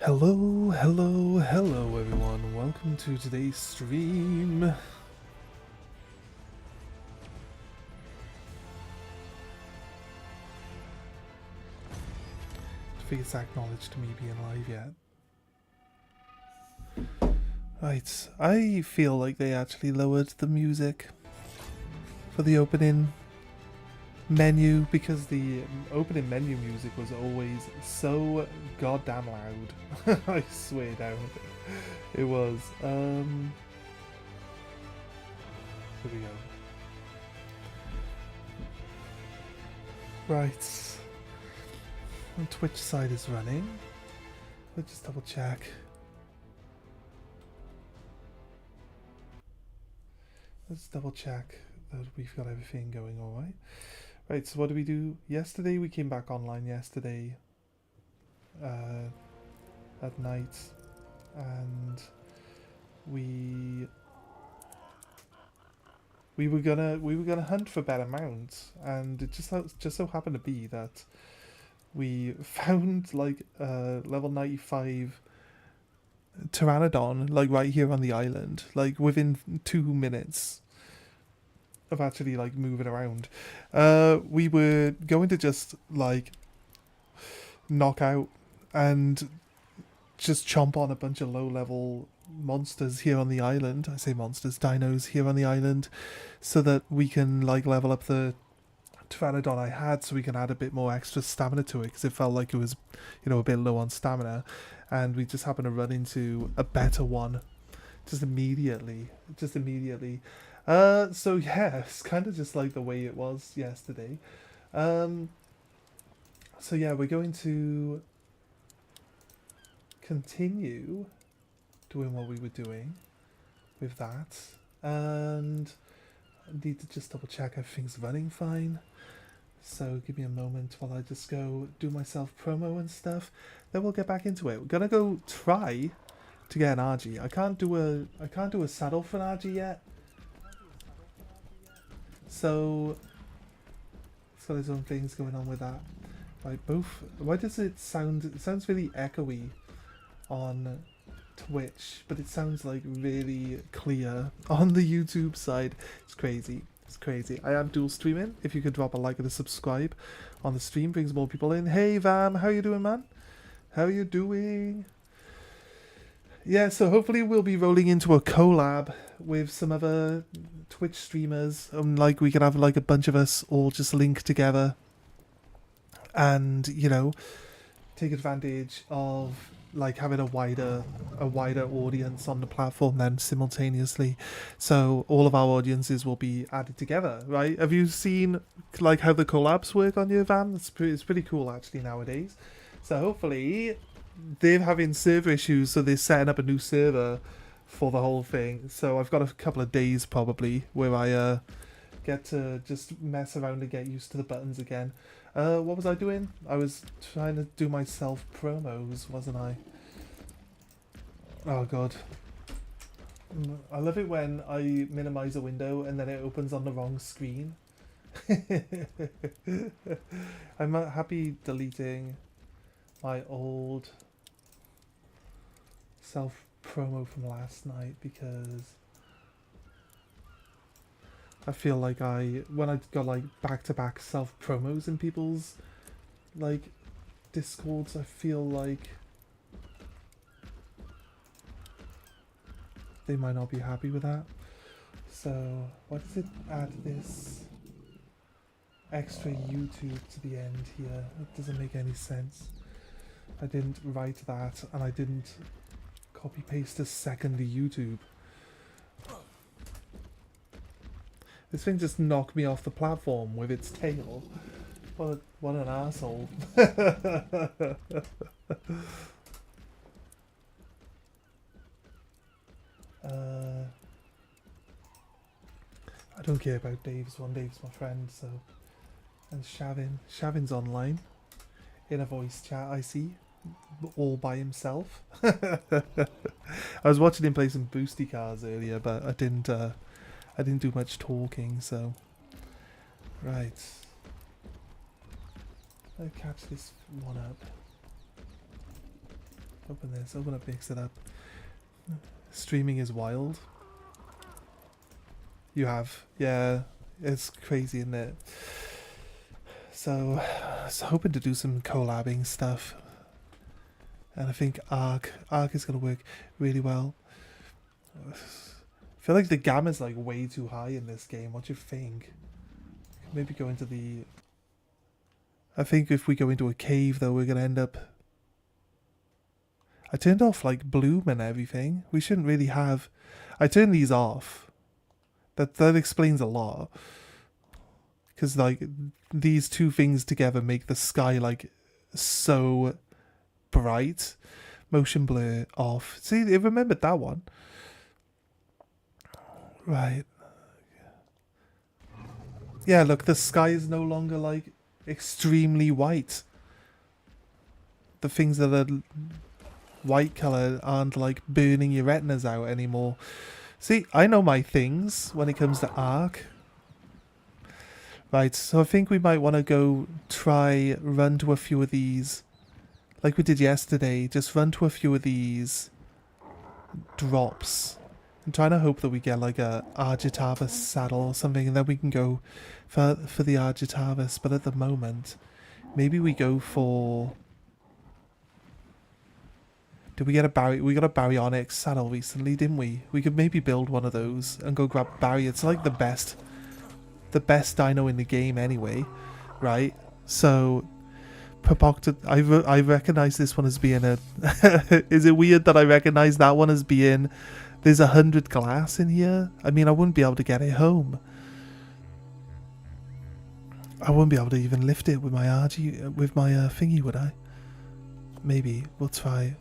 Hello, hello, hello everyone. Welcome to today's stream. I think it's acknowledged me being live yet. Right, I feel like they actually lowered the music for the opening menu because the opening menu music was always so goddamn loud. I swear down. It was. Here we go. Right. And Twitch side is running. Let's just double check. Let's double check that we've got everything going alright. Right, so what did we do yesterday? We came back online yesterday at night, and we were gonna hunt for better mounts, and it just so happened to be that we found like level 95 Pteranodon like right here on the island, like within 2 minutes of actually like moving around. We were going to just like knock out and just chomp on a bunch of low level monsters here on the island. I say monsters, dinos here on the island, so that we can like level up the Pteranodon I had, so we can add a bit more extra stamina to it, because it felt like it was, you know, a bit low on stamina, and we just happened to run into a better one just immediately. So yeah, it's kind of just like the way it was yesterday. So yeah, we're going to continue doing what we were doing with that, and I need to just double check everything's running fine. So give me a moment while I just go do my self promo and stuff. Then we'll get back into it. We're gonna go try to get an argi. I can't do a saddle for an argi yet. So it's got its own things going on with that. Right, both. Why does it sound? It sounds really echoey on Twitch, but it sounds like really clear on the YouTube side. It's crazy. It's crazy. I am dual streaming. If you could drop a like and a subscribe on the stream, brings more people in. Hey Vam, how you doing, man? How you doing? Yeah, so hopefully we'll be rolling into a collab with some other Twitch streamers. Like we can have like a bunch of us all just link together and, you know, take advantage of like having a wider audience on the platform then simultaneously, so all of our audiences will be added together, right? Have you seen like how the collabs work on your van? It's pretty cool actually nowadays. So hopefully they're having server issues, so they're setting up a new server for the whole thing. So I've got a couple of days probably where I get to just mess around and get used to the buttons again. What was I doing? I was trying to do my self promos, wasn't I? Oh god. I love it when I minimize a window and then it opens on the wrong screen. I'm happy deleting my old self promo from last night, because I feel like when I got like back-to-back self promos in people's like discords, I feel like they might not be happy with that. So why does it add this extra YouTube to the end here? It doesn't make any sense. I didn't write that, and I didn't copy paste a second YouTube. This thing just knocked me off the platform with its tail. What an asshole. I don't care about Dave's one. Dave's my friend, so. And Shavin's online in a voice chat, I see, all by himself. I was watching him play some boosty cars earlier, but I didn't do much talking, so. Right. Let's catch this one up. Open this. Open up, mix it up. Streaming is wild. You have. Yeah. It's crazy, isn't it? So, I was hoping to do some collabing stuff. And I think Arg is going to work really well. I feel like the gamma's like way too high in this game. What do you think? Maybe go into the... I think if we go into a cave though, we're going to end up... I turned off like bloom and everything. We shouldn't really have... I turned these off. That explains a lot. Because like these two things together make the sky like so bright. Motion blur off. See, it remembered that one. Right. Yeah, look, the sky is no longer like extremely white. The things that are white colour aren't like burning your retinas out anymore. See, I know my things when it comes to arc. Right, so I think we might want to go run to a few of these. Like we did yesterday, just run to a few of these drops. I'm trying to hope that we get like a Argitavis saddle or something, and then we can go for the Argitavis. But at the moment, maybe we go for... Did we get a we got a Baryonyx saddle recently, didn't we? We could maybe build one of those and go grab Barry. It's like the best dino in the game anyway, right? So, I recognize this one as being a... Is it weird that I recognize that one as being... There's 100 glass in here? I mean, I wouldn't be able to get it home. I wouldn't be able to even lift it with my argi, with my thingy, would I? Maybe. We'll try.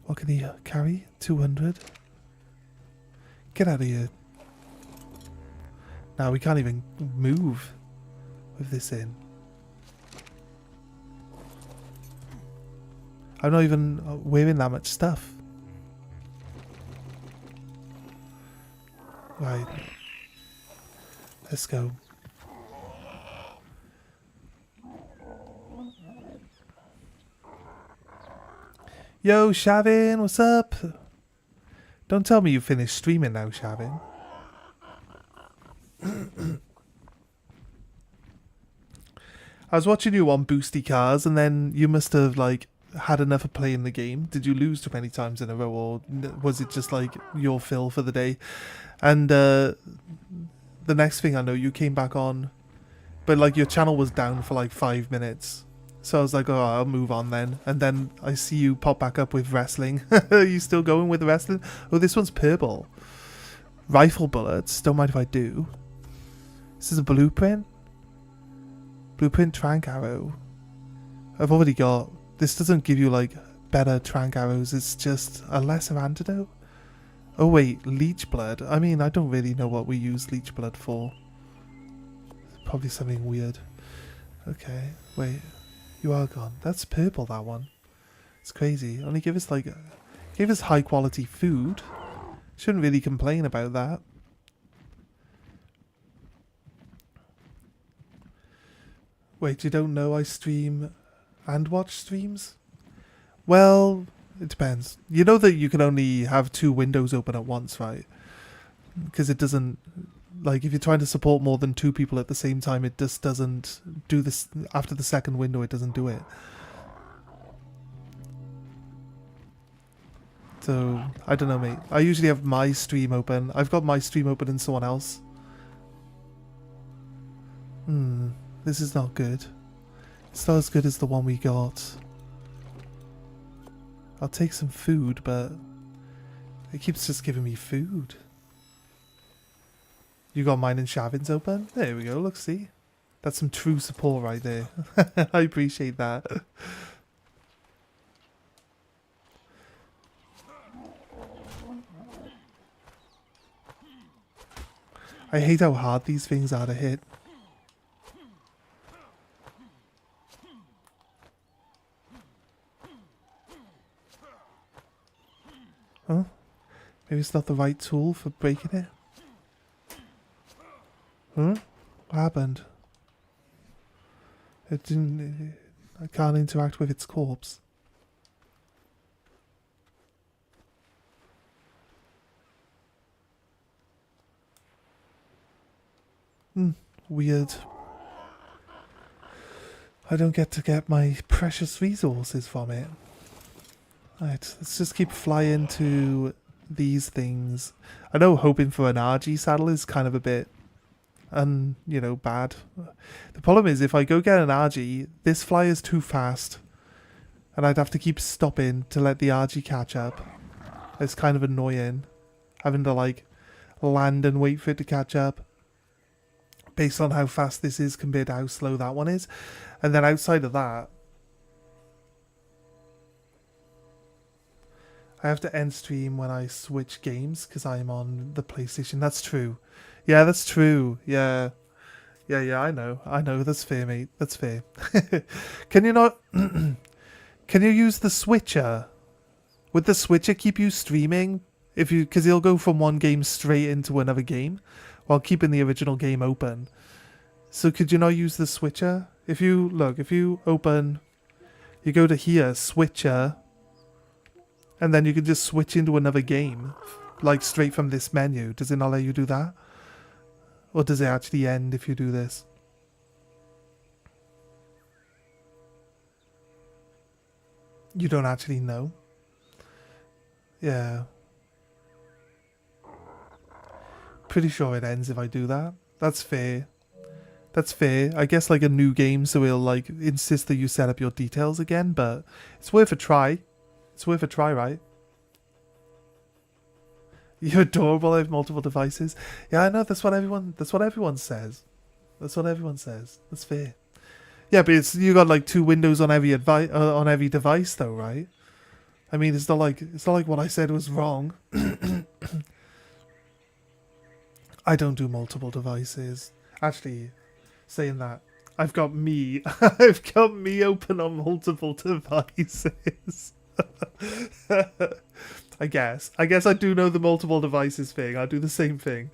What can he carry? 200? Get out of here. Now we can't even move with this in. I'm not even wearing that much stuff. Right. Let's go. Yo, Shavin, what's up? Don't tell me you finished streaming now, Shavin. I was watching you on Boosty Cars, and then you must have, like, had enough of playing the game. Did you lose too many times in a row, or was it just, like, your fill for the day? And, the next thing I know, you came back on, but, like, your channel was down for, like, 5 minutes. So I was like, oh, I'll move on then. And then I see you pop back up with wrestling. Are you still going with wrestling? Oh, this one's purple. Rifle bullets. Don't mind if I do. This is a blueprint. Blueprint trank arrow. I've already got... This doesn't give you, like, better trank arrows. It's just a lesser antidote. Oh, wait. Leech blood. I mean, I don't really know what we use leech blood for. Probably something weird. Okay. Wait. You are gone. That's purple, that one. It's crazy. Only give us, like... Give us high quality food. Shouldn't really complain about that. Wait, you don't know I stream and watch streams? Well, it depends. You know that you can only have 2 windows open at once, right? Because it doesn't... Like, if you're trying to support more than 2 people at the same time, it just doesn't do this. After the second window, it doesn't do it. So, I don't know, mate. I usually have my stream open. I've got my stream open and someone else. This is not good. It's not as good as the one we got. I'll take some food, but it keeps just giving me food. You got mine and Shavin's open? There we go, look, see? That's some true support right there. I appreciate that. I hate how hard these things are to hit. Huh? Maybe it's not the right tool for breaking it? Huh? What happened? It didn't. I can't interact with its corpse. Weird. I don't get my precious resources from it. Right, let's just keep flying to these things. I know hoping for an argi saddle is kind of a bit, bad. The problem is if I go get an argi, this flyer's too fast. And I'd have to keep stopping to let the argi catch up. It's kind of annoying. Having to, like, land and wait for it to catch up. Based on how fast this is compared to how slow that one is. And then outside of that, I have to end stream when I switch games because I'm on the PlayStation. That's true. Yeah, that's true. Yeah. Yeah, I know. That's fair, mate. That's fair. Can you not... Can you use the switcher? Would the switcher keep you streaming? Because he'll go from one game straight into another game while keeping the original game open. So could you not use the switcher? If you open, you go to here, switcher, and then you can just switch into another game, like straight from this menu. Does it not let you do that? Or does it actually end if you do this? You don't actually know? Yeah. Pretty sure it ends if I do that. That's fair. That's fair. I guess like a new game, so it'll like insist that you set up your details again, but it's worth a try. It's worth a try, right? You're adorable. I have multiple devices. Yeah, I know. That's what everyone says. That's what everyone says. That's fair. Yeah, but you got like 2 windows on every device, though, right? I mean, it's not like what I said was wrong. I don't do multiple devices. Actually, saying that, I've got me open on multiple devices. I guess I do know the multiple devices thing. I do the same thing.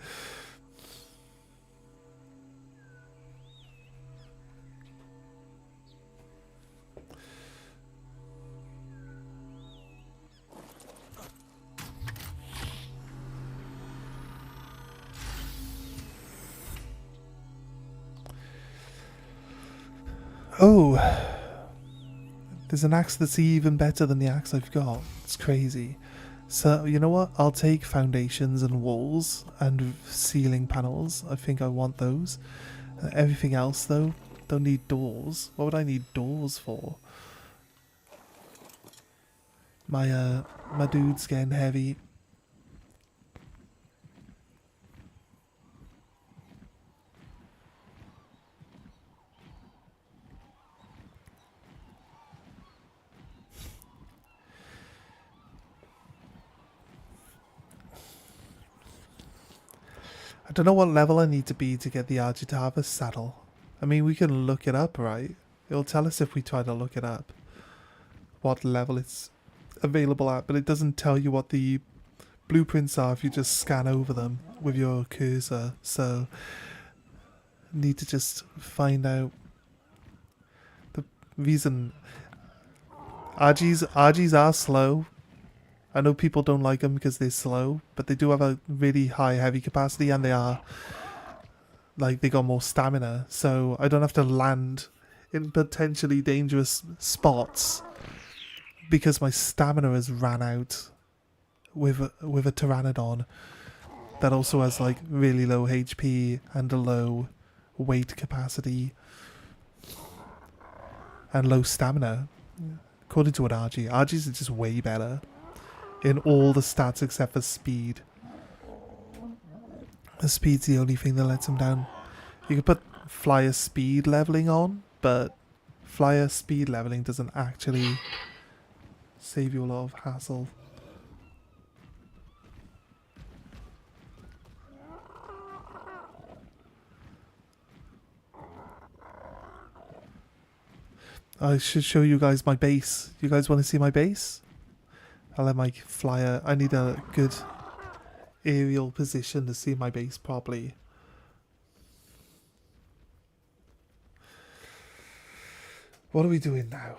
Oh, there's an axe that's even better than the axe I've got. It's crazy. So, you know what? I'll take foundations and walls and ceiling panels. I think I want those. Everything else, though, don't need doors. What would I need doors for? My dude's getting heavy. I don't know what level I need to be to get the argi to have a saddle. I mean, we can look it up, right? It'll tell us if we try to look it up. What level it's available at, but it doesn't tell you what the blueprints are if you just scan over them with your cursor. So, need to just find out the reason. Argis are slow. I know people don't like them because they're slow, but they do have a really high heavy capacity, and they are, like, they got more stamina, so I don't have to land in potentially dangerous spots because my stamina has ran out with a pteranodon that also has, like, really low HP and a low weight capacity and low stamina. According to an argi. Argis are just way better in all the stats except for speed. The speed's the only thing that lets him down. You could put flyer speed leveling on, but flyer speed leveling doesn't actually save you a lot of hassle. I should show you guys my base. You guys want to see my base? I'll let my flyer... I need a good aerial position to see my base properly. What are we doing now?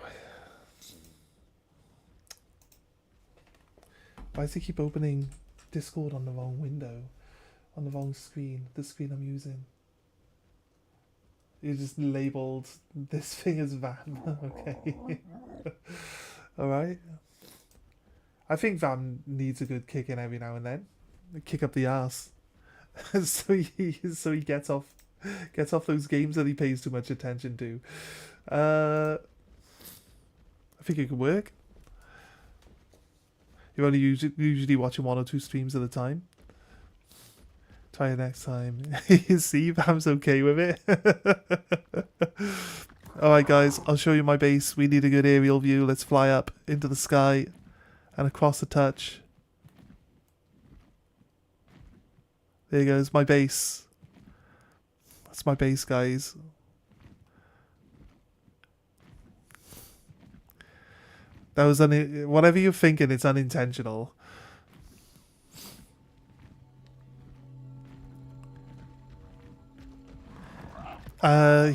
Why does it keep opening Discord on the wrong window? On the wrong screen? The screen I'm using. You just labelled this thing as Vam. Okay. Alright. I think Vam needs a good kick in every now and then. Kick up the ass. so he gets off those games that he pays too much attention to. I think it could work. You're only usually watching 1 or 2 streams at a time. Try it next time. See, Vam's okay with it. Alright guys, I'll show you my base. We need a good aerial view. Let's fly up into the sky and across the touch. There goes my base. That's my base, guys. That was whatever you're thinking, it's unintentional.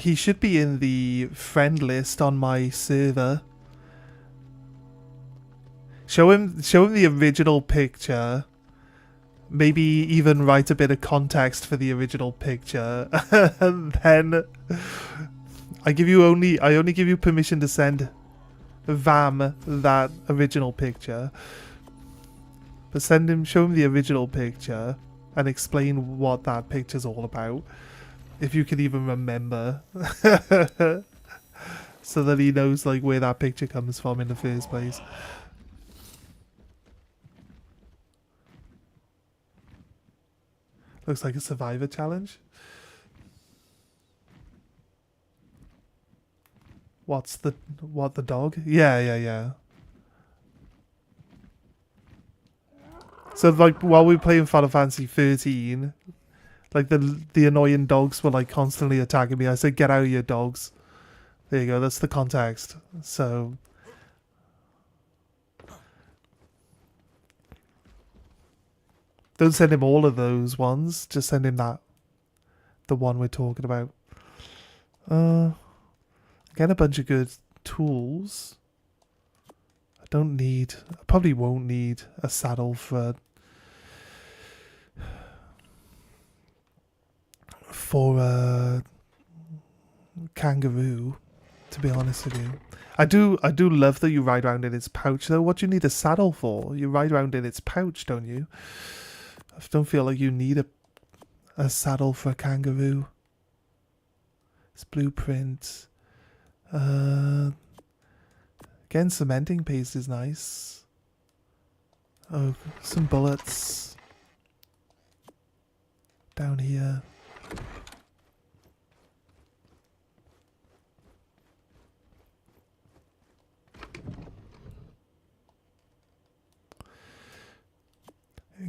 He should be in the friend list on my server. Show him the original picture. Maybe even write a bit of context for the original picture. And then I only give you permission to send Vam that original picture. But show him the original picture and explain what that picture's all about. If you can even remember. So that he knows like where that picture comes from in the first place. Looks like a survivor challenge. What the dog? Yeah. So like while we were playing Final Fantasy 13, like the annoying dogs were like constantly attacking me. I said, "Get out of here, dogs." There you go. That's the context. So don't send him all of those ones. Just send him the one we're talking about. Get a bunch of good tools. I probably won't need a saddle for a kangaroo, to be honest with you. I do love that you ride around in its pouch though. What do you need a saddle for? You ride around in its pouch, don't you? I don't feel like you need a saddle for a kangaroo. It's blueprint. Again, cementing paste is nice. Oh, some bullets. Down here.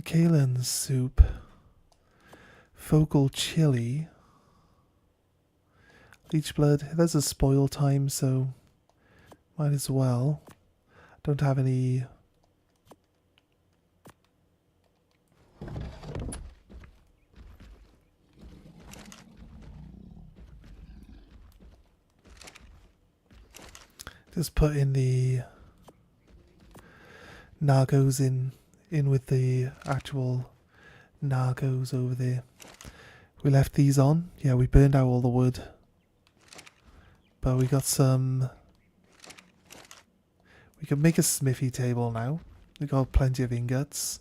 Kalen's soup. Focal chili. Leech blood. There's a spoil time, so might as well. Don't have any. Just put in the narcos in with the actual narcos over there. We left these on. Yeah, we burned out all the wood. But we got some. We can make a smithy table now. We got plenty of ingots.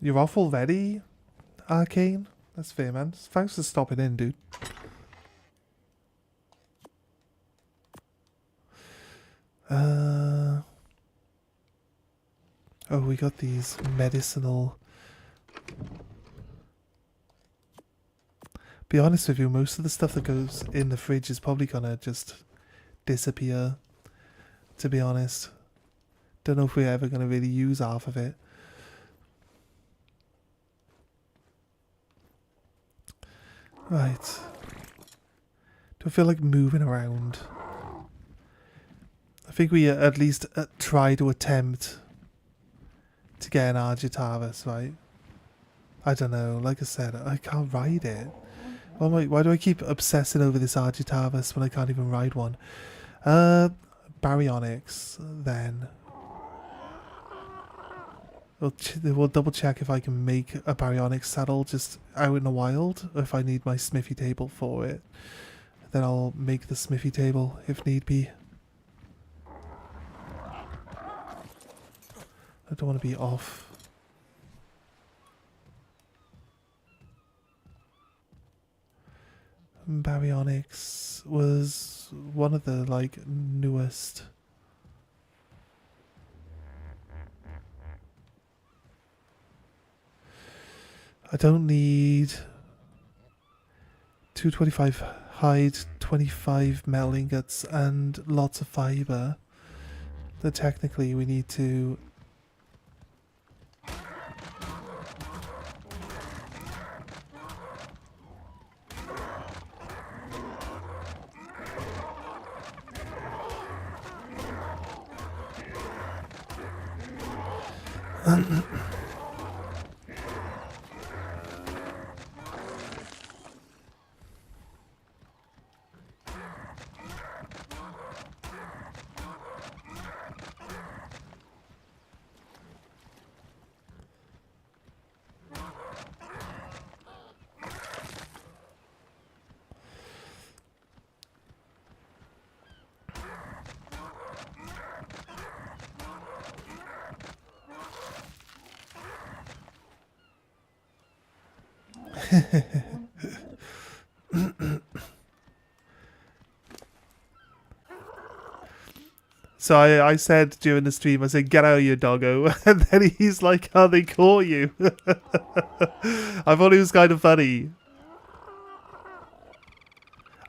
You're off already, Arcane? That's fair, man. Thanks for stopping in, dude. Oh, we got these medicinal. Be honest with you, most of the stuff that goes in the fridge is probably gonna just disappear. To be honest. Don't know if we're ever gonna really use half of it. Right. Do I feel like moving around? I think we at least try to attempt to get an Argentavis, right? I don't know. Like I said, I can't ride it. Why do I keep obsessing over this Argentavis when I can't even ride one? Baryonyx, then. We'll double check if I can make a Baryonyx saddle just out in the wild, or if I need my smithy table for it. Then I'll make the smithy table if need be. I don't want to be off. Baryonyx was one of the like newest. I don't need 225 hide, 25 metal ingots, and lots of fiber. But technically we need to So I said during the stream, I said, get out of your doggo. And then he's like, oh, they caught you. I thought it was kind of funny.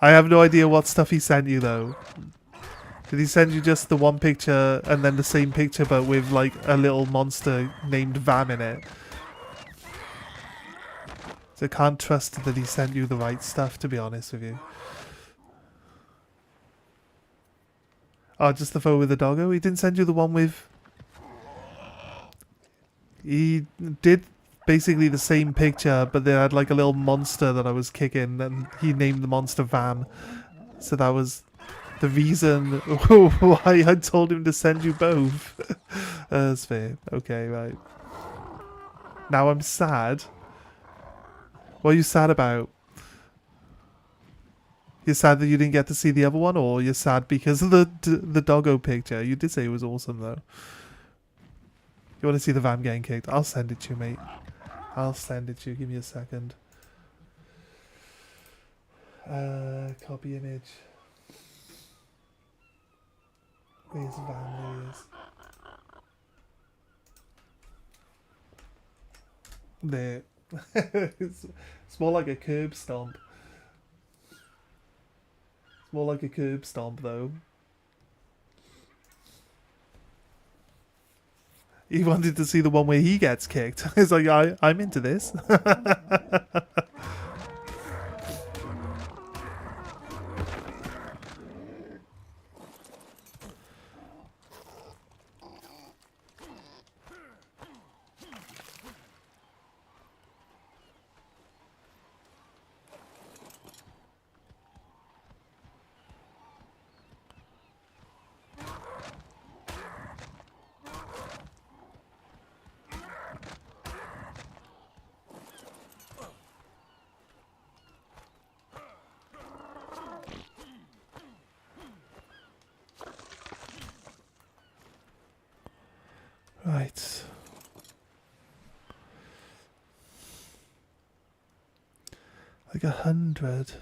I have no idea what stuff he sent you, though. Did he send you just the one picture and then the same picture, but with like a little monster named Vam in it? So I can't trust that he sent you the right stuff, to be honest with you. Oh, just the photo with the doggo? He didn't send you the one with... He did basically the same picture, but they had like a little monster that I was kicking, and he named the monster Vam. So that was the reason why I told him to send you both. That's fair. Okay, right. Now I'm sad. What are you sad about? You're sad that you didn't get to see the other one, or you're sad because of the doggo picture? You did say it was awesome, though. You want to see the Vam getting kicked? I'll send it to you, mate. I'll send it to you. Give me a second. Copy image. Where's Vam? There he is. There. It's more like a curb stomp. More like a curb stomp, though. He wanted to see the one where he gets kicked. It's like, I'm into this. Right. Like 100.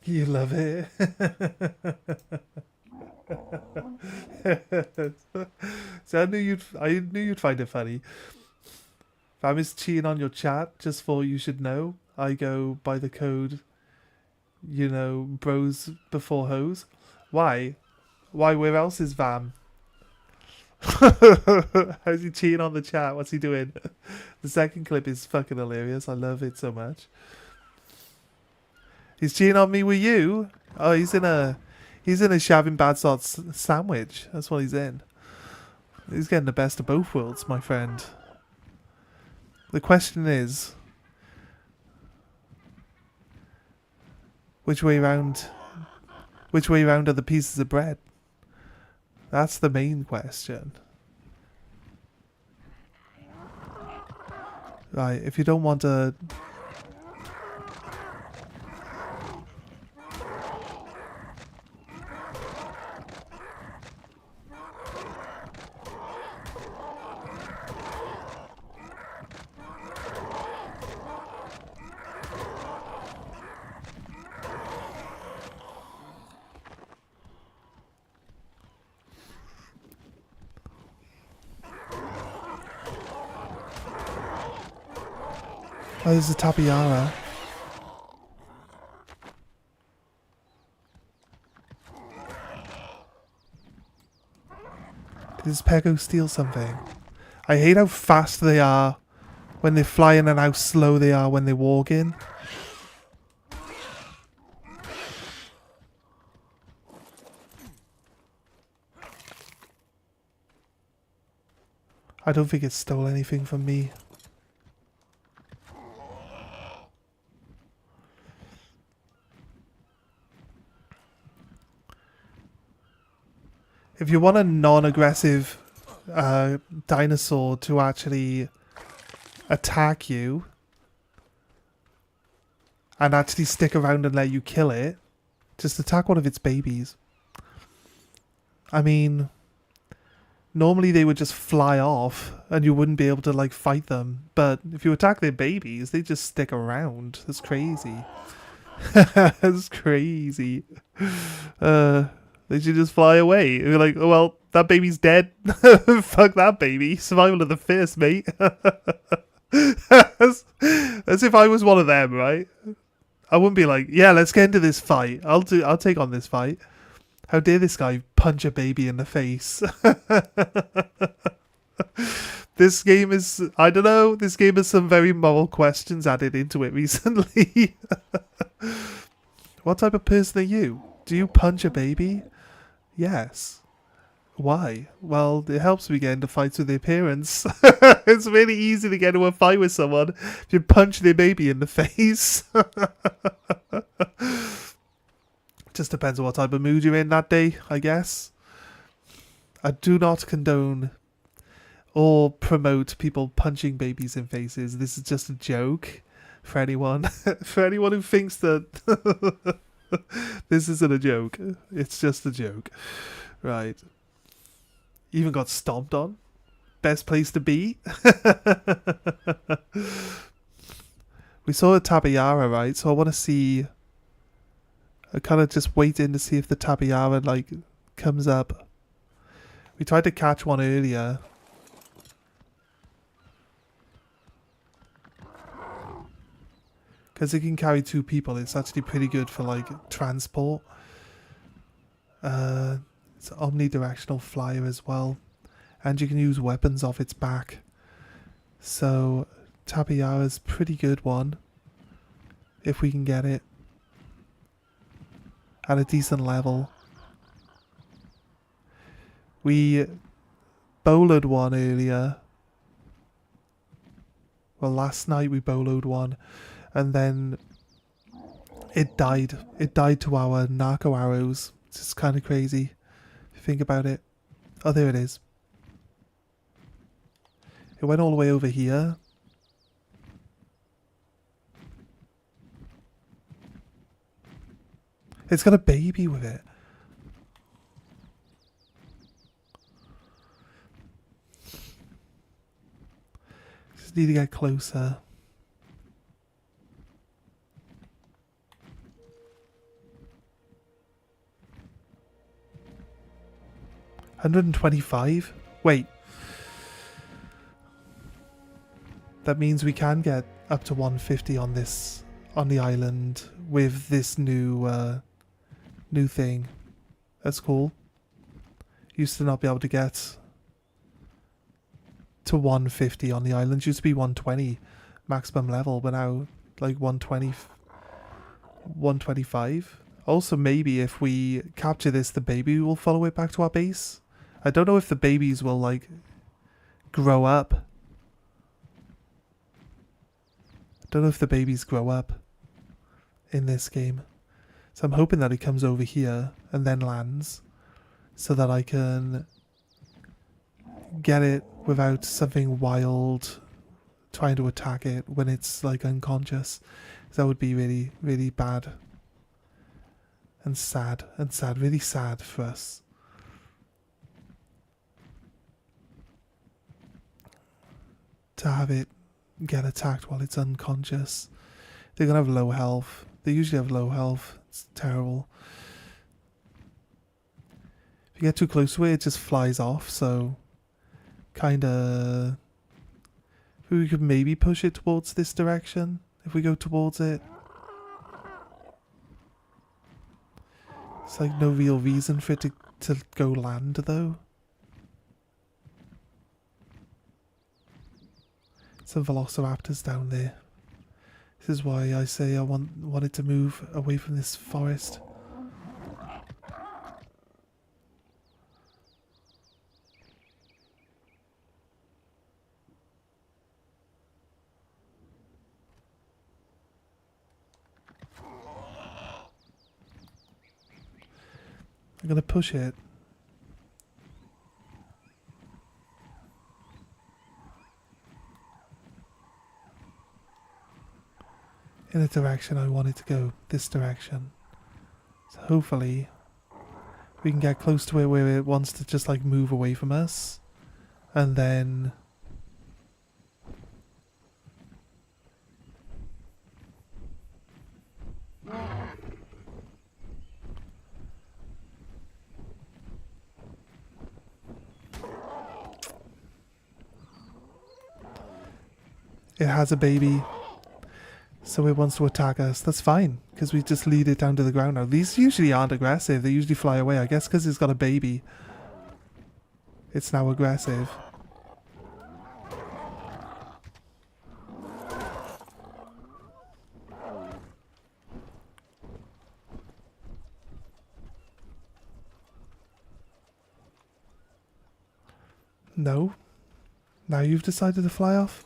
You love it. So I knew you'd find it funny. Vam is cheating on your chat, just for you should know. I go by the code you know, bros before hoes. Why? Why, where else is Vam? How's he cheating on the chat? What's he doing? The second clip is fucking hilarious. I love it so much. He's cheating on me with you? Oh, he's in a shaving bad sort sandwich. That's what he's in. He's getting the best of both worlds, my friend. The question is, which way round are the pieces of bread? That's the main question. Right, if you don't want to... Oh, there's a Tapiara. Did this Pego steal something? I hate how fast they are when they're flying and how slow they are when they're walking. I don't think it stole anything from me. If you want a non-aggressive dinosaur to actually attack you and actually stick around and let you kill it, just attack one of its babies. I mean, normally they would just fly off and you wouldn't be able to like fight them, but if you attack their babies, they just stick around. That's crazy. That's crazy. They should just fly away. You're like, oh, well, that baby's dead. Fuck that baby. Survival of the fittest, mate. As if I was one of them, right? I wouldn't be like, yeah, let's get into this fight. I'll take on this fight. How dare this guy punch a baby in the face? This game is, I don't know, this game has some very moral questions added into it recently. What type of person are you? Do you punch a baby? Yes. Why? Well, it helps me get into fights with their parents. It's really easy to get into a fight with someone if you punch their baby in the face. Just depends on what type of mood you're in that day, I guess. I do not condone or promote people punching babies in faces. This is just a joke for anyone. For anyone who thinks that... This isn't a joke. It's just a joke. Right. Even got stomped on. Best place to be. We saw a Tabiara, right? So I want to see... I kind of just waiting to see if the Tabiara, like, comes up. We tried to catch one earlier. Because it can carry 2 people, it's actually pretty good for, like, transport. It's an omnidirectional flyer as well. And you can use weapons off its back. So, Tabiara's a pretty good one. If we can get it. At a decent level. We boloed one earlier. Well, last night we boloed one. And then it died. It died to our narco arrows. It's just kind of crazy. If you think about it. Oh, there it is. It went all the way over here. It's got a baby with it. Just need to get closer. $125? Wait. That means we can get up to 150 on this, on the island with this new new thing. That's cool. Used to not be able to get to 150 on the island. Used to be 120 maximum level, but now like 120, 125. Also, maybe if we capture this, the baby will follow it back to our base. I don't know if the babies will like grow up. I don't know if the babies grow up in this game. So I'm hoping that it comes over here and then lands so that I can get it without something wild trying to attack it when it's like unconscious. That would be really, really bad and sad, really sad for us. To have it get attacked while it's unconscious. They're gonna have low health. They usually have low health. It's terrible. If you get too close to it, it just flies off, so kinda... We could maybe push it towards this direction, if we go towards it. It's like no real reason for it to go land, though. Some velociraptors down there. This is why I say I want it to move away from this forest. I'm gonna push it. In the direction I want it to go, this direction. So hopefully we can get close to it where it wants to just like move away from us. And then it has a baby. So it wants to attack us. That's fine, because we just lead it down to the ground now. These usually aren't aggressive. They usually fly away. I guess because it's got a baby, it's now aggressive. No. Now you've decided to fly off?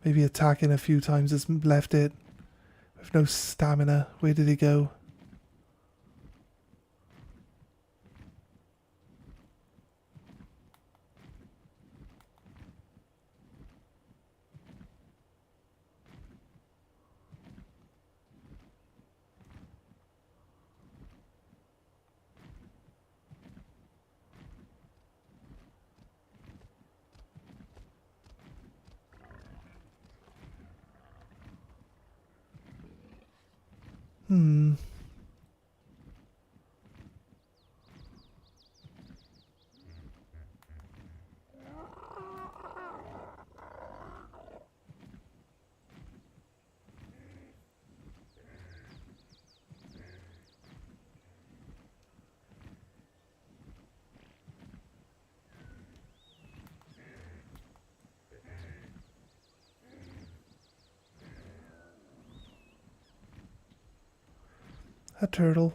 Maybe attacking a few times has left it with no stamina. Where did he go? A turtle.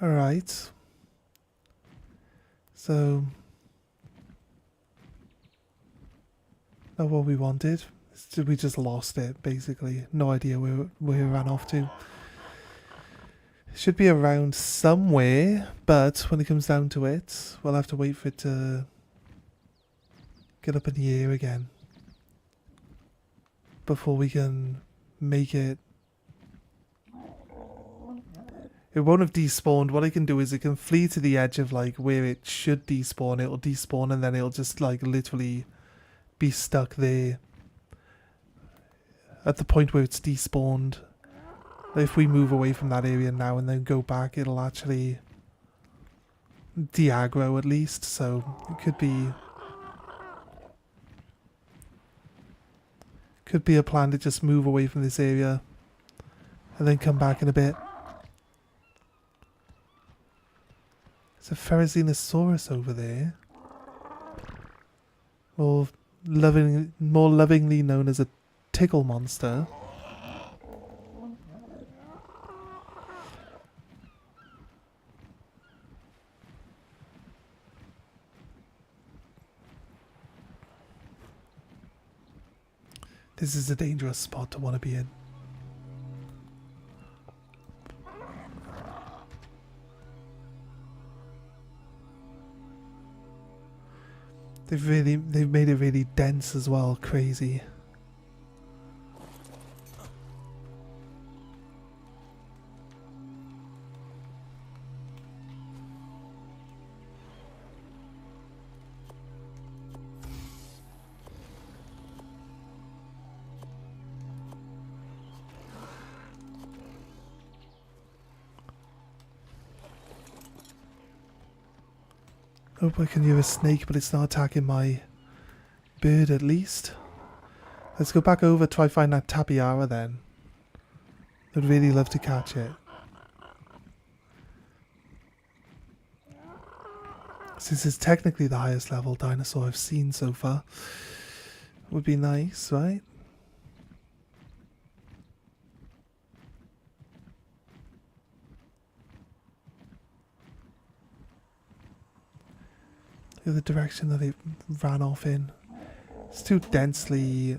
All right. So, not what we wanted. We just lost it, basically. No idea where it ran off to. It should be around somewhere, but when it comes down to it, we'll have to wait for it to get up in the air again before we can make it It won't have despawned. What I can do is it can flee to the edge of like where it should despawn. It'll despawn and then it'll just like literally be stuck there at the point where it's despawned. If we move away from that area now and then go back, it'll actually de-aggro at least. So it could be a plan to just move away from this area and then come back in a bit. There's a Ferrozenosaurus over there. More lovingly known as a tickle monster. This is a dangerous spot to want to be in. They've made it really dense as well, crazy. Hope I can hear a snake, but it's not attacking my bird at least. Let's go back over, try find that tapiara then. I'd really love to catch it. Since it's technically the highest level dinosaur I've seen so far. Would be nice, right? The direction that it ran off in. It's too densely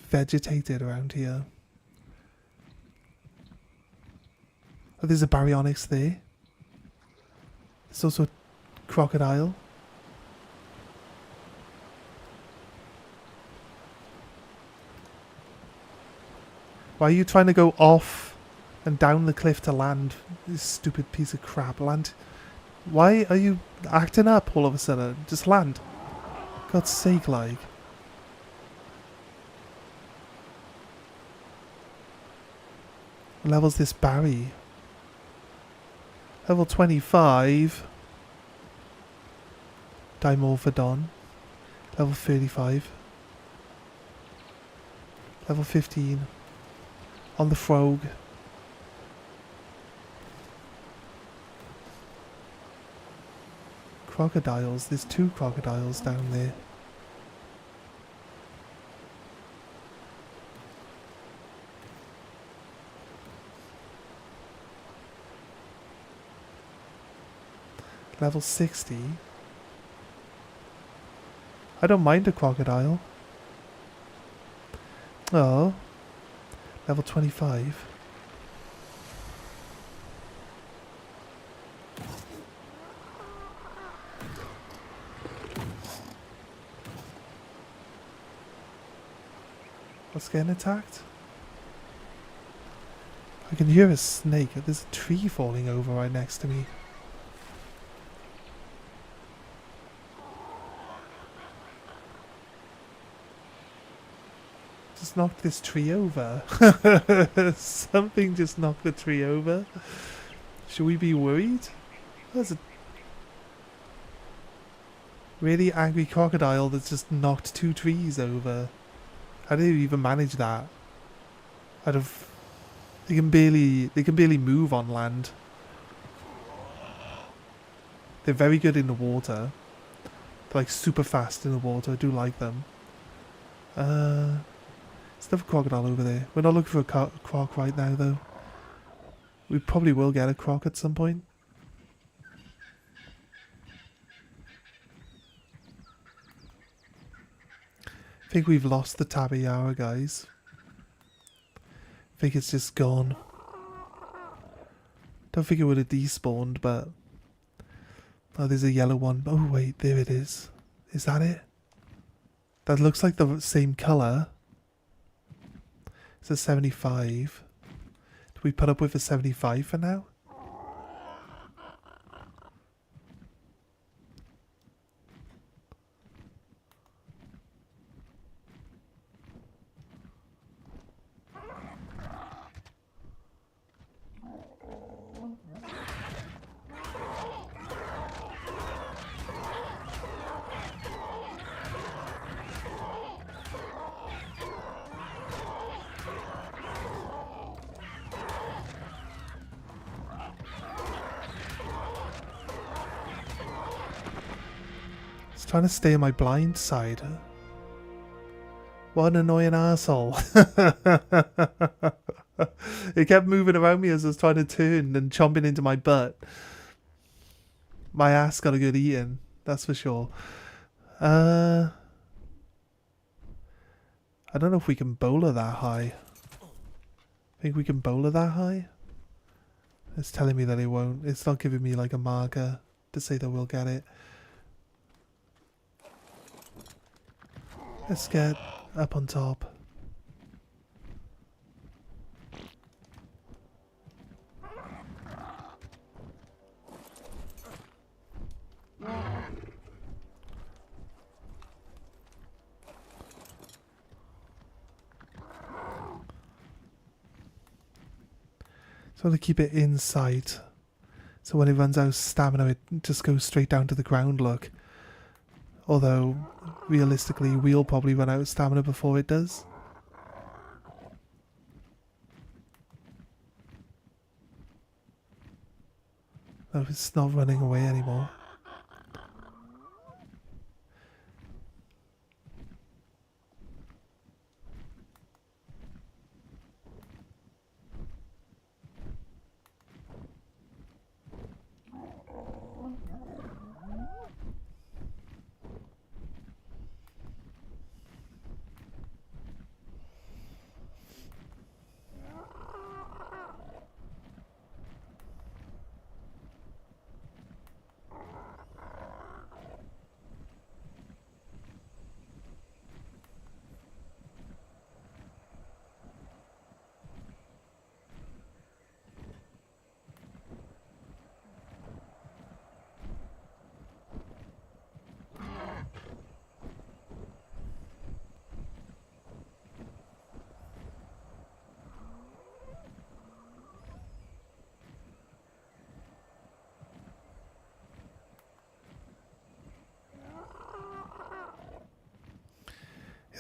vegetated around here. Oh, there's a baryonyx there. There's also a crocodile. Why are you trying to go off and down the cliff to land? This stupid piece of crap. Land. Why are you acting up all of a sudden? Just land. God's sake, like. What level's this Barry? Level 25. Dimorphodon. Level 35. Level 15. On the frog. Crocodiles. There's 2 crocodiles down there. Level 60. I don't mind a crocodile. Oh. Level 25. What's getting attacked? I can hear a snake. There's a tree falling over right next to me. Just knocked this tree over. Something just knocked the tree over. Should we be worried? There's a really angry crocodile that's just knocked 2 trees over. How do you even manage that? Out of they can barely move on land. They're very good in the water. They're like super fast in the water. I do like them. There's another crocodile over there. We're not looking for a croc right now though. We probably will get a croc at some point. I think we've lost the tapiara, guys. I think it's just gone. Don't think it would have despawned, but... Oh, there's a yellow one. Oh, wait, there it is. Is that it? That looks like the same colour. It's a 75. Do we put up with a 75 for now? Trying to stay on my blind side. What an annoying asshole. It kept moving around me as I was trying to turn and chomping into my butt. My ass got a good eating, that's for sure. I don't know if we can bowler that high. Think we can bowler that high? It's telling me that it won't. It's not giving me like a marker to say that we'll get it. Let's get up on top. So to keep it in sight. So when it runs out of stamina, it just goes straight down to the ground, look. Although, realistically, we'll probably run out of stamina before it does. No, it's not running away anymore.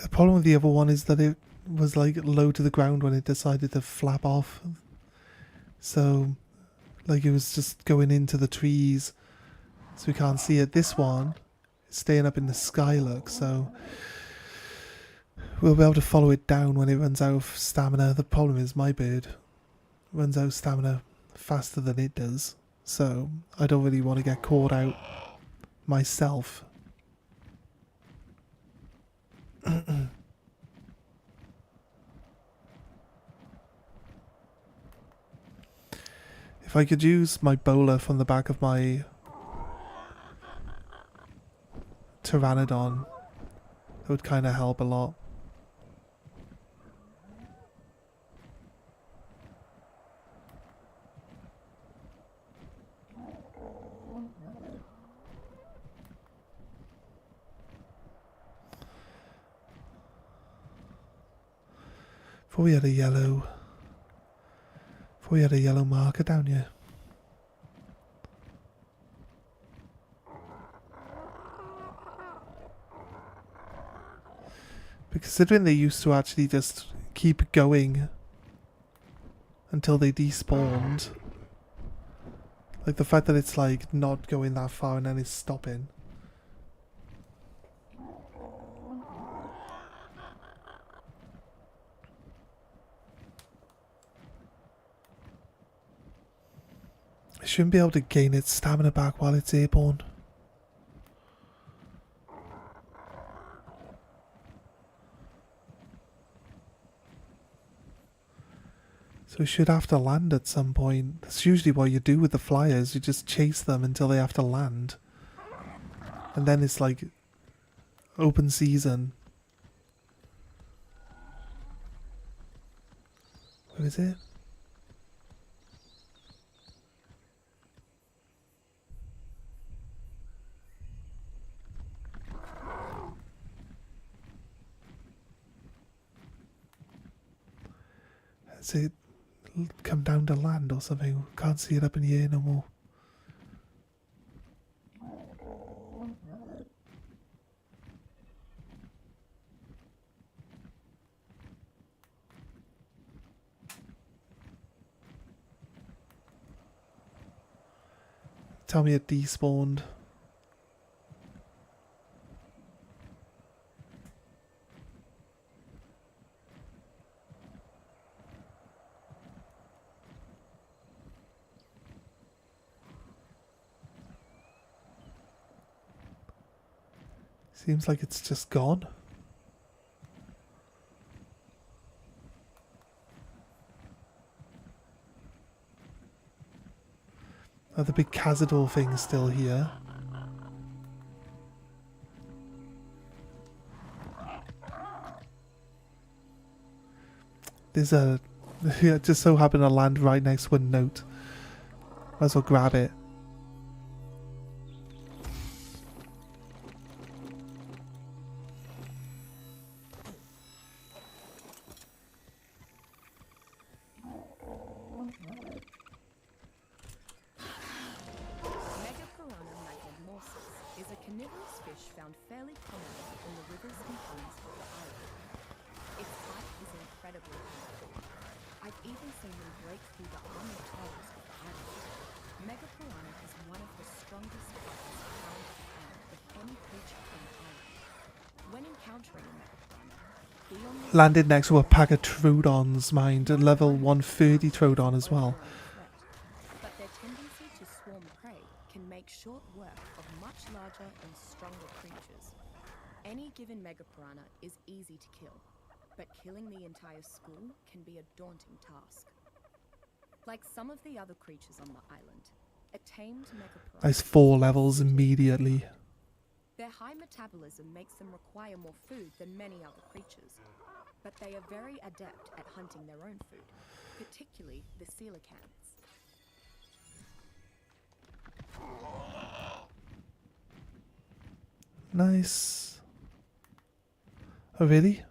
The problem with the other one is that it was like low to the ground when it decided to flap off. So, like it was just going into the trees, so we can't see it. This one is staying up in the sky, look, so we'll be able to follow it down when it runs out of stamina. The problem is my bird runs out of stamina faster than it does, so I don't really want to get caught out myself. If I could use my bowler from the back of my Pteranodon, that would kind of help a lot. Before we had a yellow marker down here. But considering they used to actually just keep going until they despawned, like the fact that it's like not going that far and then it's stopping. It shouldn't be able to gain its stamina back while it's airborne. So it should have to land at some point. That's usually what you do with the flyers. You just chase them until they have to land. And then it's like open season. Who is it? Has it come down to land or something? Can't see it up in the air no more. Tell me it despawned. Seems like it's just gone. Oh, the big Cazador thing's still here. There's a... yeah, it just so happened to land right next to a note. Might as well grab it. Landed next to a pack of Troodons, mind, a level 130 Troodon as well. But their tendency to swarm prey can make short work of much larger and stronger creatures. Any given Megapiranha is easy to kill, but killing the entire school can be a daunting task. Like some of the other creatures on the island, a tamed Megapiranha... Nice 4 levels immediately. Their high metabolism makes them require more food than many other creatures, but they are very adept at hunting their own food, particularly the coelacanths. Nice. Oh, really?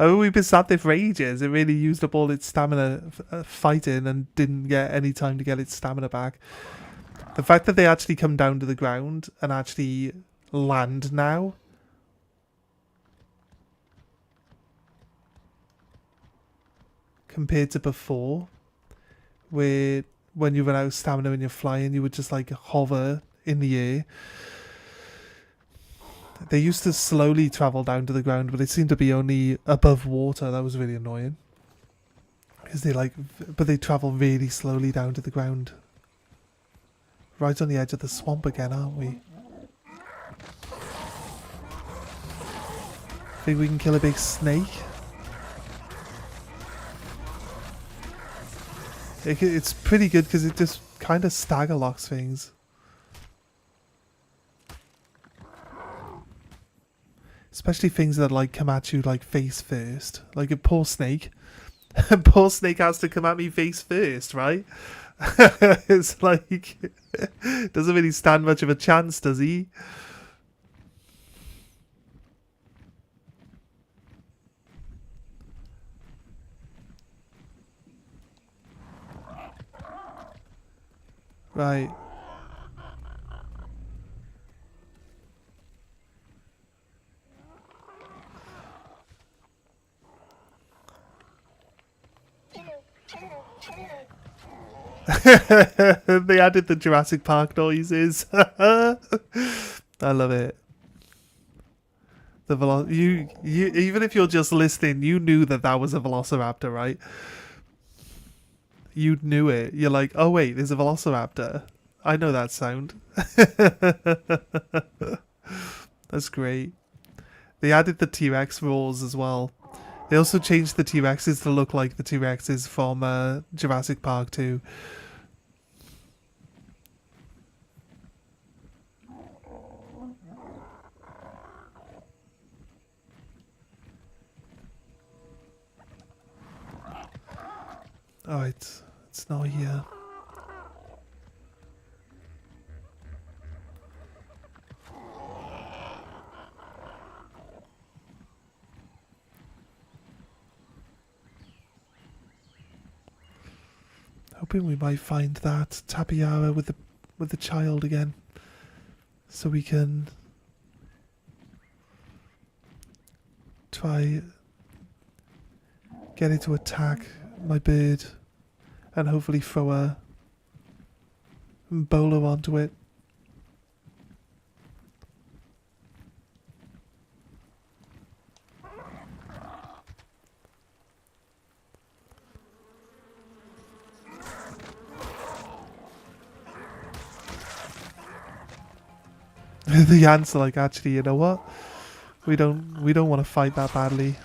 Oh, we've been sat there for ages. It really used up all its stamina fighting and didn't get any time to get its stamina back. The fact that they actually come down to the ground and actually land now. Compared to before, where when you run out of stamina when you're flying, you would just like hover in the air. They used to slowly travel down to the ground, but it seemed to be only above water. That was really annoying. Because but they travel really slowly down to the ground. Right on the edge of the swamp again, aren't we? Think we can kill a big snake? It's pretty good because it just kind of stagger locks things. Especially things that like come at you like face first. Like a poor snake. Poor snake has to come at me face first, right? It's like... doesn't really stand much of a chance, does he? Right. They added the Jurassic Park noises. I love it. You even if you're just listening, you knew that was a Velociraptor, right? You knew it. You're like, oh wait, there's a Velociraptor. I know that sound. That's great. They added the T-Rex roars as well. They also changed the T-Rexes to look like the T-Rexes from Jurassic Park 2. Alright, it's not here. Hoping we might find that Tapiara with the child again, so we can try get it to attack my bird and hopefully throw a bowler onto it. The ants are like, actually, you know what? We don't want to fight that badly.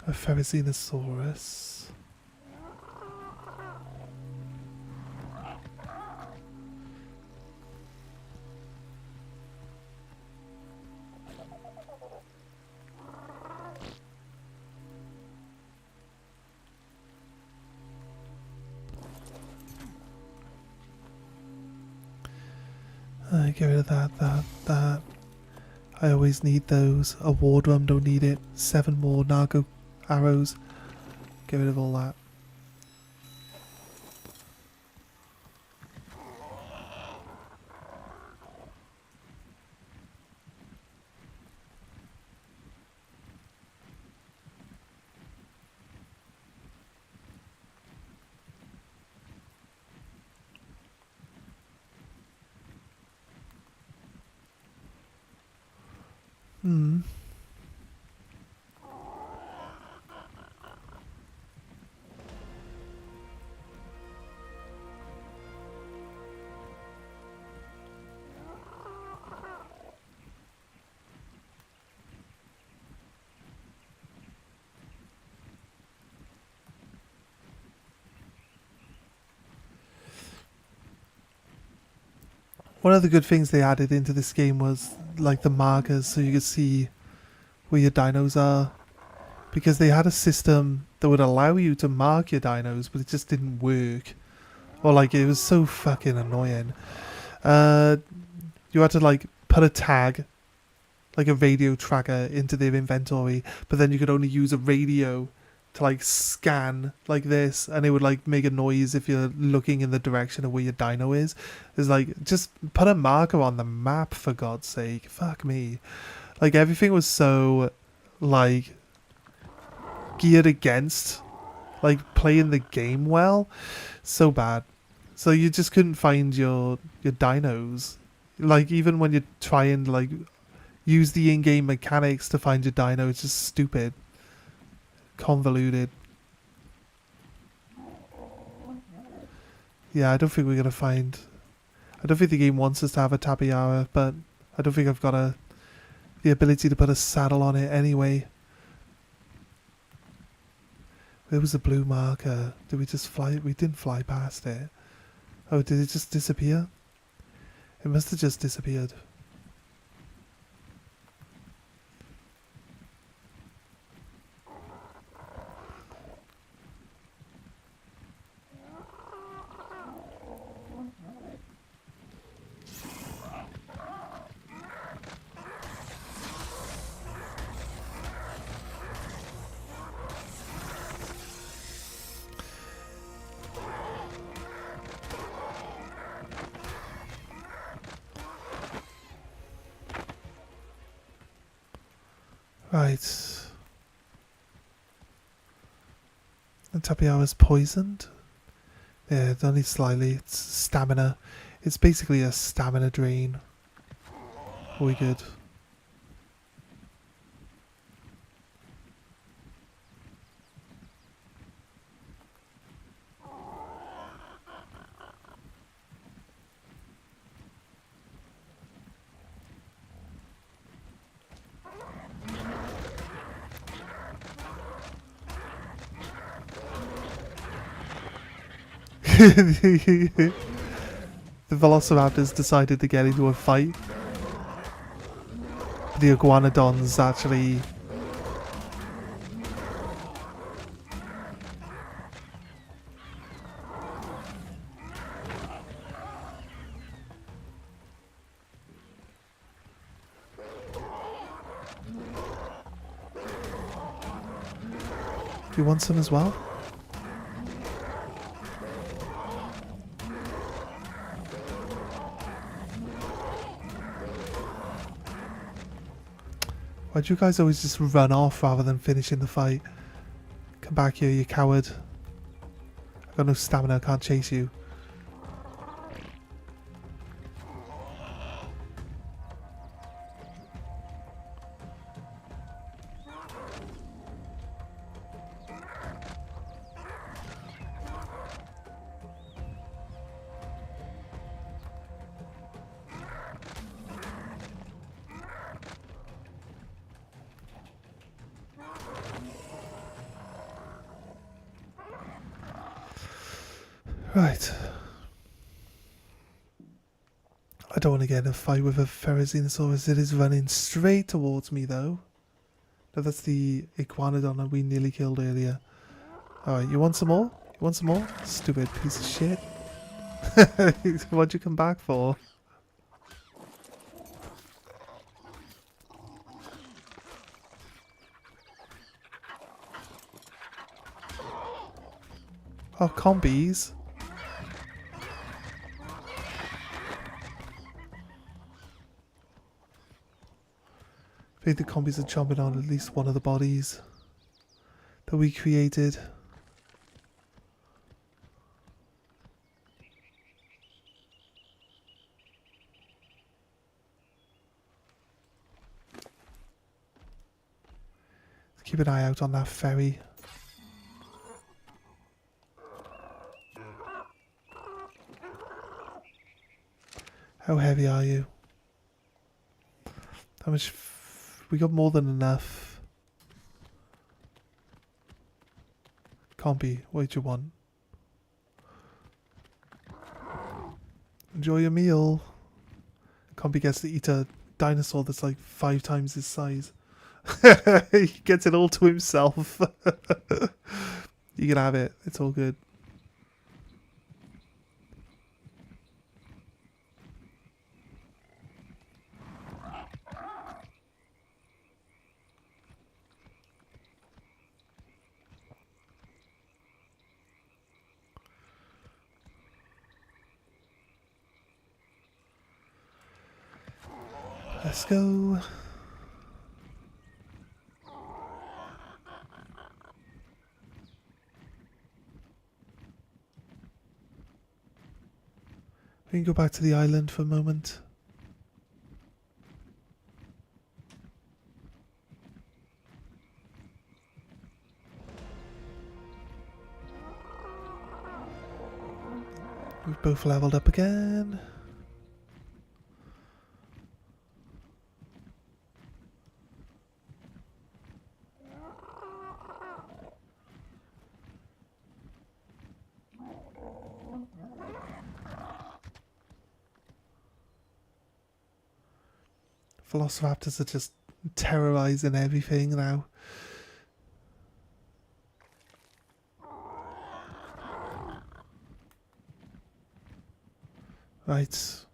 A Ferrozinosaurus. Get rid of that. I always need those. A war drum, don't need it. 7 more Nargo arrows. Get rid of all that. One of the good things they added into this game was like the markers, so you could see where your dinos are, because they had a system that would allow you to mark your dinos, but it just didn't work, or like it was so fucking annoying. You had to like put a tag, like a radio tracker, into their inventory, but then you could only use a radio to like scan like this, and it would like make a noise if you're looking in the direction of where your dino is. It's like, just put a marker on the map, for God's sake. Fuck me. Like, everything was so like geared against like playing the game well. So bad. So you just couldn't find your dinos. Like, even when you try and like use the in-game mechanics to find your dino, it's just stupid. Convoluted. Yeah, I don't think we're gonna find. I don't think the game wants us to have a Tapiara, but I don't think I've got the ability to put a saddle on it anyway. Where was the blue marker? Did we just fly? We didn't fly past it. Oh, did it just disappear? It must have just disappeared. Right. The Tapiara's poisoned. Yeah, only slightly. It's stamina. It's basically a stamina drain. Are we good? The velociraptors decided to get into a fight. The iguanodons actually... Do you want some as well? Why'd you guys always just run off rather than finishing the fight? Come back here, you coward. I've got no stamina, I can't chase you. Right. I don't want to get in a fight with a Therizinosaurus. It is running straight towards me though. No, that's the iguanodon that we nearly killed earlier. Alright, you want some more? You want some more? Stupid piece of shit. What'd you come back for? Oh, combies. I think the combies are chomping on at least one of the bodies that we created. Keep an eye out on that ferry. How heavy are you? How much? We got more than enough. Compy, what do you want? Enjoy your meal. Compy gets to eat a dinosaur that's like 5 times his size. He gets it all to himself. You can have it. It's all good. Let's go. We can go back to the island for a moment. We've both leveled up again. Velociraptors are just terrorizing everything now. Right.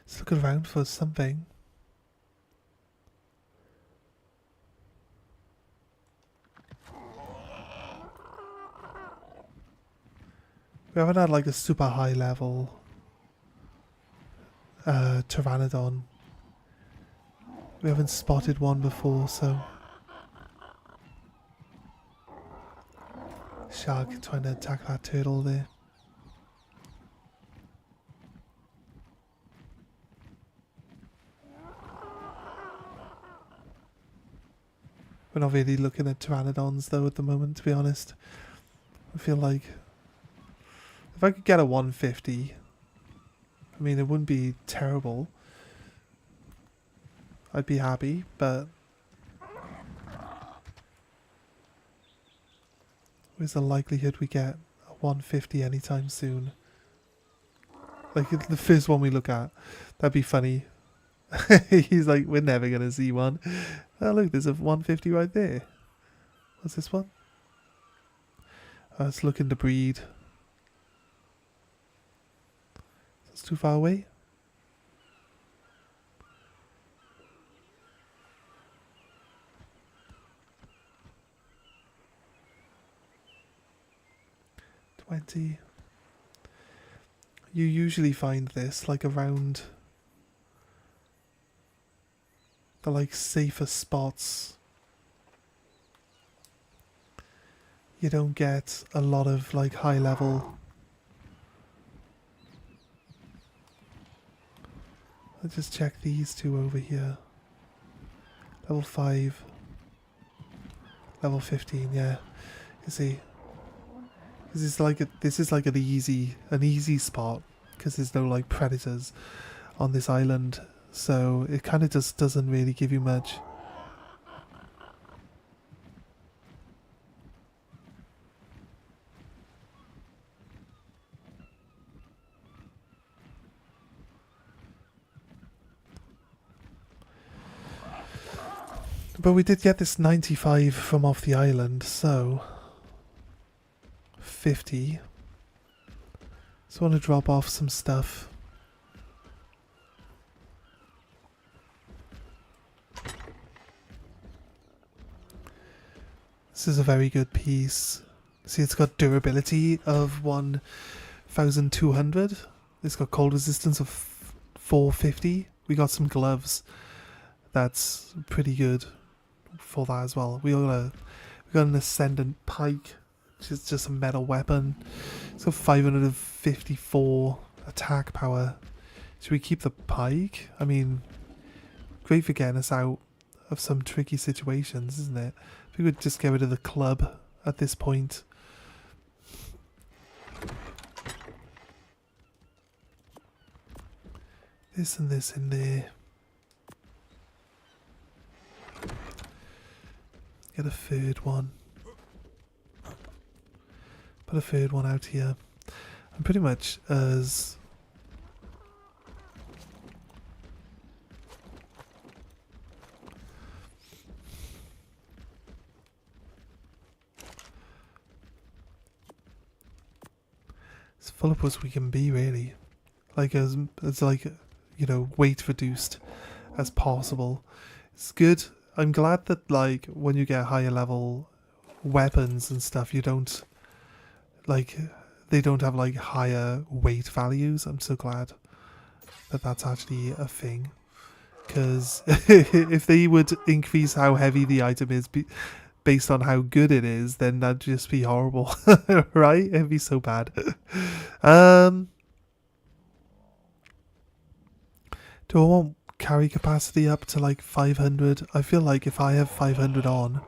Let's look around for something. We haven't had like a super high level Pteranodon. We haven't spotted one before, so... Shark trying to attack that turtle there. We're not really looking at Pteranodons though at the moment, to be honest. I feel like if I could get a 150, I mean it wouldn't be terrible. I'd be happy, but where's the likelihood we get a 150 anytime soon? Like the first one we look at, that'd be funny. He's like, we're never gonna see one. Oh look, there's a 150 right there. What's this one? It's looking to breed. It's too far away. $20. You usually find this like around the like safer spots. You don't get a lot of like high level. Let's just check these two over here. Level 5. Level 15, yeah. You see. This is like an easy spot because there's no like predators on this island, so it kind of just doesn't really give you much. But we did get this 95 from off the island, so 50. So I want to drop off some stuff. This is a very good piece. See, it's got durability of 1200. It's got cold resistance of 450. We got some gloves. That's pretty good for that as well. We got an ascendant pike, which is just a metal weapon. It's got 554 attack power. Should we keep the pike? I mean, great for getting us out of some tricky situations, isn't it? If we could just get rid of the club at this point. This and this in there. Get a third one. Put a third one out here. I'm pretty much as... as full up as we can be, really. Like as like, you know, weight reduced as possible. It's good. I'm glad that like when you get higher level weapons and stuff, you don't like, they don't have like higher weight values. I'm so glad that that's actually a thing, because if they would increase how heavy the item is based on how good it is, then that'd just be horrible. Right? It'd be so bad. Do I want carry capacity up to like 500? I feel like if I have 500 on,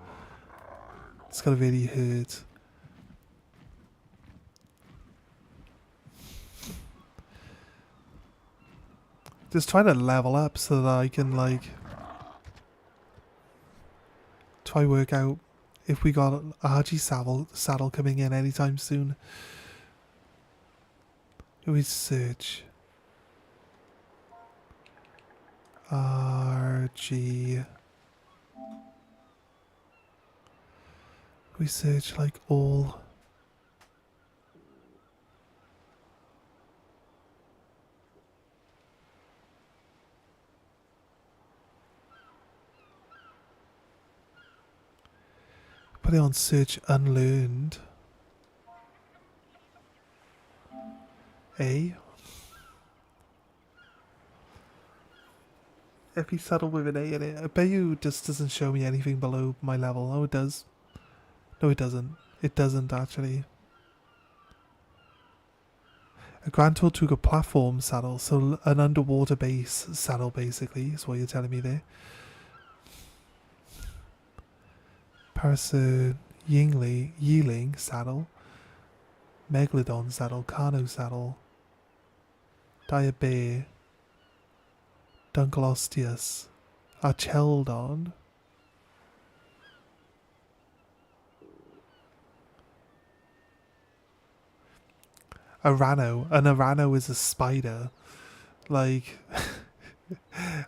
it's gonna really hurt. Just trying to level up so that I can like try work out if we got an argi saddle coming in anytime soon. We search argi. We search like all. Put it on search unlearned. A. Epi saddle with an A in it. I bet you just doesn't show me anything below my level. Oh, it does. No, it doesn't. It doesn't actually. A Grand Tortuga platform saddle, so an underwater base saddle basically is what you're telling me there. Parasur Yeeling saddle. Megalodon saddle, Carno saddle. Dire Bear. Dunkleosteus. Archeldon. Arano. An Arano is a spider. Like,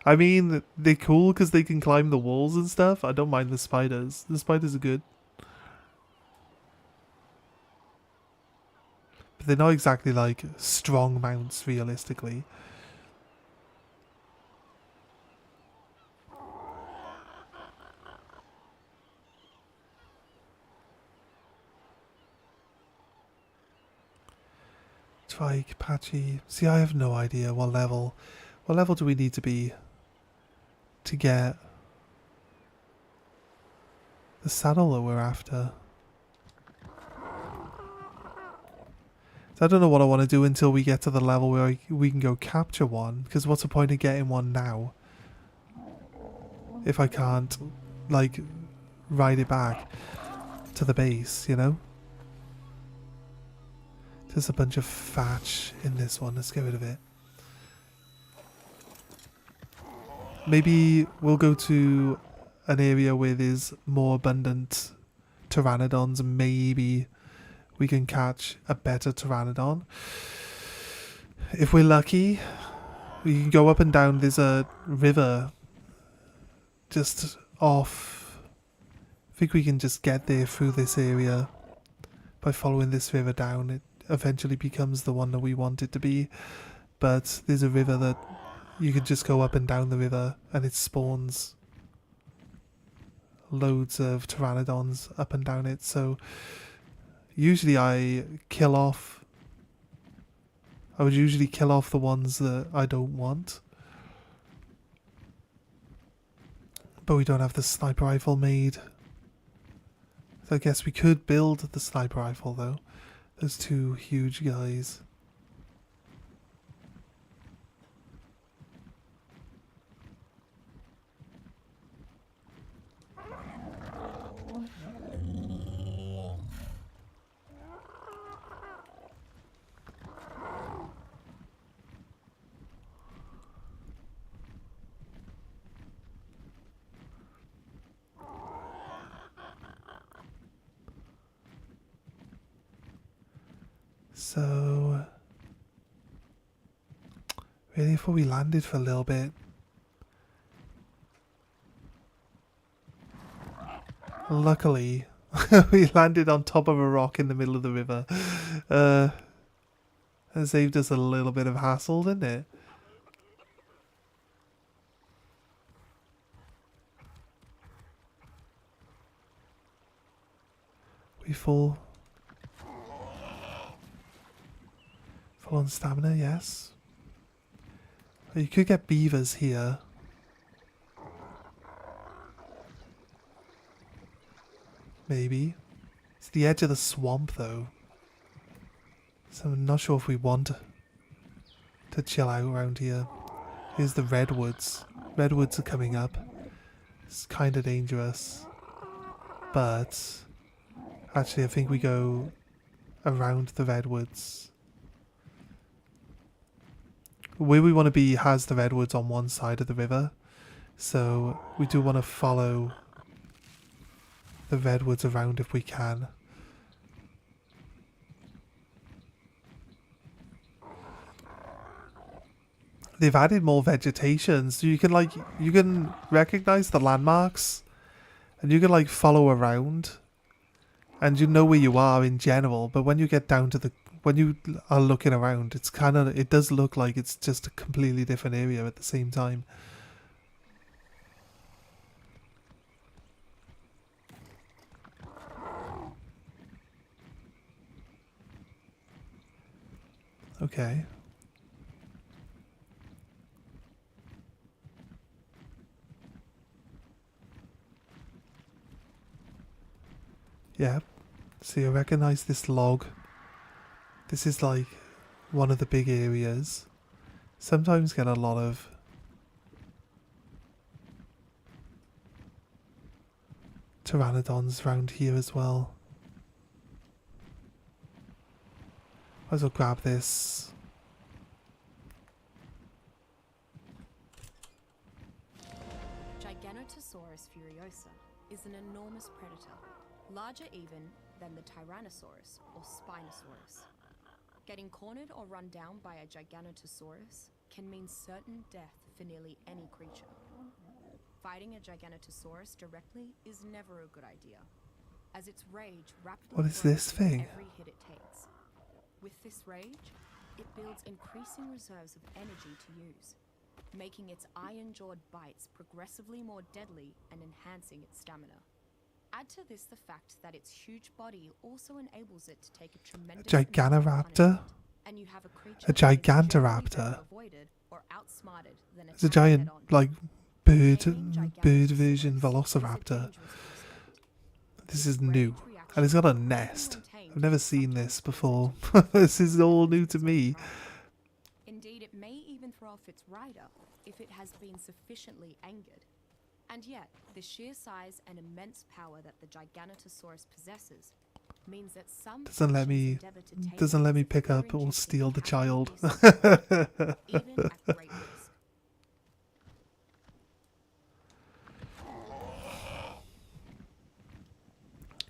I mean, they're cool because they can climb the walls and stuff. I don't mind the spiders. The spiders are good. But they're not exactly like strong mounts realistically. Trike, Patchy. See, I have no idea what level. What level do we need to be to get the saddle that we're after? So I don't know what I want to do until we get to the level where we can go capture one. Because what's the point of getting one now if I can't, like, ride it back to the base, you know? There's a bunch of thatch in this one. Let's get rid of it. Maybe we'll go to an area where there's more abundant pteranodons and maybe we can catch a better pteranodon. If we're lucky, we can go up and down. There's a river just off. I think we can just get there through this area by following this river down. It eventually becomes the one that we want it to be, but there's a river that you can just go up and down the river and it spawns loads of pteranodons up and down it. So usually I would usually kill off the ones that I don't want, but we don't have the sniper rifle made, so I guess we could build the sniper rifle though. Those two huge guys. So, really, if we landed for a little bit. Luckily, we landed on top of a rock in the middle of the river. That saved us a little bit of hassle, didn't it? We full on stamina, yes. You could get beavers here. Maybe. It's the edge of the swamp though. So I'm not sure if we want to chill out around here. Here's the redwoods. Redwoods are coming up. It's kind of dangerous. But actually I think we go around the redwoods. Where we want to be has the redwoods on one side of the river, so we do want to follow the redwoods around if we can. They've added more vegetation, so you can recognize the landmarks and you can like follow around and you know where you are in general, but when you get down to when you are looking around, it does look like it's just a completely different area at the same time. okay. Yeah. So you recognize this log. This is like one of the big areas. Sometimes get a lot of pteranodons around here as well. Might as well grab this. Giganotosaurus furiosa is an enormous predator, larger even than the Tyrannosaurus or Spinosaurus. Getting cornered or run down by a Giganotosaurus can mean certain death for nearly any creature. Fighting a Giganotosaurus directly is never a good idea, as its rage rapidly What is this grows with thing? every hit it takes. With this rage, it builds increasing reserves of energy to use, making its iron-jawed bites progressively more deadly and enhancing its stamina. Add to this the fact that its huge body also enables it to take a tremendous Giganoraptor? and you have a creature A that is generally better Gigantoraptor? avoided or outsmarted than It's a attacked giant, head-on. like, bird version velociraptor. This is new. And it's got a nest. I've never seen this before. This is all new to me. Indeed, it may even throw off its rider if it has been sufficiently angered. And yet, the sheer size and immense power that the Giganotosaurus possesses means that some Doesn't let me pick up or steal the child. even at great risk.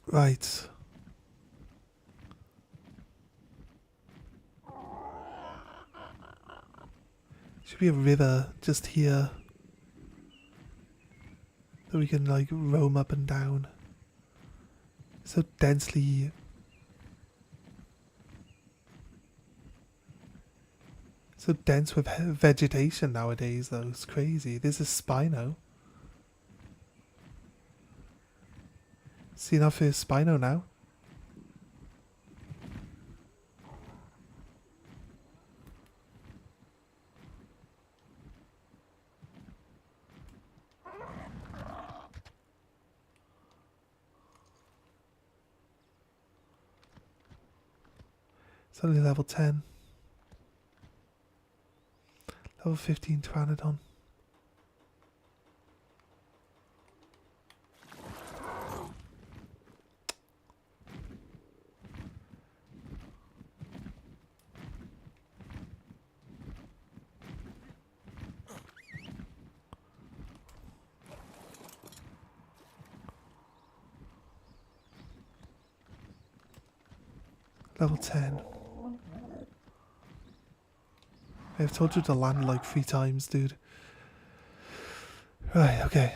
Right. Should be a river just here that we can like roam up and down. So densely. So dense with vegetation nowadays though, it's crazy. This is Spino. Seen our first Spino now. It's only level 10. Level 15 Pteranodon. Level 10. I've told you to land like 3 times, dude. Right, okay.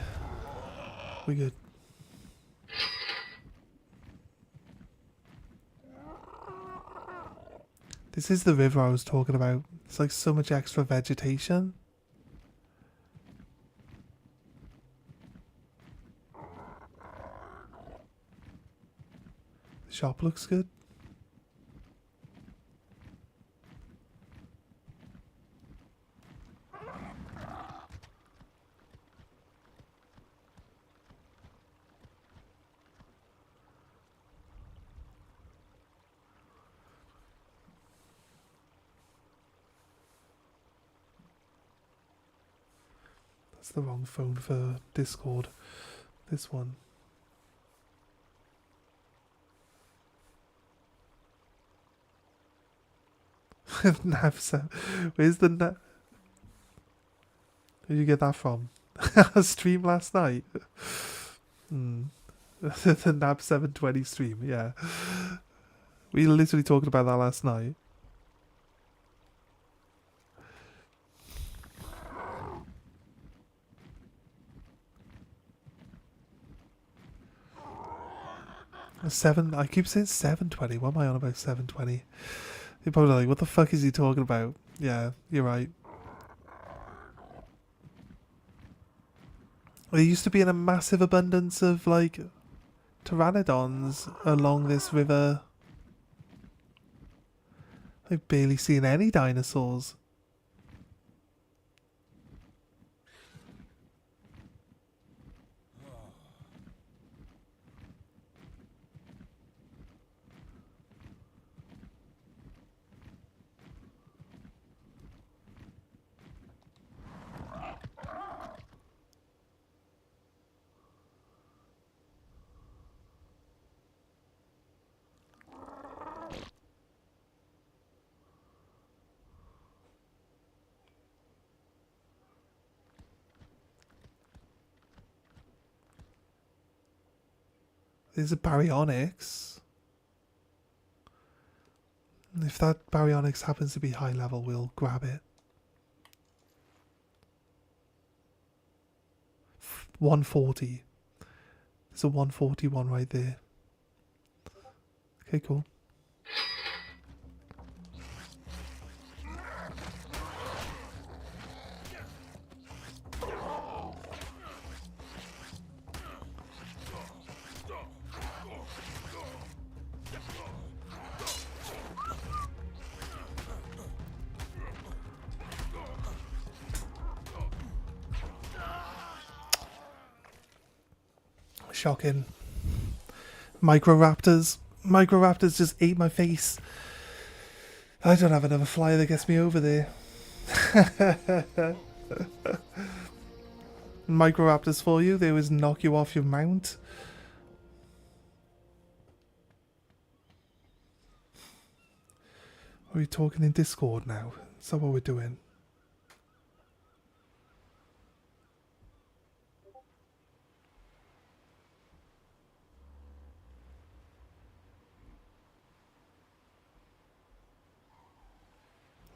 We good. This is the river I was talking about. It's like so much extra vegetation. The shop looks good. That's the wrong phone for Discord. This one. Navsa. Where's the Where'd you get that from? Stream last night? The NAB 720 stream, yeah. We were literally talking about that last night. I keep saying 720. What am I on about 720? You're probably like, what the fuck is he talking about? Yeah, you're right. There used to be a massive abundance of like pteranodons along this river. I've barely seen any dinosaurs. There's a baryonyx. If that baryonyx happens to be high level, we'll grab it. 140. There's a 141 right there. Okay, cool. Shocking. Microraptors. Microraptors just ate my face. I don't have another flyer that gets me over there. Microraptors for you. They always knock you off your mount. Are we talking in Discord now? Is that what we're doing?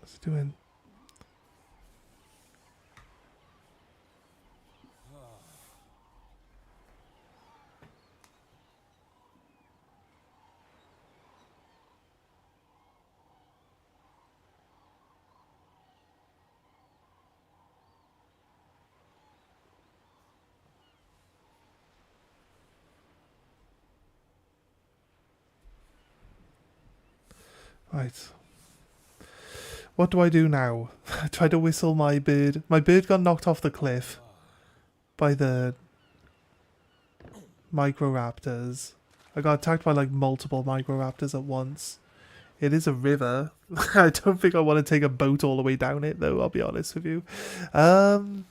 What's he doing? Right. What do I do now? Try to whistle my bird. My bird got knocked off the cliff by the microraptors. I got attacked by like multiple microraptors at once. It is a river. I don't think I want to take a boat all the way down it though, I'll be honest with you. I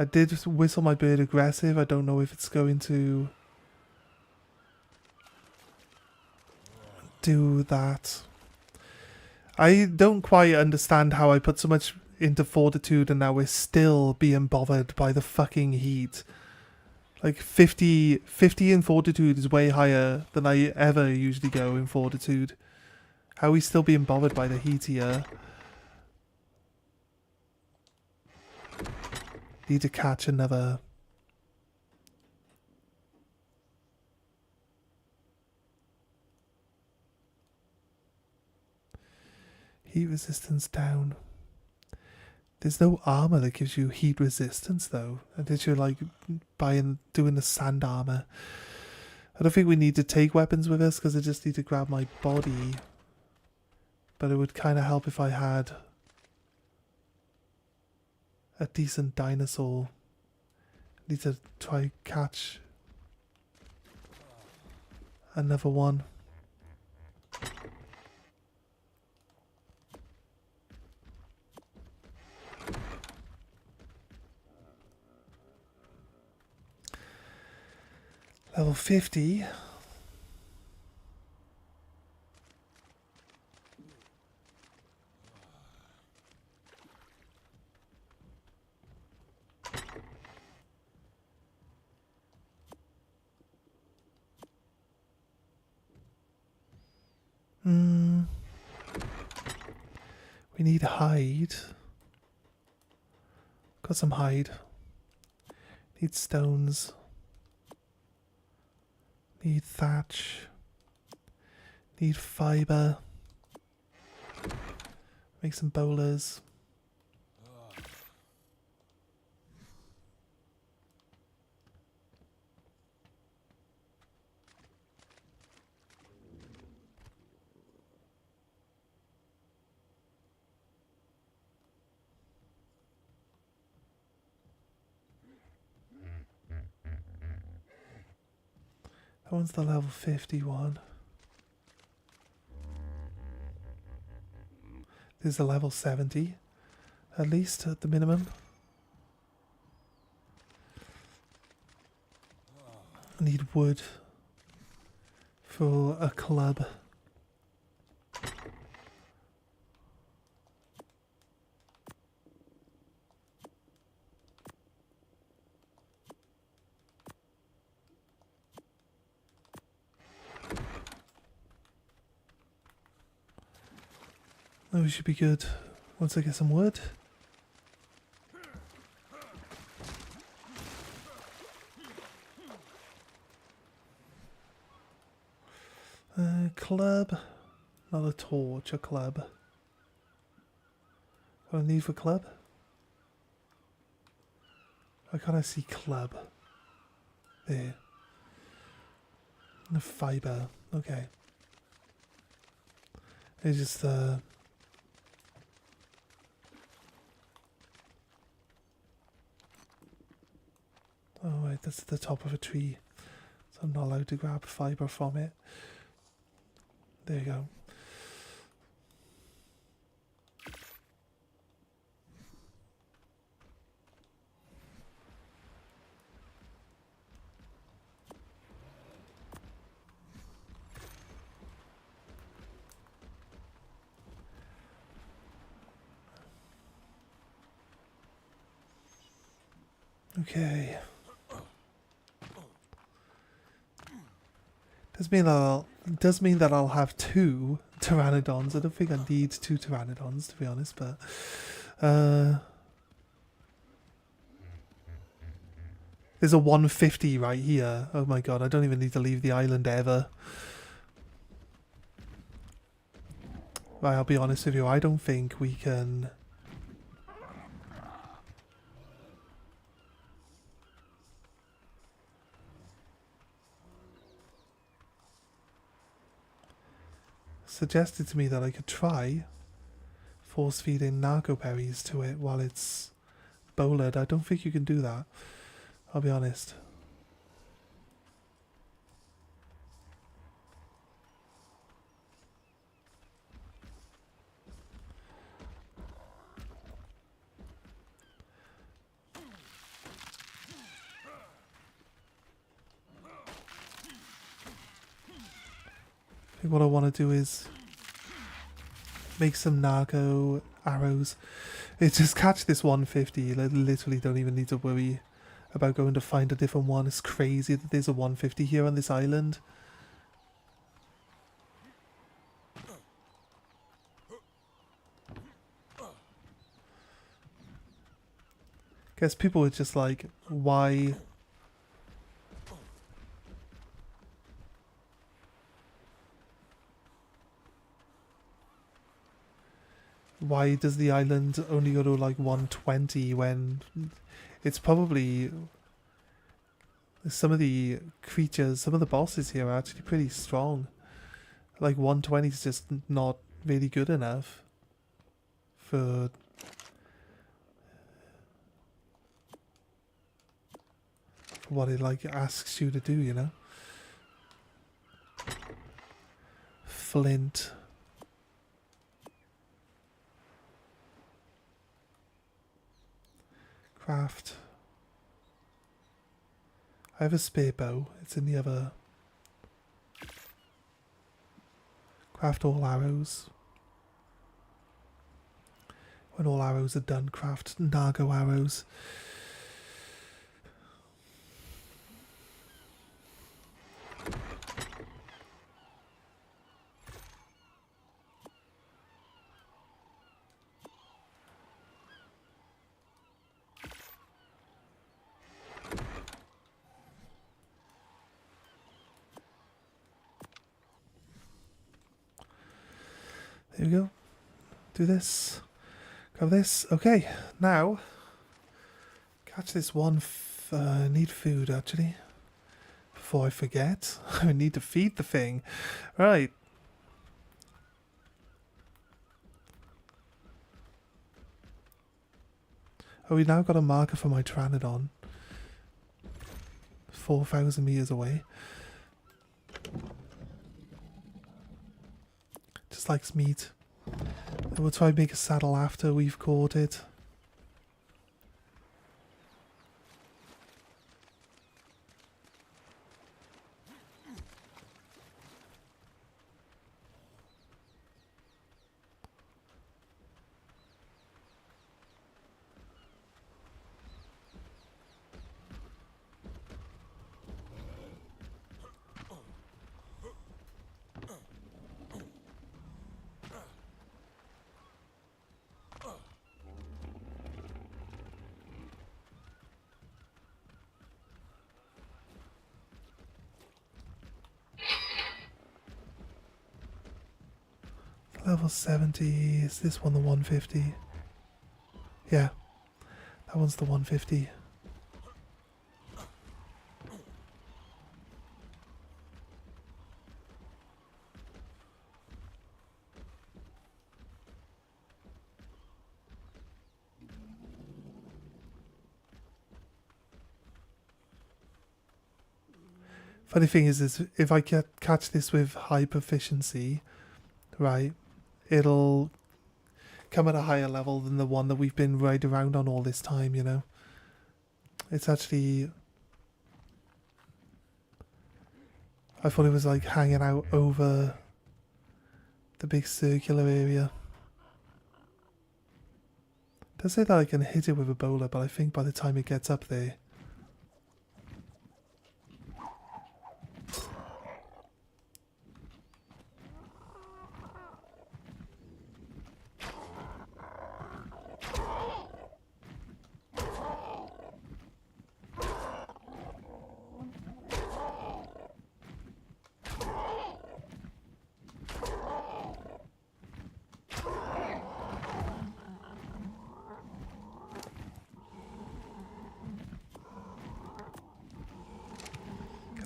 did whistle my bird aggressive. I don't know if it's going to do that. I don't quite understand how I put so much into fortitude and now we're still being bothered by the fucking heat. Like 50 in fortitude is way higher than I ever usually go in fortitude. How are we still being bothered by the heat here? Need to catch another. Heat resistance down. There's no armor that gives you heat resistance though. Unless you're like doing the sand armor. I don't think we need to take weapons with us because I just need to grab my body. But it would kind of help if I had a decent dinosaur. Need to try catch another one. Level 50. We need hide. Got some hide. Need stones. Need thatch. Need fiber. Make some bowlers. That one's the level 51. This is a level 70. At least, at the minimum. I need wood for a club. Oh, we should be good once I get some wood. Club. Not a torch, a club. What do I need for club? Why can't I see club? There. The fibre. Okay. It's just oh wait, that's at the top of a tree. So I'm not allowed to grab fibre from it. There you go. Okay. Does mean that I'll have 2 pteranodons. I don't think I need 2 pteranodons, to be honest, but there's a 150 right here. Oh my god, I don't even need to leave the island ever. Right, I'll be honest with you, I don't think we can suggested to me that I could try force feeding narco berries to it while it's bowlered. I don't think you can do that. I'll be honest. I think what I want to do is make some narco arrows. It's just catch this 150. You literally don't even need to worry about going to find a different one. It's crazy that there's a 150 here on this island. Guess people were just like, why does the island only go to like 120 when it's probably some of the creatures, some of the bosses here are actually pretty strong. Like 120 is just not really good enough for what it like asks you to do, you know? Flint. Craft. I have a spare bow. It's in the other. Craft all arrows. When all arrows are done, craft nargo arrows. There we go. Do this. Grab this. Okay, now catch this one. Need food actually. Before I forget, I need to feed the thing. Right. Oh, we now got a marker for my Pteranodon. 4,000 meters away. just likes meat. And we'll try and make a saddle after we've caught it. Level 70, is this one the 150? Yeah, that one's the 150. Funny thing is if I catch this with high proficiency, right, it'll come at a higher level than the one that we've been right around on all this time, you know. It's actually... I thought it was like hanging out over the big circular area. It does say that I can hit it with a bowler, but I think by the time it gets up there...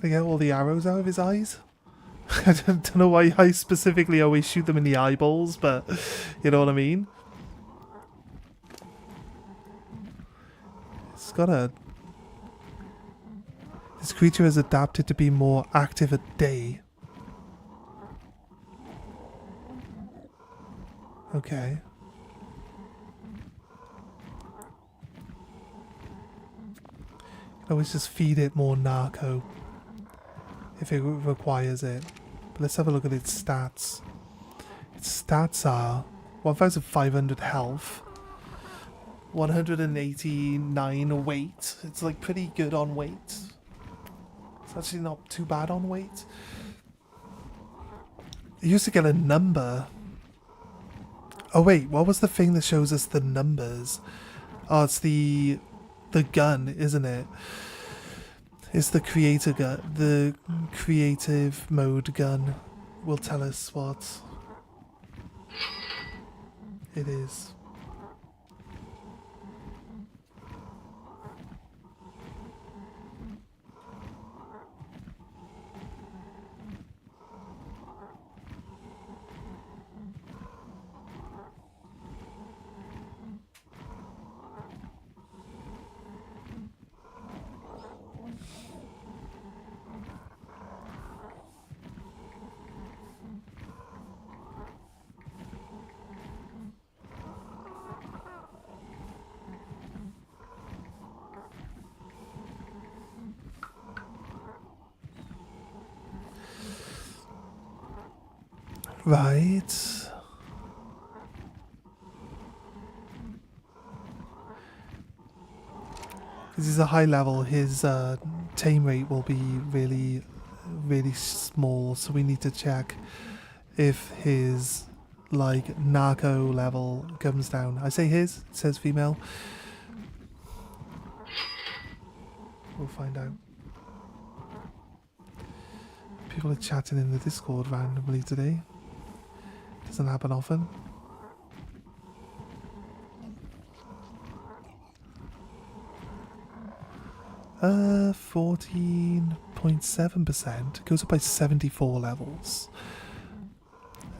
Can I get all the arrows out of his eyes? I don't know why I specifically always shoot them in the eyeballs, but you know what I mean? It's got a... This creature has adapted to be more active at day. Okay. I always just feed it more narco if it requires it. But let's have a look at its stats. Its stats are 1,500 health, 189 weight. It's like pretty good on weight. It's actually not too bad on weight. It used to get a number. Oh wait, what was the thing that shows us the numbers? Oh, it's the gun, isn't it? It's the creator gun. The creative mode gun will tell us what it is. Right. Because he's a high level, his tame rate will be really, really small. So we need to check if his like narco level comes down. I say his, it says female. We'll find out. People are chatting in the Discord randomly today. Doesn't happen often. Uh, 14.7%. Goes up by 74 levels.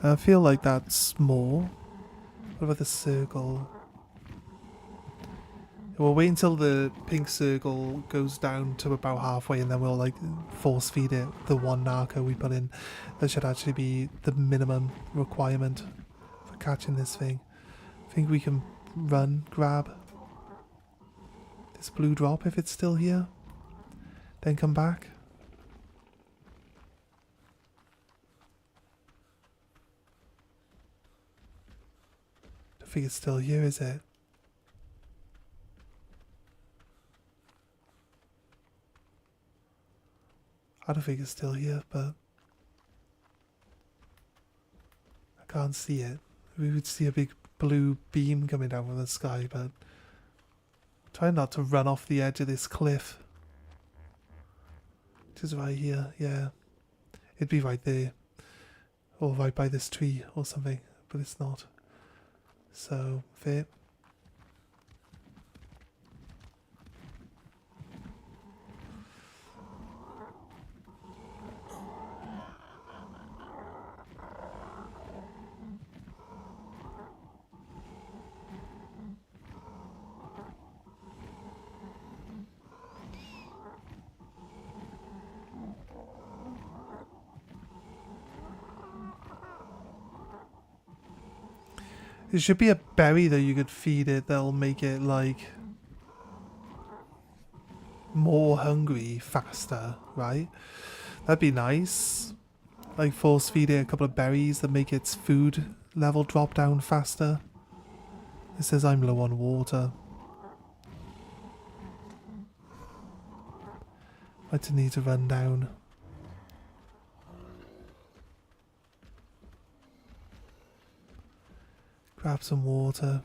I feel like that's more. What about the circle? We'll wait until the pink circle goes down to about halfway, and then we'll like force feed it the one narco we put in. That should actually be the minimum requirement for catching this thing. I think we can grab this blue drop if it's still here, then come back. I think it's still here, is it? I don't think it's still here, but I can't see it. We would see a big blue beam coming down from the sky, but try not to run off the edge of this cliff. Which is right here, yeah. It'd be right there. Or right by this tree or something, but it's not. So, fair. There should be a berry that you could feed it that'll make it like more hungry faster, right? That'd be nice. Like force feed it a couple of berries that make its food level drop down faster. It says I'm low on water. Might need to run down. Grab some water.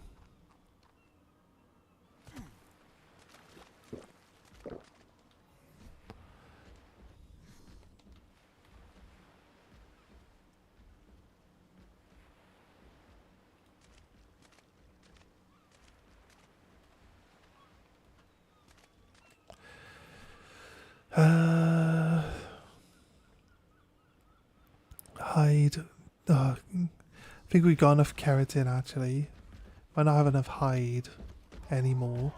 Hide. I think we got enough keratin actually. Might not have enough hide anymore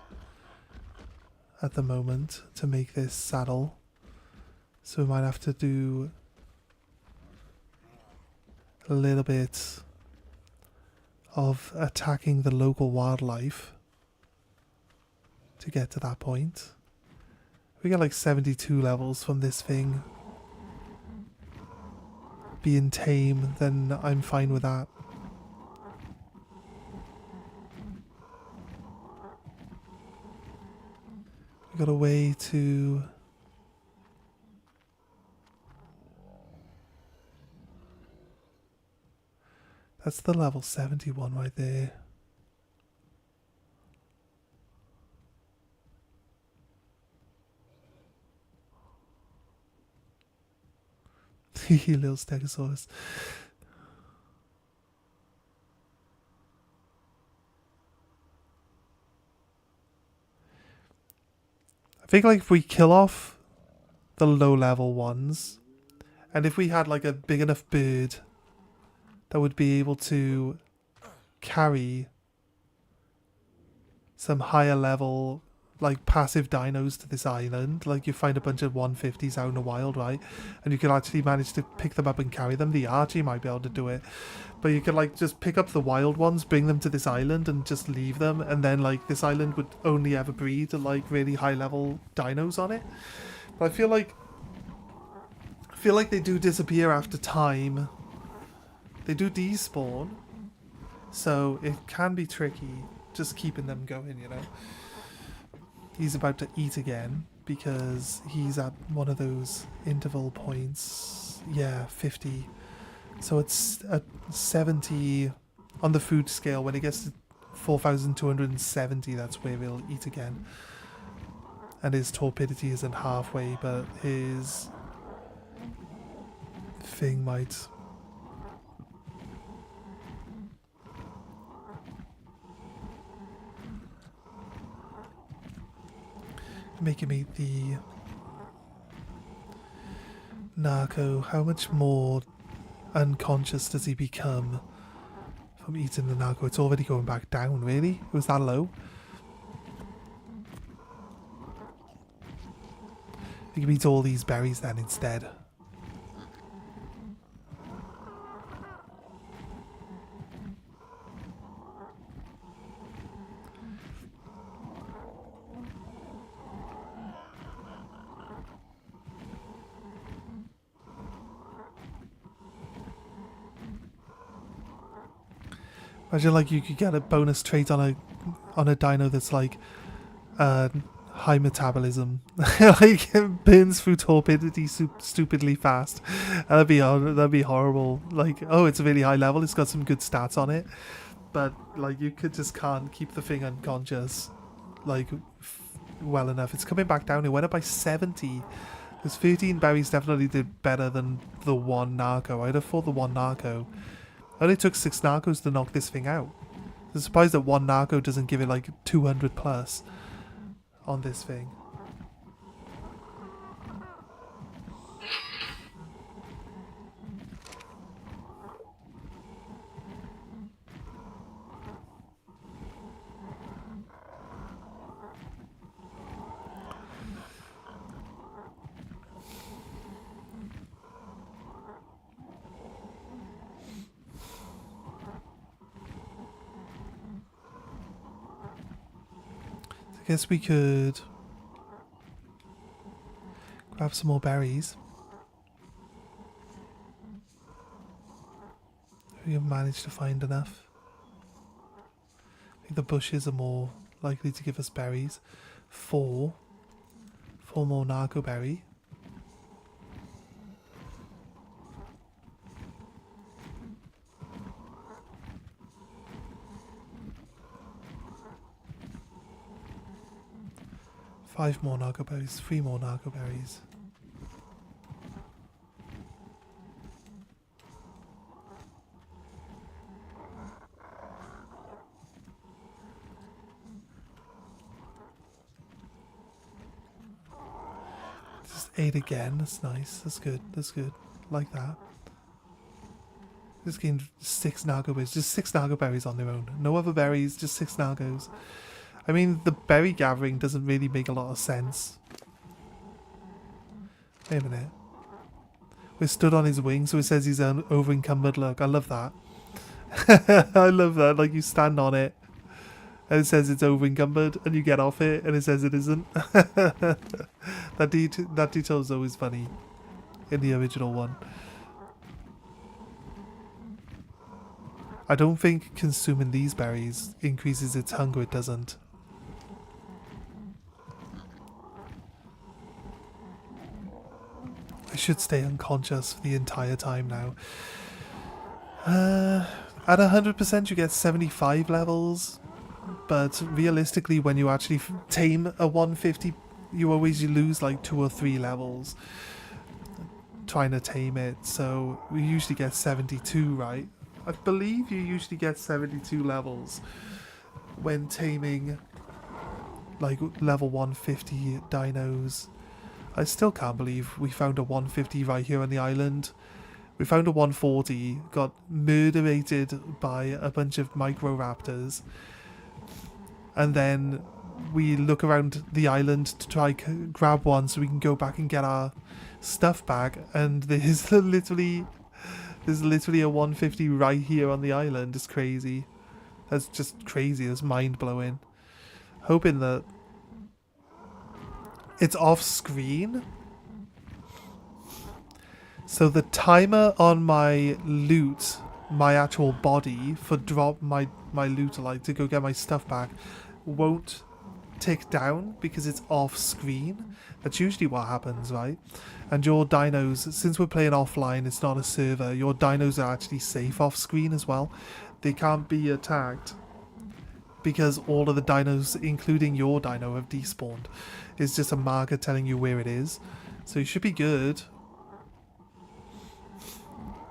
at the moment to make this saddle. So we might have to do a little bit of attacking the local wildlife to get to that point. We got like 72 levels from this thing being tame, then I'm fine with that. We got a way to that's the level 71 right there. You little stegosaurus. I think like if we kill off the low level ones, and if we had like a big enough bird that would be able to carry some higher level like passive dinos to this island, like you find a bunch of 150s out in the wild, right, and you can actually manage to pick them up and carry them. The argi might be able to do it, but you can like just pick up the wild ones, bring them to this island and just leave them, and then like this island would only ever breed like really high level dinos on it. But I feel like they do disappear after time. They do despawn, so it can be tricky just keeping them going, you know. He's about to eat again because he's at one of those interval points. Yeah, 50. So it's at 70 on the food scale. When it gets to 4,270, that's where he'll eat again. And his torpidity isn't halfway, but his thing might... make him eat the narco. How much more unconscious does he become from eating the narco? It's already going back down, really? It was that low? You can eat all these berries then instead. Imagine like you could get a bonus trait on a dino that's like high metabolism, like it burns through torpidity stupidly fast. That'd be horrible. Like, oh, it's a really high level. It's got some good stats on it, but like you just can't keep the thing unconscious, like well enough. It's coming back down. It went up by 70. Because 13 berries definitely did better than the one narco. I'd have thought the one narco. It only took 6 narcos to knock this thing out. I'm surprised that one narco doesn't give it like 200 plus on this thing. I guess we could grab some more berries. We have managed to find enough. I think the bushes are more likely to give us berries. 4 more narco berry. Five more narco berries, 3 more narco berries. Just 8 again, that's nice, that's good, like that. Just gained 6 narco berries, just 6 narco berries on their own. No other berries, just 6 narcos. I mean, the berry gathering doesn't really make a lot of sense. Wait a minute. We're stood on his wing, so it says he's an over-encumbered. Look, I love that. I love that. Like, you stand on it, and it says it's over-encumbered, and you get off it, and it says it isn't. That detail is always funny in the original one. I don't think consuming these berries increases its hunger. It doesn't. I should stay unconscious for the entire time now. At 100% you get 75 levels, but realistically when you actually tame a 150, you lose like 2 or 3 levels trying to tame it. So we usually get 72, right? I believe you usually get 72 levels when taming like level 150 dinos. I still can't believe we found a 150 right here on the island. We found a 140, got murderated by a bunch of microraptors, and then we look around the island to try grab one so we can go back and get our stuff back, and there's literally a 150 right here on the island. It's crazy. That's just crazy. That's mind-blowing. Hoping that it's off screen, so the timer on my loot, my actual body for drop my loot, like to go get my stuff back, won't tick down because it's off screen. That's usually what happens, right? And your dinos, since we're playing offline, it's not a server, your dinos are actually safe off screen as well. They can't be attacked because all of the dinos, including your dino, have despawned. It's just a marker telling you where it is. So you should be good.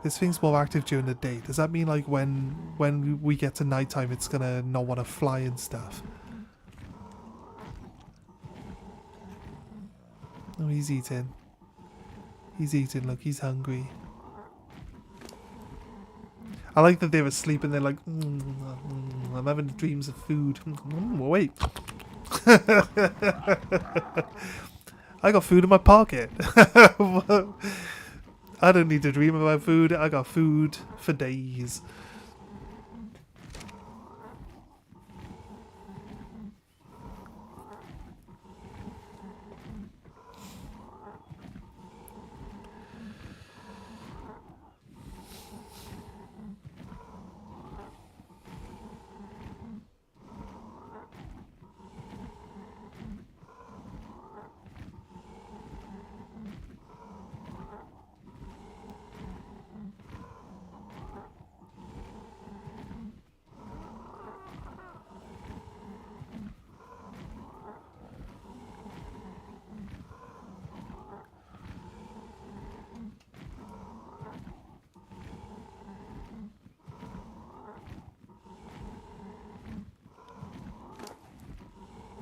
This thing's more active during the day. Does that mean like when we get to nighttime it's gonna not want to fly and stuff? Oh, he's eating. He's eating, look, he's hungry. I like that they're asleep and they're like, I'm having dreams of food. Wait. I got food in my pocket. I don't need to dream about food. I got food for days.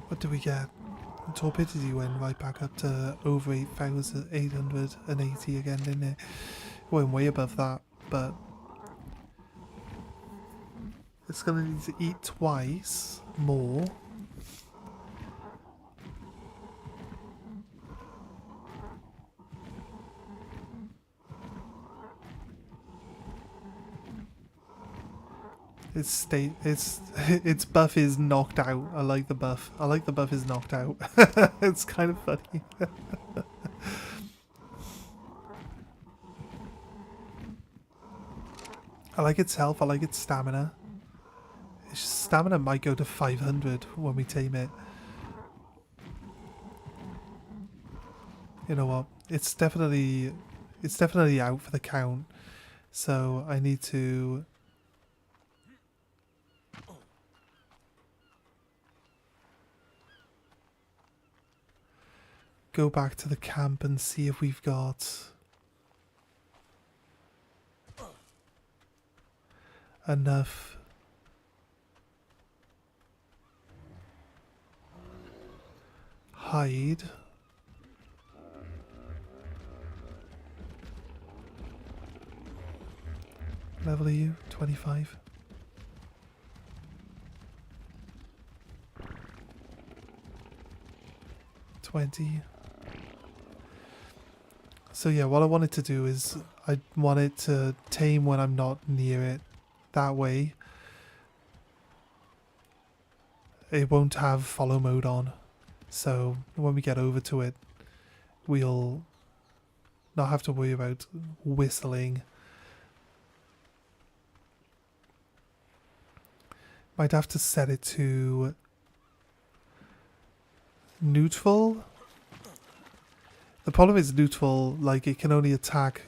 What do we get? Torpidity went right back up to over 8,880 again, didn't it? Went way above that, but it's gonna need to eat twice more. Its buff is knocked out. I like the buff. I like the buff is knocked out. It's kind of funny. I like its health. I like its stamina. Its stamina might go to 500 when we tame it. You know what? It's definitely out for the count. So I need to go back to the camp and see if we've got enough hide. Level are you? 25. So yeah, what I wanted to do is I want it to tame when I'm not near it. That way it won't have follow mode on. So when we get over to it, we'll not have to worry about whistling. Might have to set it to neutral. The problem is neutral, like it can only attack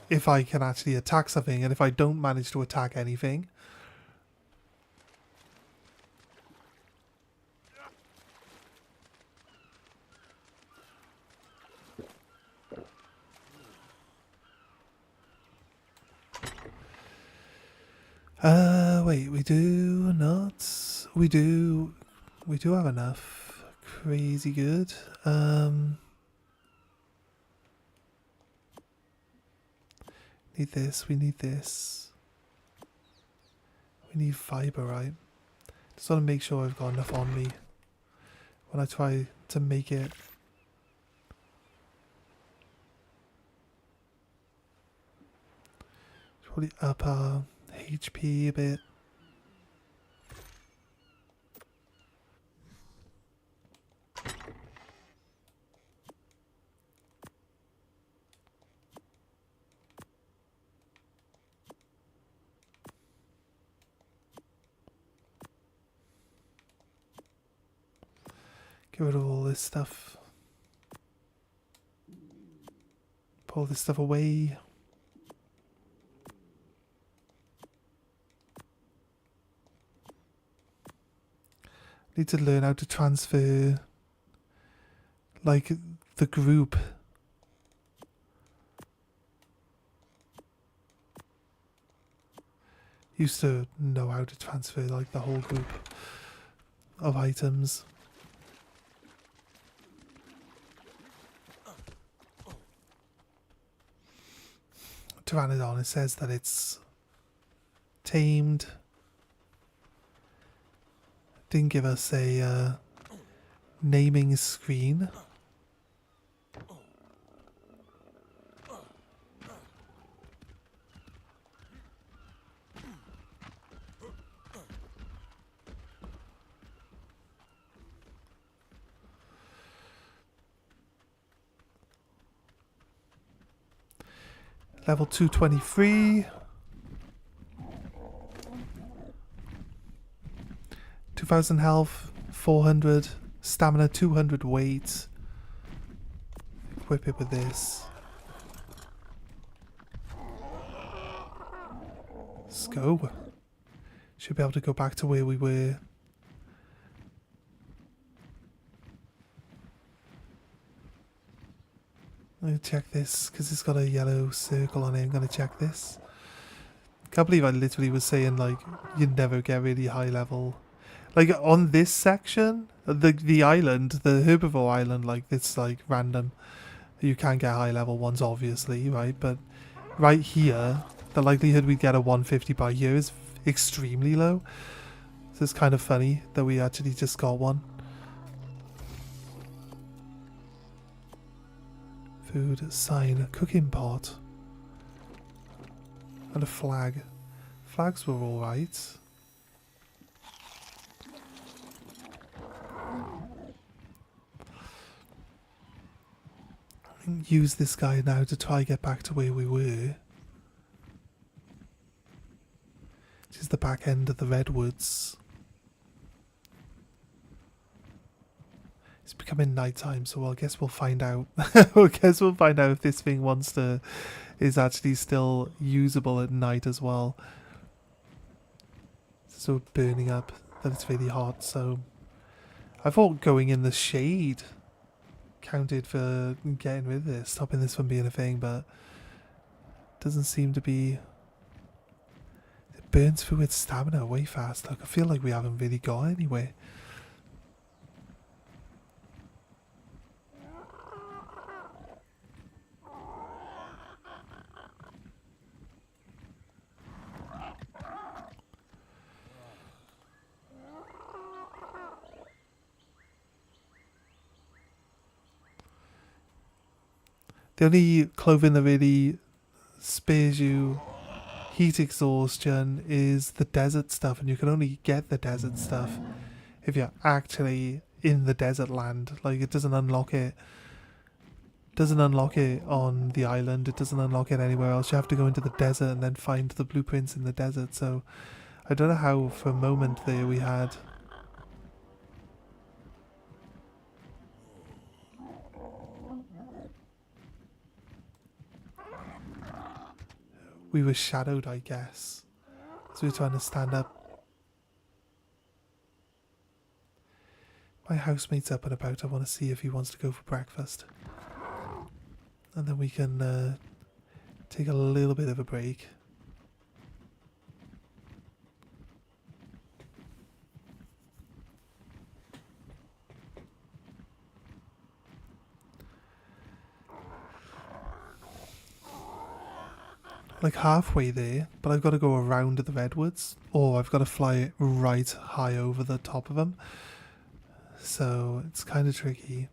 if I can actually attack something, and if I don't manage to attack anything. Wait, we do not. We do have enough. Crazy good. Need this, we need this. We need fiber, right? Just want to make sure I've got enough on me when I try to make it. Probably up our HP a bit. Get rid of all this stuff. Pull this stuff away. Need to learn how to transfer, like, the group. Used to know how to transfer, like, the whole group of items. Pteranodon, it says that it's tamed. Didn't give us a naming screen. Level 223. 2000 health, 400 stamina, 200 weight. Equip it with this. Let's go. Should be able to go back to where we were. I'm going to check this because it's got a yellow circle on it. I'm going to check this. Can't believe I literally was saying like you never get really high level. Like on this section, the island, the herbivore island, like it's like random. You can get high level ones obviously, right? But right here, the likelihood we'd get a 150 by here is extremely low. So it's kind of funny that we actually just got one. Food, sign, cooking pot. And a flag. Flags were alright. Use this guy now to try get back to where we were. Which is the back end of the redwoods. It's becoming nighttime, so I guess we'll find out. I guess we'll find out if this thing is actually still usable at night as well. So burning up that it's really hot. So I thought going in the shade counted for getting rid of this, stopping this from being a thing, but it doesn't seem to be. It burns through its stamina way fast. Like I feel like we haven't really got anywhere. The only clothing that really spares you heat exhaustion is the desert stuff, and you can only get the desert stuff if you're actually in the desert land. Like it doesn't unlock it. Doesn't unlock it on the island. It doesn't unlock it anywhere else. You have to go into the desert and then find the blueprints in the desert. So I don't know how for a moment there we had. We were shadowed, I guess. So we were trying to stand up. My housemate's up and about. I want to see if he wants to go for breakfast. And then we can take a little bit of a break. Like halfway there, but I've got to go around the redwoods, or I've got to fly right high over the top of them. So it's kind of tricky.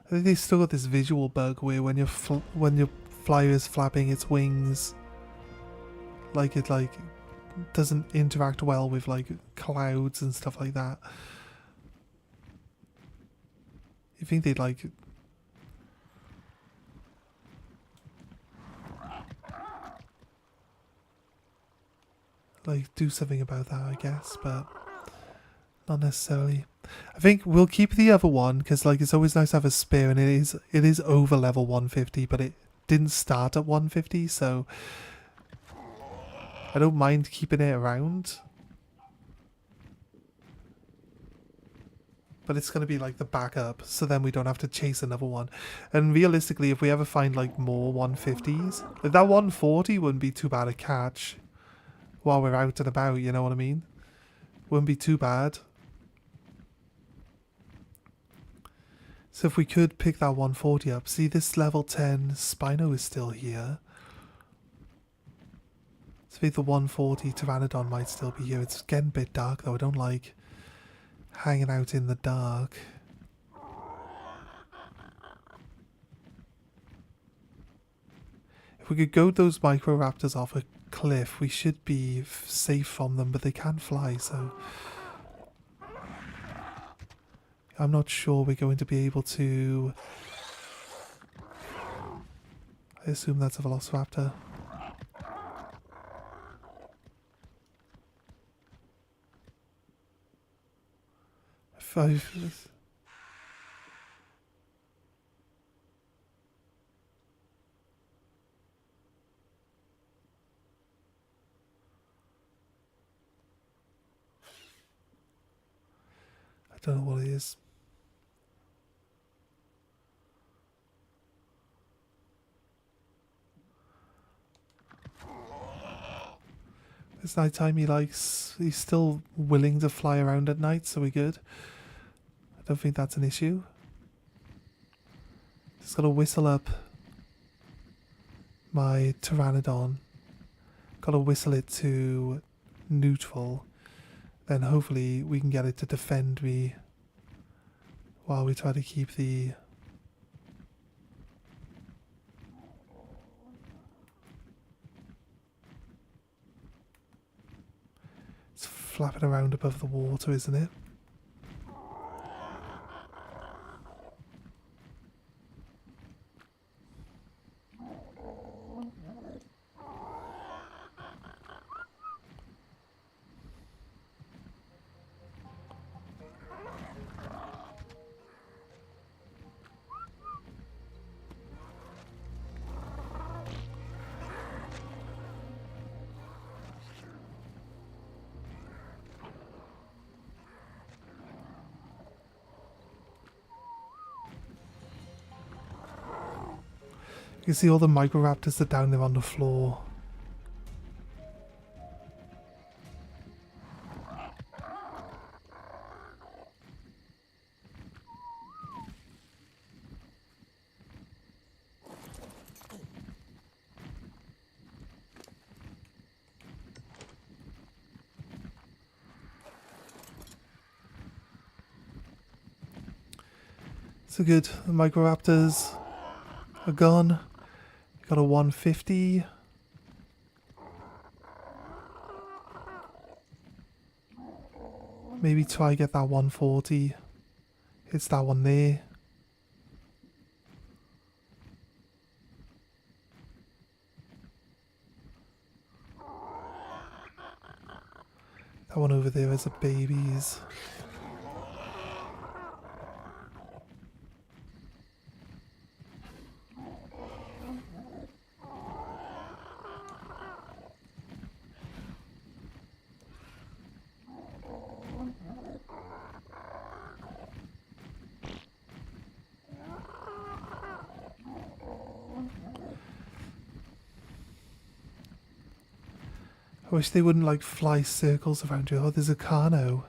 I think they still got this visual bug where when your flyer is flapping its wings, like it doesn't interact well with like clouds and stuff like that. You think they'd like do something about that, I guess, but not necessarily. I think we'll keep the other one because like it's always nice to have a spare, and it is over level 150, but it didn't start at 150, so I don't mind keeping it around. But it's going to be like the backup, so then we don't have to chase another one. And realistically, if we ever find like more 150s, like that 140 wouldn't be too bad a catch while we're out and about, you know what I mean? Wouldn't be too bad. So if we could pick that 140 up. See, this level 10 Spino is still here. So I think the 140 Pteranodon might still be here. It's getting a bit dark though. I don't like hanging out in the dark. If we could goad those Microraptors off a cliff, we should be safe from them, but they can fly, so I'm not sure we're going to be able to I assume that's a velociraptor. Five. I don't know what it is. It's night time. He's still willing to fly around at night, so we're good. I don't think that's an issue. Just gotta whistle up my Pteranodon. Gotta whistle it to neutral. Then hopefully we can get it to defend me while we try to keep the... It's flapping around above the water, isn't it? You can see all the microraptors are down there on the floor. So good, the microraptors are gone. Got a 150. Maybe try get that 140. Hits that one there. That one over there is a baby's. I wish they wouldn't like fly circles around you. Oh, there's a Carno.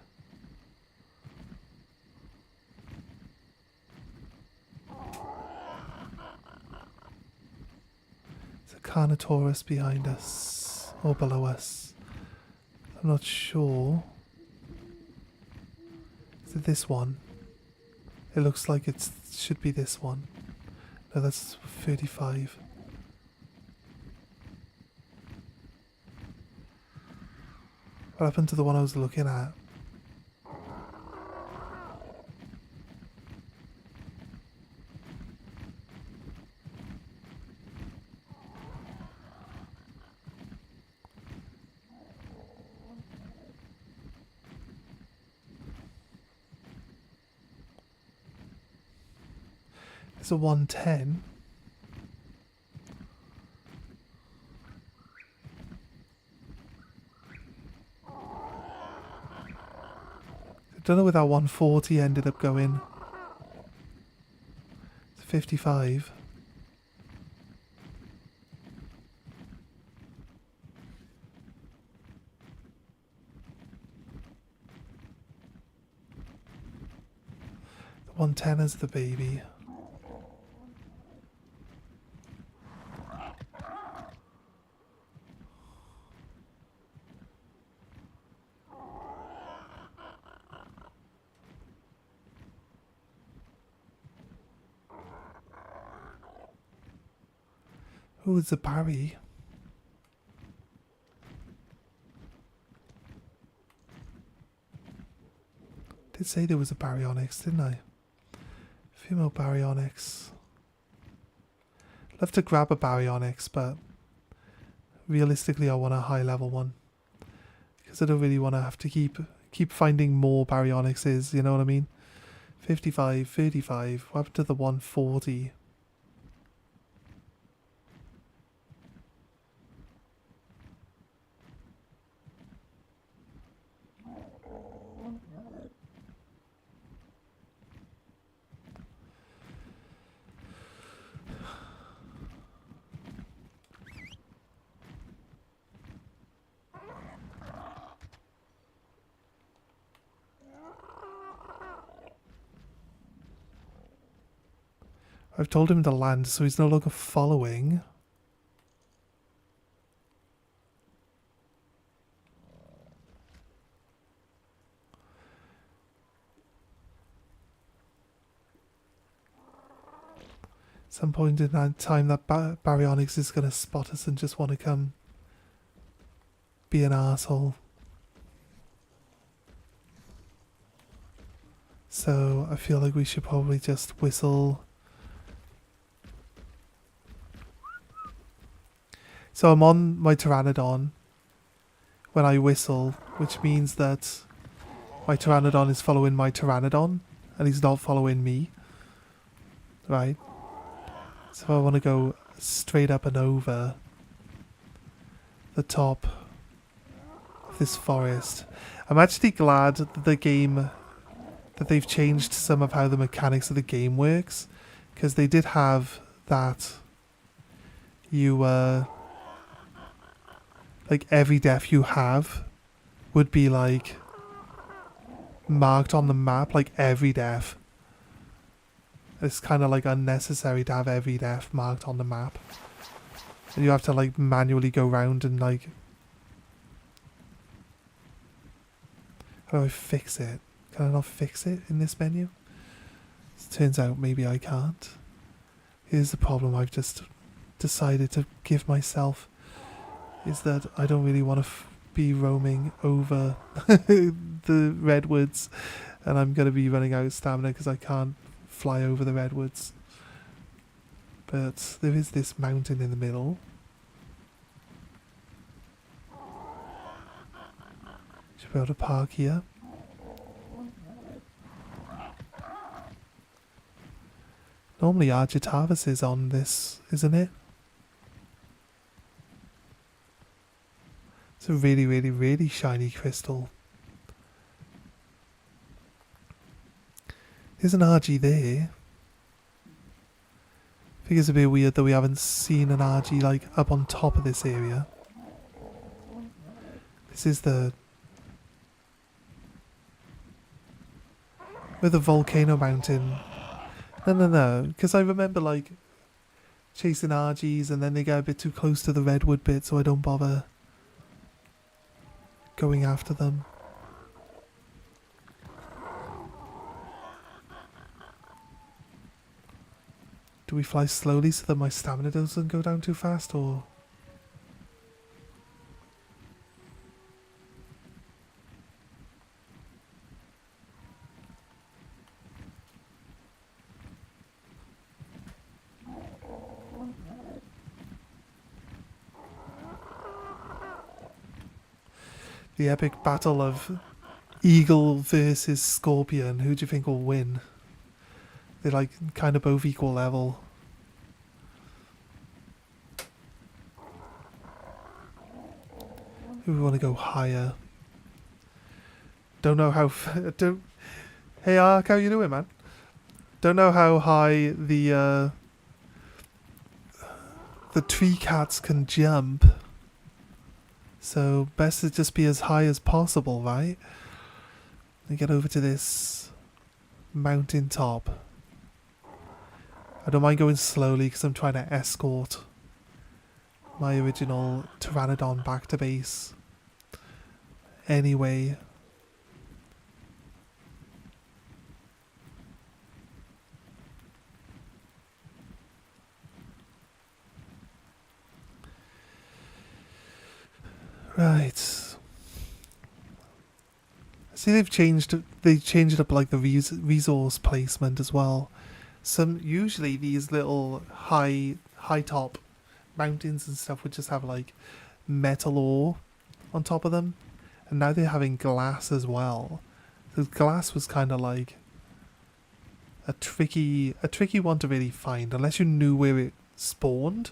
There's a Carnotaurus behind us. Or below us. I'm not sure. Is it this one? It looks like it should be this one. No, that's 35. What happened to the one I was looking at? It's a 110. I don't know where that 140 ended up going. It's 55. The 110 is the baby. Oh, it's a Barry. Did say there was a Baryonyx, didn't I? Female Baryonyx. love to grab a baryonyx, but realistically I want a high level one. Because I don't really want to have to keep finding more baryonyxes, you know what I mean? 55, 35, what happened to the 140? I've told him to land, so he's no longer following. Some point in that time, that baryonyx is going to spot us and just want to come be an asshole. So I feel like we should probably just whistle. So I'm on my Pteranodon when I whistle, which means that my Pteranodon is following my Pteranodon and he's not following me. Right? So I want to go straight up and over the top of this forest. I'm actually glad that that they've changed some of how the mechanics of the game works, because they did have that like every death you have would be like marked on the map, like every death. It's kind of like unnecessary to have every death marked on the map. And you have to like manually go around and like... How do I fix it? Can I not fix it in this menu? It turns out maybe I can't. Here's the problem I've just decided to give myself, is that I don't really want to be roaming over the redwoods, and I'm going to be running out of stamina because I can't fly over the redwoods. But there is this mountain in the middle. Should be able to park here. Normally Argentavis is on this, isn't it? It's a really, really, really shiny crystal. There's an argi there. I think it's a bit weird that we haven't seen an argi like up on top of this area. This is the... with the volcano mountain. No, because I remember like chasing argis and then they get a bit too close to the redwood bit, so I don't bother going after them. Do we fly slowly so that my stamina doesn't go down too fast, or...? The epic battle of Eagle versus Scorpion. Who do you think will win? They're like kind of both equal level. We want to go higher. Don't know how... Hey Ark, how you doing, man? Don't know how high the tree cats can jump. So best to just be as high as possible, right? And get over to this mountain top. I don't mind going slowly because I'm trying to escort my original Pteranodon back to base. Anyway. Right. See, they've changed it up like the resource placement as well. Usually these little high high top mountains and stuff would just have like metal ore on top of them, and now they're having glass as well. The glass was kind of like a tricky one to really find unless you knew where it spawned.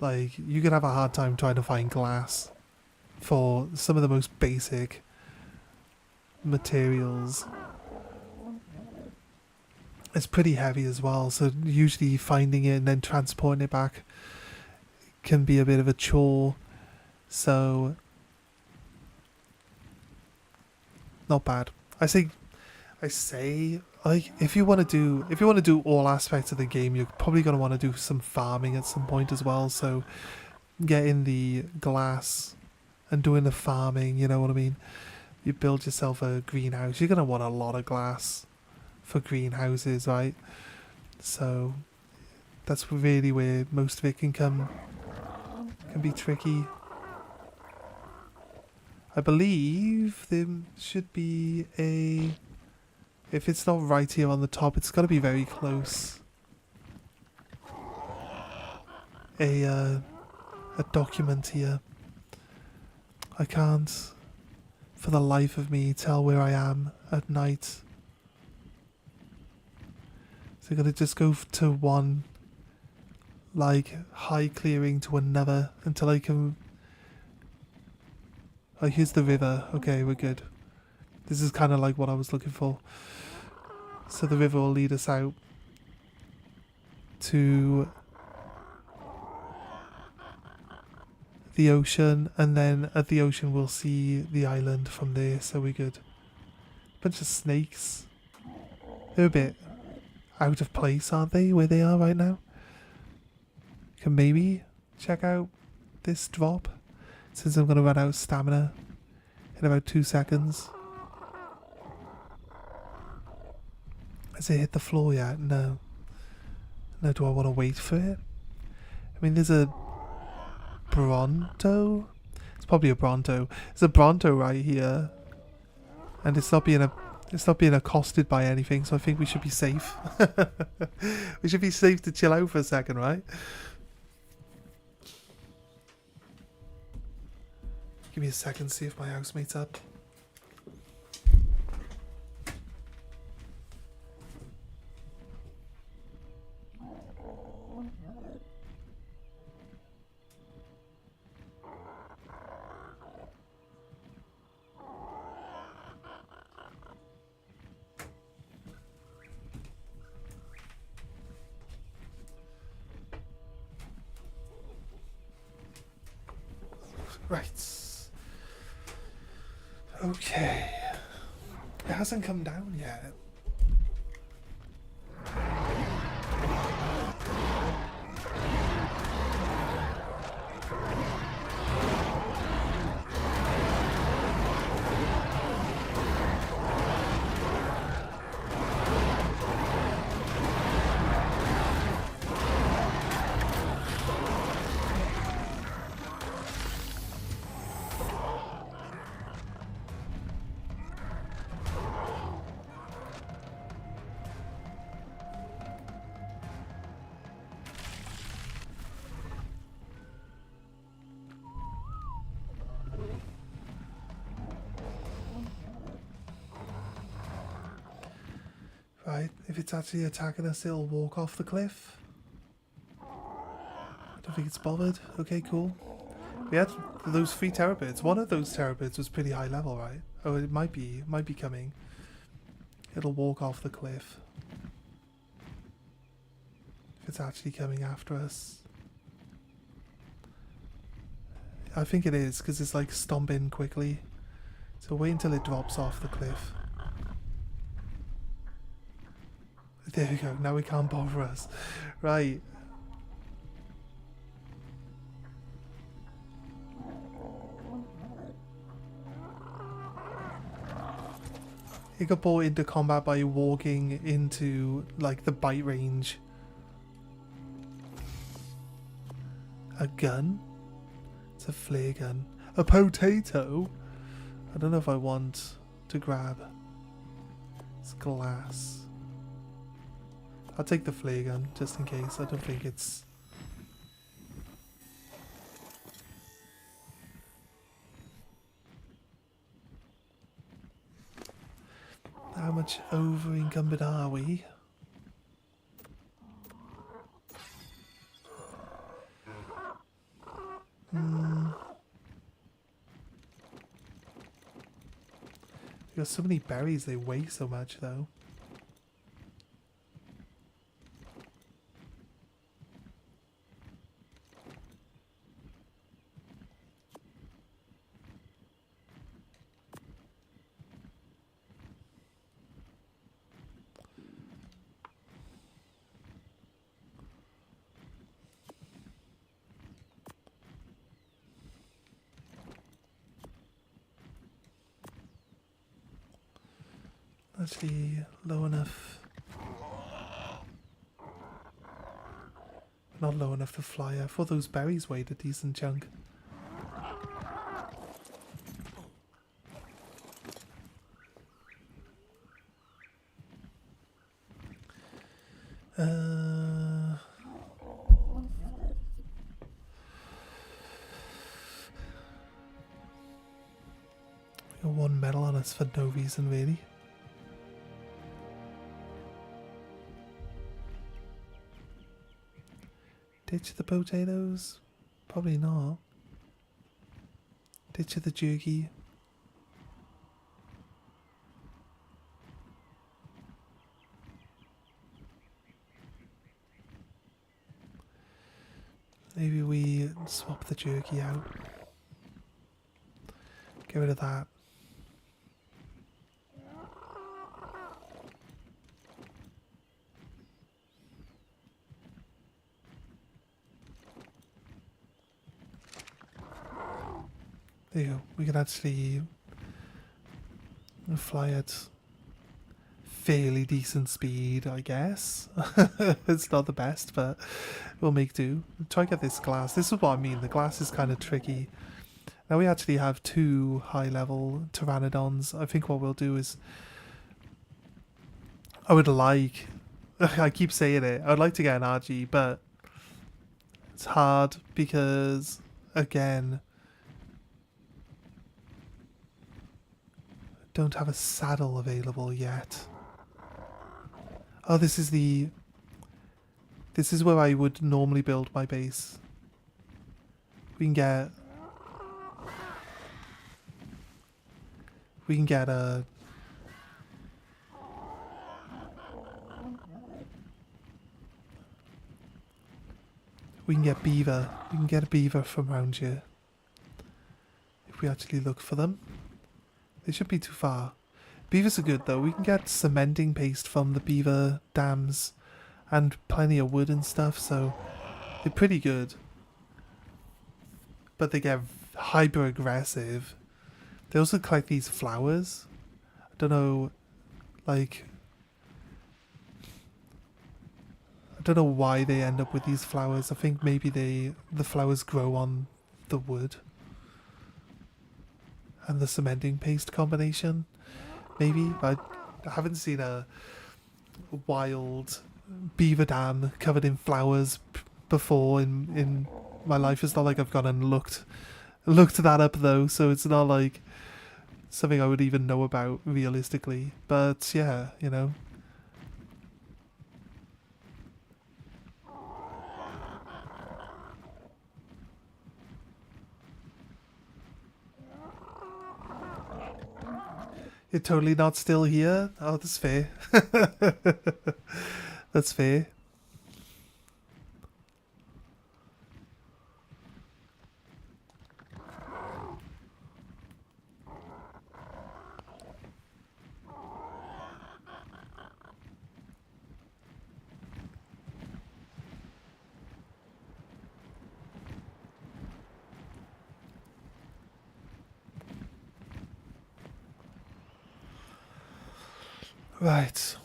Like, you could have a hard time trying to find glass for some of the most basic materials. It's pretty heavy as well, so usually finding it and then transporting it back can be a bit of a chore. So not bad. I say like, if you want to do all aspects of the game, you're probably going to want to do some farming at some point as well. So getting the glass and doing the farming, you know what I mean? You build yourself a greenhouse. You're going to want a lot of glass for greenhouses, right? So that's really where most of it can be tricky. I believe there should be a... If it's not right here on the top, it's got to be very close. A document here. I can't, for the life of me, tell where I am at night. So I'm going to just go to one, like, high clearing to another until I can... Oh, here's the river. Okay, we're good. This is kind of like what I was looking for. So the river will lead us out to the ocean, and then at the ocean we'll see the island from there, so we're good. Bunch of snakes. They're a bit out of place, aren't they, where they are right now? Can maybe check out this drop, since I'm going to run out of stamina in about 2 seconds. Has it hit the floor yet? No. No, do I want to wait for it? I mean, there's a Bronto? It's probably a Bronto. There's a Bronto right here. And it's not being accosted by anything, so I think we should be safe. We should be safe to chill out for a second, right? Give me a second, see if my housemate's up. Right. Okay. It hasn't come down yet. Right, if it's actually attacking us, it'll walk off the cliff. I don't think it's bothered. Okay, cool. We had those 3 terabits. One of those terabits was pretty high level, right? Oh, it might be coming. It'll walk off the cliff. If it's actually coming after us. I think it is, because it's like stomping quickly. So wait until it drops off the cliff. There we go, now we can't bother us. Right. It got brought into combat by walking into, like, the bite range. A gun? It's a flare gun. A potato? I don't know if I want to grab. It's glass. I'll take the flare gun, just in case. I don't think it's much over encumbered, are we? We got so many berries, they weigh so much though. Actually, low enough. Not low enough to fly. I thought those berries weighed a decent chunk. We got one medal on us for no reason, really. Ditch the potatoes? Probably not. Ditch the jerky. Maybe we swap the jerky out. Get rid of that. There you go. We can actually fly at fairly decent speed, I guess. It's not the best, but we'll make do. Try to get this glass. This is what I mean. The glass is kind of tricky. Now we actually have 2 high-level pteranodons. I think what we'll do is... I would like... I keep saying it. I would like to get an argi, but it's hard because, again... don't have a saddle available yet. Oh, this is the... This is where I would normally build my base. We can get... We can get a... We can get beaver. We can get a beaver from around here. If we actually look for them. They shouldn't be too far. Beavers are good though. We can get cementing paste from the beaver dams. And plenty of wood and stuff, so they're pretty good. But they get hyper aggressive. They also collect these flowers. I don't know, like... I don't know why they end up with these flowers. I think maybe the flowers grow on the wood. And the cementing paste combination, maybe. I haven't seen a wild beaver dam covered in flowers before in my life. It's not like I've gone and looked that up though, so it's not like something I would even know about realistically. But yeah, you know. You're totally not still here? Oh, that's fair. That's fair. Right.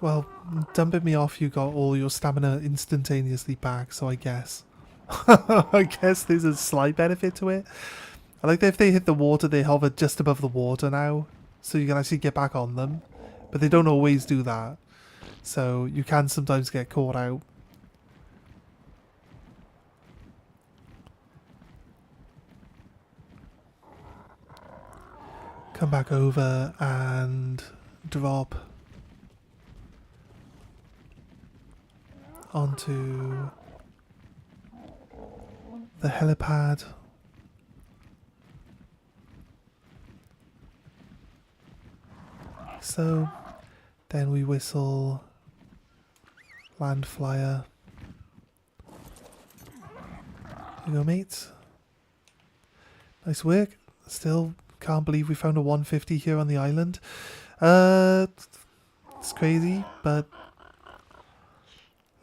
Well, dumping me off, you got all your stamina instantaneously back, so I guess. I guess there's a slight benefit to it. I like that if they hit the water, they hover just above the water now, so you can actually get back on them. But they don't always do that, so you can sometimes get caught out. Come back over and drop onto the helipad. So then we whistle land flyer. Here you go, mate. Nice work. Still can't believe we found a 150 here on the island. It's crazy, but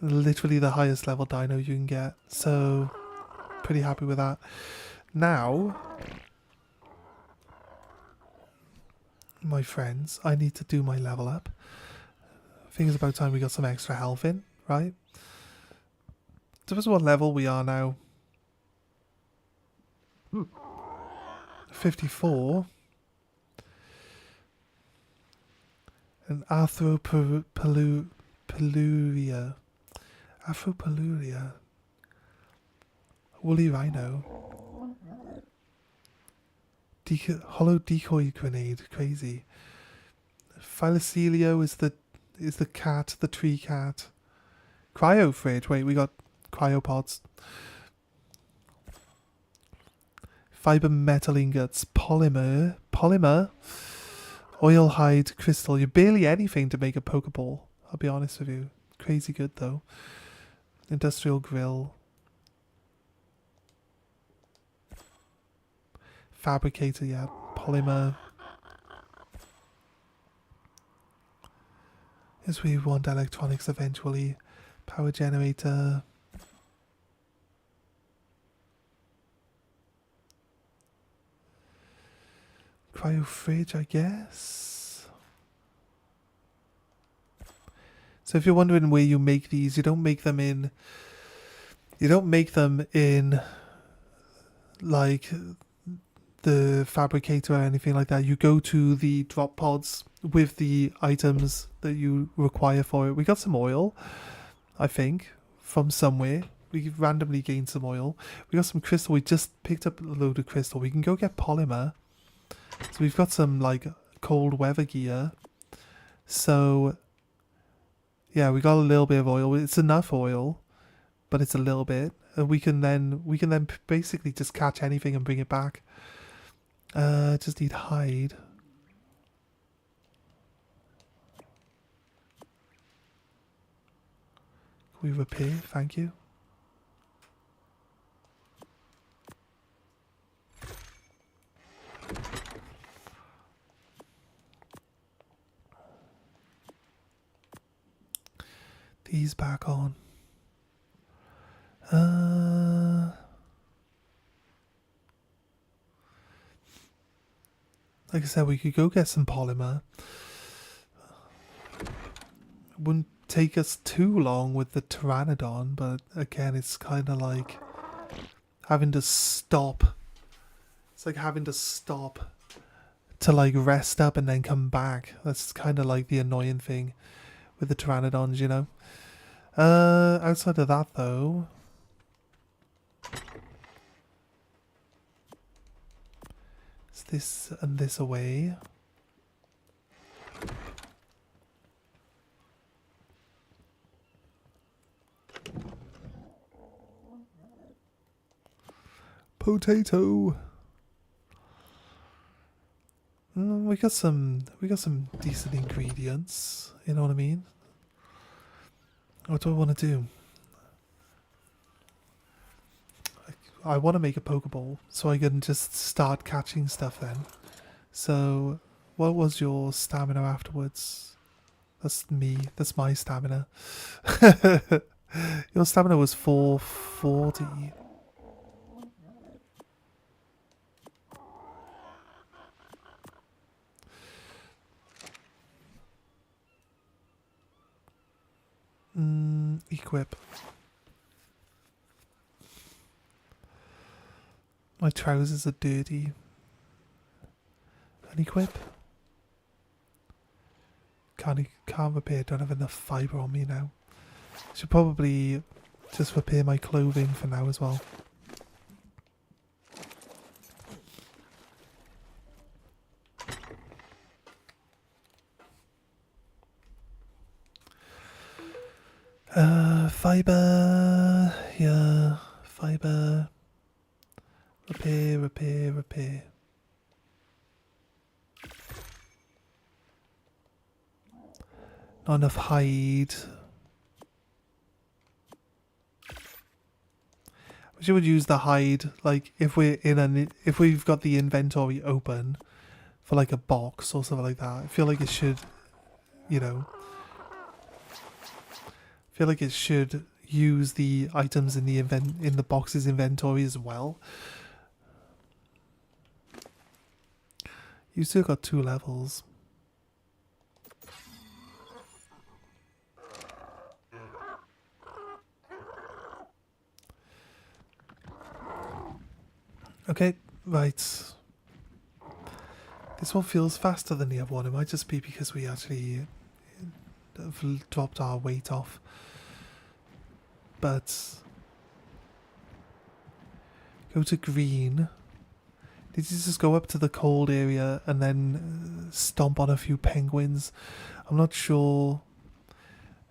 literally the highest level dino you can get. So pretty happy with that. Now, my friends, I need to do my level up. I think it's about time we got some extra health in, right? So this is what level we are now. 54. And Arthropeluria. Arthropeluria. Woolly rhino. Hollow decoy grenade. Crazy. Philocelio is the cat, the tree cat. Cryo fridge. Wait, we got cryopods. Fiber metal ingots. Polymer. Oil hide crystal. You're barely anything to make a Pokeball. I'll be honest with you. Crazy good though. Industrial grill. Fabricator, yeah. Polymer. Yes, we want electronics eventually. Power generator. Cryo fridge, I guess. So if you're wondering where you make these, you don't make them in like the fabricator or anything like that. You go to the drop pods with the items that you require for it. We got some oil, I think, from somewhere. We randomly gained some oil. We got some crystal. We just picked up a load of crystal. We can go get polymer. So we've got some like cold weather gear. So yeah, we got a little bit of oil. It's enough oil, but it's a little bit. And we can then basically just catch anything and bring it back. Just need hide. Can we repair? Thank you. These back on. Like I said, we could go get some polymer. It wouldn't take us too long with the Pteranodon, but again, it's kind of like having to stop. It's like having to stop to like rest up and then come back. That's kind of like the annoying thing with the Pteranodons, you know. Outside of that though, it's this and this away. Potato. We got some decent ingredients, you know what I mean? What do I want to do? I want to make a Pokeball so I can just start catching stuff then. So, what was your stamina afterwards? That's me. That's my stamina. Your stamina was 440. Equip. My trousers are dirty. Unequip. Can't repair, don't have enough fibre on me now. Should probably just repair my clothing for now as well. Fibre. Yeah, fibre. Repair. Not enough hide. We would use the hide, like if if we've got the inventory open for like a box or something like that. I feel like it should, you know. I feel like it should use the items in the box's inventory as well. You still got 2 levels. Okay, right. This one feels faster than the other one. It might just be because we actually have dropped our weight off. But go to green. Did you just go up to the cold area and then stomp on a few penguins? I'm not sure.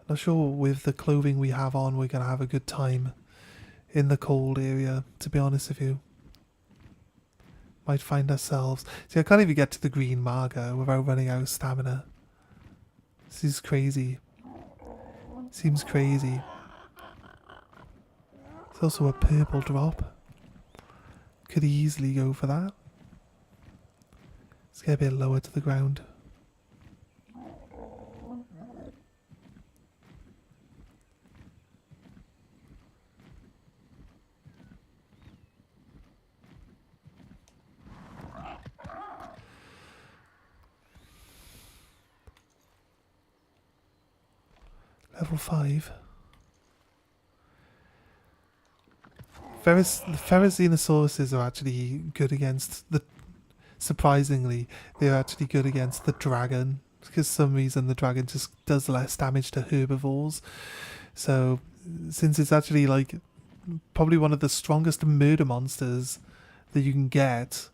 Not sure with the clothing we have on we're gonna have a good time in the cold area, to be honest with you. Might find ourselves. See, I can't even get to the green marker without running out of stamina. This is crazy. Seems crazy. There's also a purple drop. Could easily go for that. Let's get a bit lower to the ground. Level 5. The Ferrozenosauruses are actually good against the... Surprisingly, they're actually good against the dragon. Because for some reason the dragon just does less damage to herbivores. So, since it's actually like probably one of the strongest murder monsters that you can get,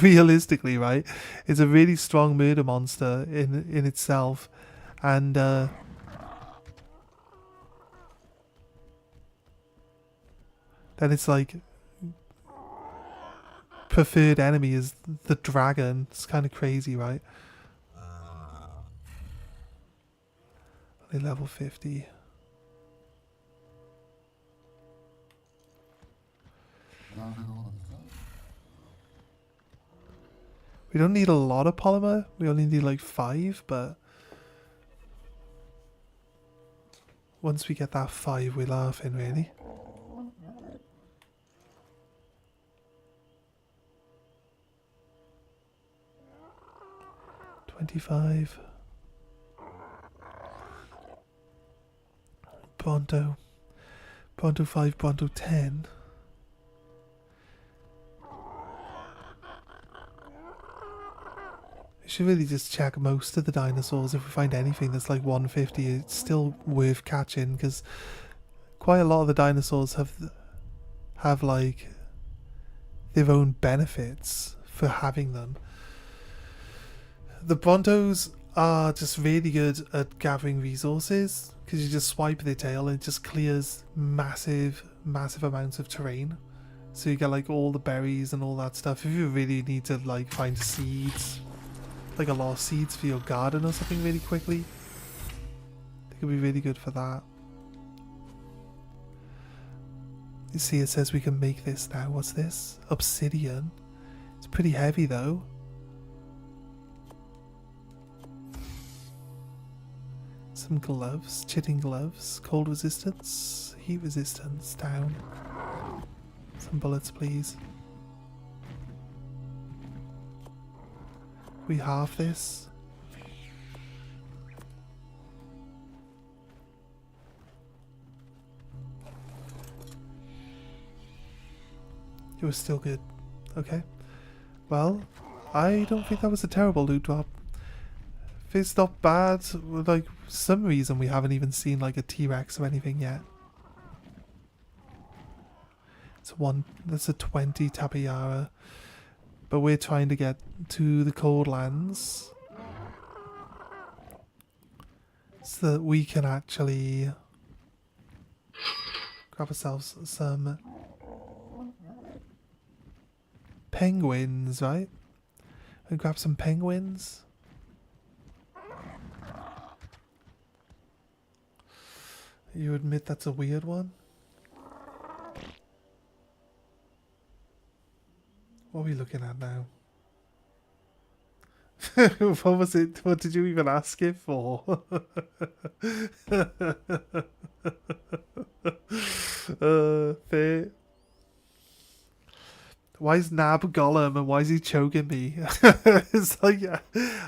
realistically, right? It's a really strong murder monster in itself. And then it's like preferred enemy is the dragon. It's kind of crazy, right? Only level 50. We don't need a lot of polymer. We only need like 5, but once we get that 5, we're laughing, really. $25. Bronto 5, Bronto 10. We should really just check most of the dinosaurs. If we find anything that's like 150, it's still worth catching, because quite a lot of the dinosaurs have like their own benefits for having them. The Brontos are just really good at gathering resources, because you just swipe their tail and it just clears massive amounts of terrain. So you get like all the berries and all that stuff. If you really need to like find seeds, like a lot of seeds for your garden or something really quickly, they could be really good for that. You see, it says we can make this now. What's this? Obsidian. It's pretty heavy though. Some gloves, chitting gloves, cold resistance, heat resistance, down. Some bullets, please. We halve this. It was still good. Okay. Well, I don't think that was a terrible loot drop. If it's not bad, like, for some reason we haven't even seen like a T-Rex or anything yet. That's a 20 Tapiara. But we're trying to get to the cold lands so that we can actually grab ourselves some penguins, right? And grab some penguins. You admit that's a weird one? What are we looking at now? What was it? What did you even ask it for? Fair. Why is Nab Gollum and why is he choking me? It's like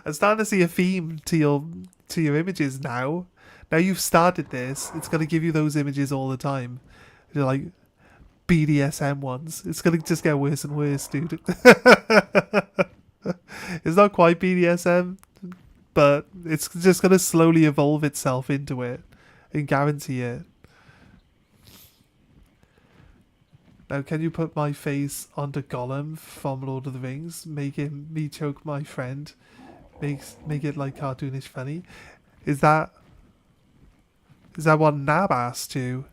I'm starting to see a theme to your images now. Now you've started this, it's gonna give you those images all the time. You're like BDSM ones. It's gonna just get worse and worse, dude. It's not quite BDSM, but it's just gonna slowly evolve itself into it. I can guarantee it. Now, can you put my face onto Gollum from Lord of the Rings? Make me choke my friend. Make it like cartoonish funny. Is that what Nab asked you?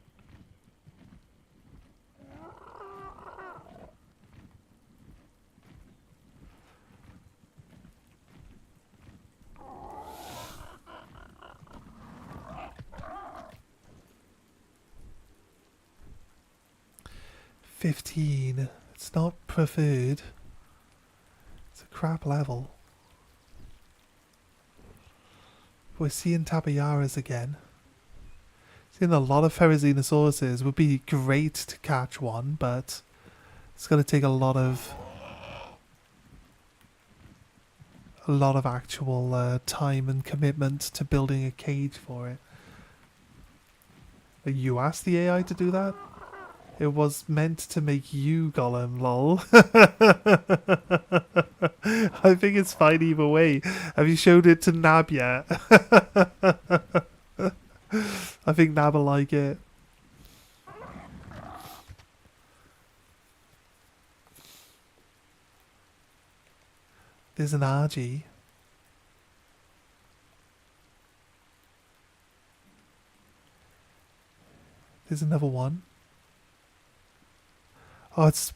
$15. It's not preferred. It's a crap level. We're seeing Tapiaras again. Seeing a lot of Ferrozenosauruses would be great to catch one, but it's going to take a lot of actual time and commitment to building a cage for it. You asked the AI to do that? It was meant to make you Gollum, lol. I think it's fine either way. Have you showed it to Nab yet? I think Nab will like it. There's an argi. There's another one. Oh, it's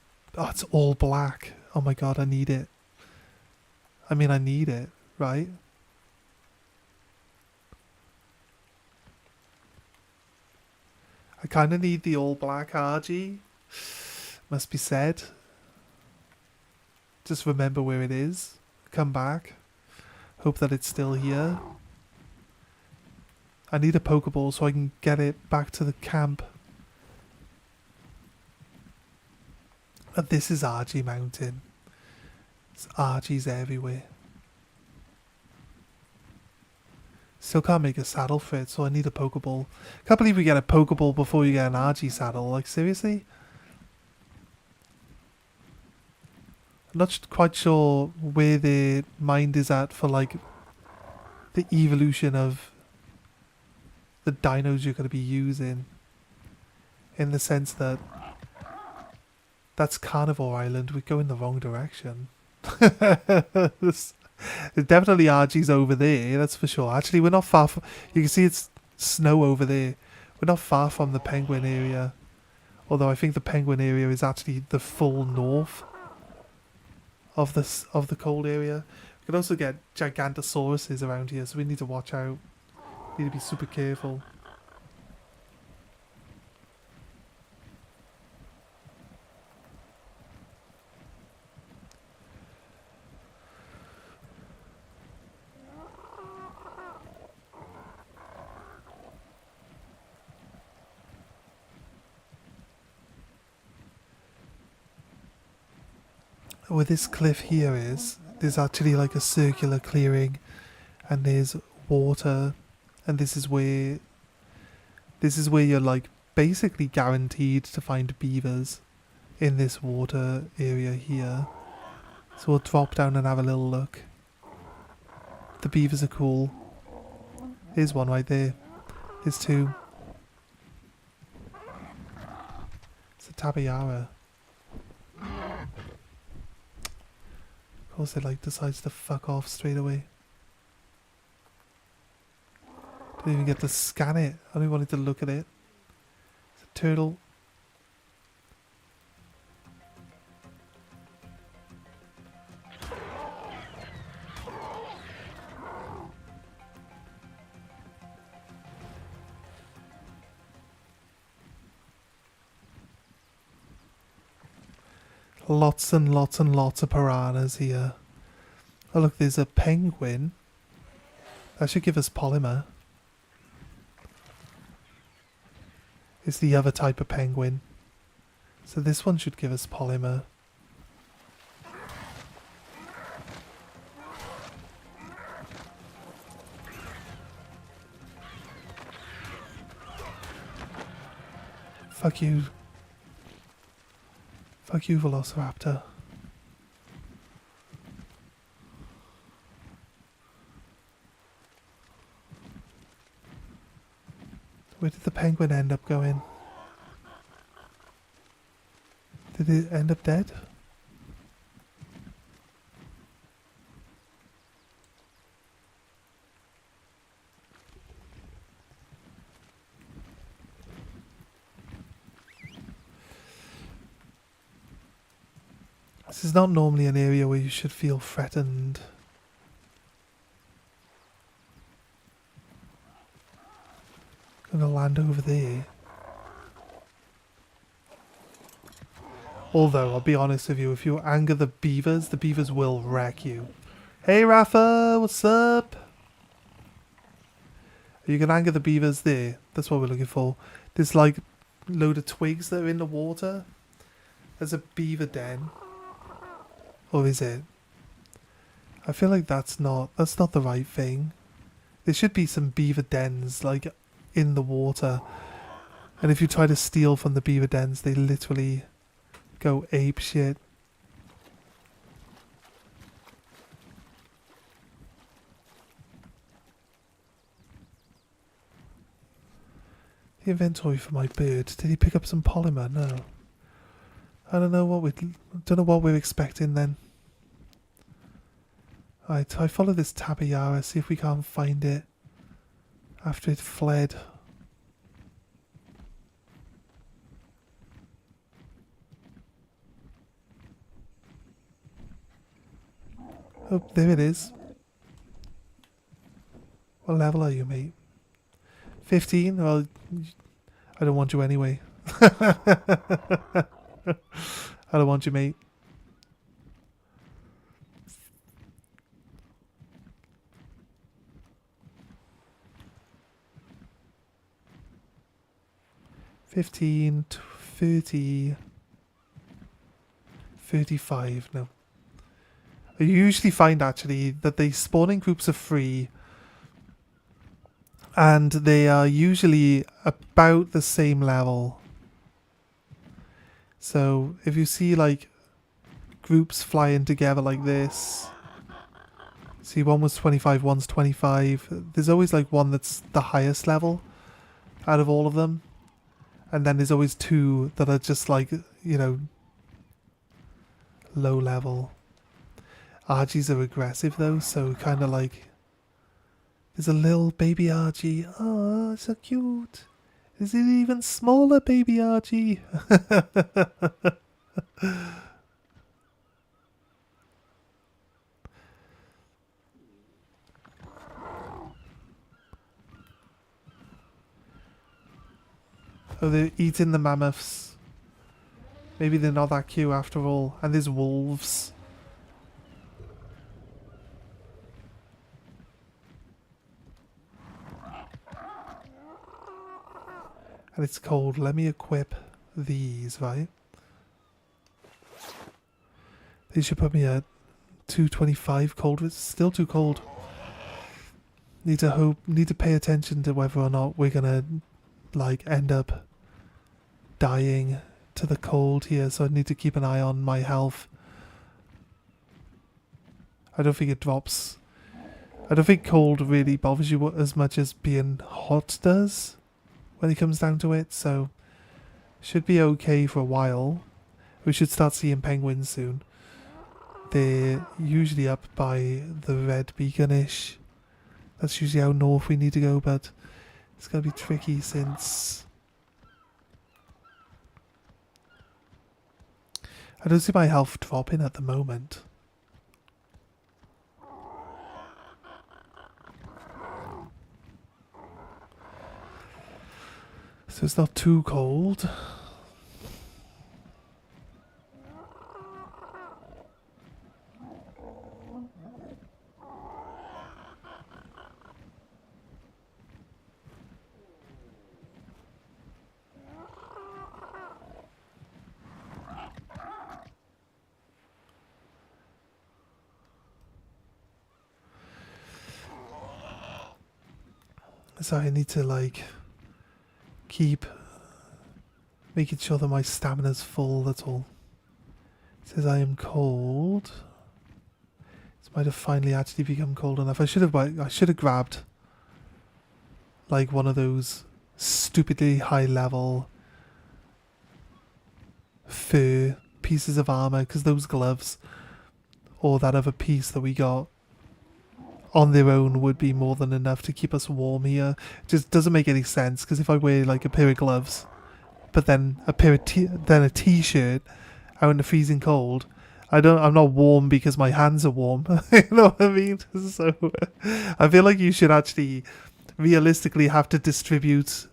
all black. Oh my god, I need it. I mean, I need it, right? I kind of need the all black argi. Must be said. Just remember where it is. Come back. Hope that it's still here. I need a Pokeball so I can get it back to the camp. And this is Argi Mountain. There's Argies everywhere. Still can't make a saddle for it, so I need a Pokeball. Can't believe we get a Pokeball before you get an Argi saddle. Like, seriously? I'm not quite sure where their mind is at for, like, the evolution of the dinos you're going to be using. In the sense that that's Carnivore Island. We're going the wrong direction. There's definitely Argies over there, that's for sure. Actually, we're not far from... You can see it's snow over there. We're not far from the penguin area. Although I think the penguin area is actually the full north of the cold area. We can also get Gigantosauruses around here, so we need to watch out. Need to be super careful. Where this cliff here is, there's actually like a circular clearing, and there's water, and this is where you're like basically guaranteed to find beavers in this water area here. So we'll drop down and have a little look. The beavers are cool. Here's one right there. Here's two. It's a tabayara. Of course it like decides to fuck off straight away. Didn't even get to scan it. I only wanted to look at it. It's a turtle. Lots and lots and lots of piranhas here. Oh look, there's a penguin. That should give us polymer. It's the other type of penguin. So this one should give us polymer. Fuck you. Fuck you, Velociraptor. Where did the penguin end up going? Did it end up dead? This is not normally an area where you should feel threatened. Gonna land over there. Although, I'll be honest with you, if you anger the beavers will wreck you. Hey Rafa, what's up? You can anger the beavers there. That's what we're looking for. There's like a load of twigs that are in the water. There's a beaver den. Or is it? I feel like that's not the right thing. There should be some beaver dens like in the water. And if you try to steal from the beaver dens, they literally go ape shit. The inventory for my bird. Did he pick up some polymer? No. I don't know what we're expecting then. Right, I follow this tabayara, see if we can't find it after it fled. Oh, there it is. What level are you, mate? 15? Well, I don't want you anyway. I don't want you, mate. $15, 30, 35. No. I usually find actually that the spawning groups are free, and they are usually about the same level. So if you see like groups flying together like this, see one was 25, one's 25. There's always like one that's the highest level out of all of them. And then there's always two that are just like, you know, low level. Argies are aggressive though, so kind of like, there's a little baby Argie. Oh, so cute. Is it even smaller baby Argie? Oh, they're eating the mammoths. Maybe they're not that cute after all. And there's wolves. And it's cold. Let me equip these, right? They should put me at 225 cold. It's still too cold. Need to pay attention to whether or not we're gonna like end up dying to the cold here, so I need to keep an eye on my health. I don't think it drops. I don't think cold really bothers you as much as being hot does when it comes down to it, so should be okay for a while. We should start seeing penguins soon. They're usually up by the red beacon-ish. That's usually how north we need to go, but it's going to be tricky since I don't see my health dropping at the moment. So it's not too cold. So I need to like keep making sure that my stamina's full, that's all. It says I am cold. This might have finally actually become cold enough. I should have grabbed like one of those stupidly high level fur pieces of armor, because those gloves or that other piece that we got on their own would be more than enough to keep us warm here. It just doesn't make any sense, because if I wear like a pair of gloves but then a t-shirt out in the freezing cold, I'm not warm because my hands are warm. You know what I mean? So I feel like you should actually realistically have to distribute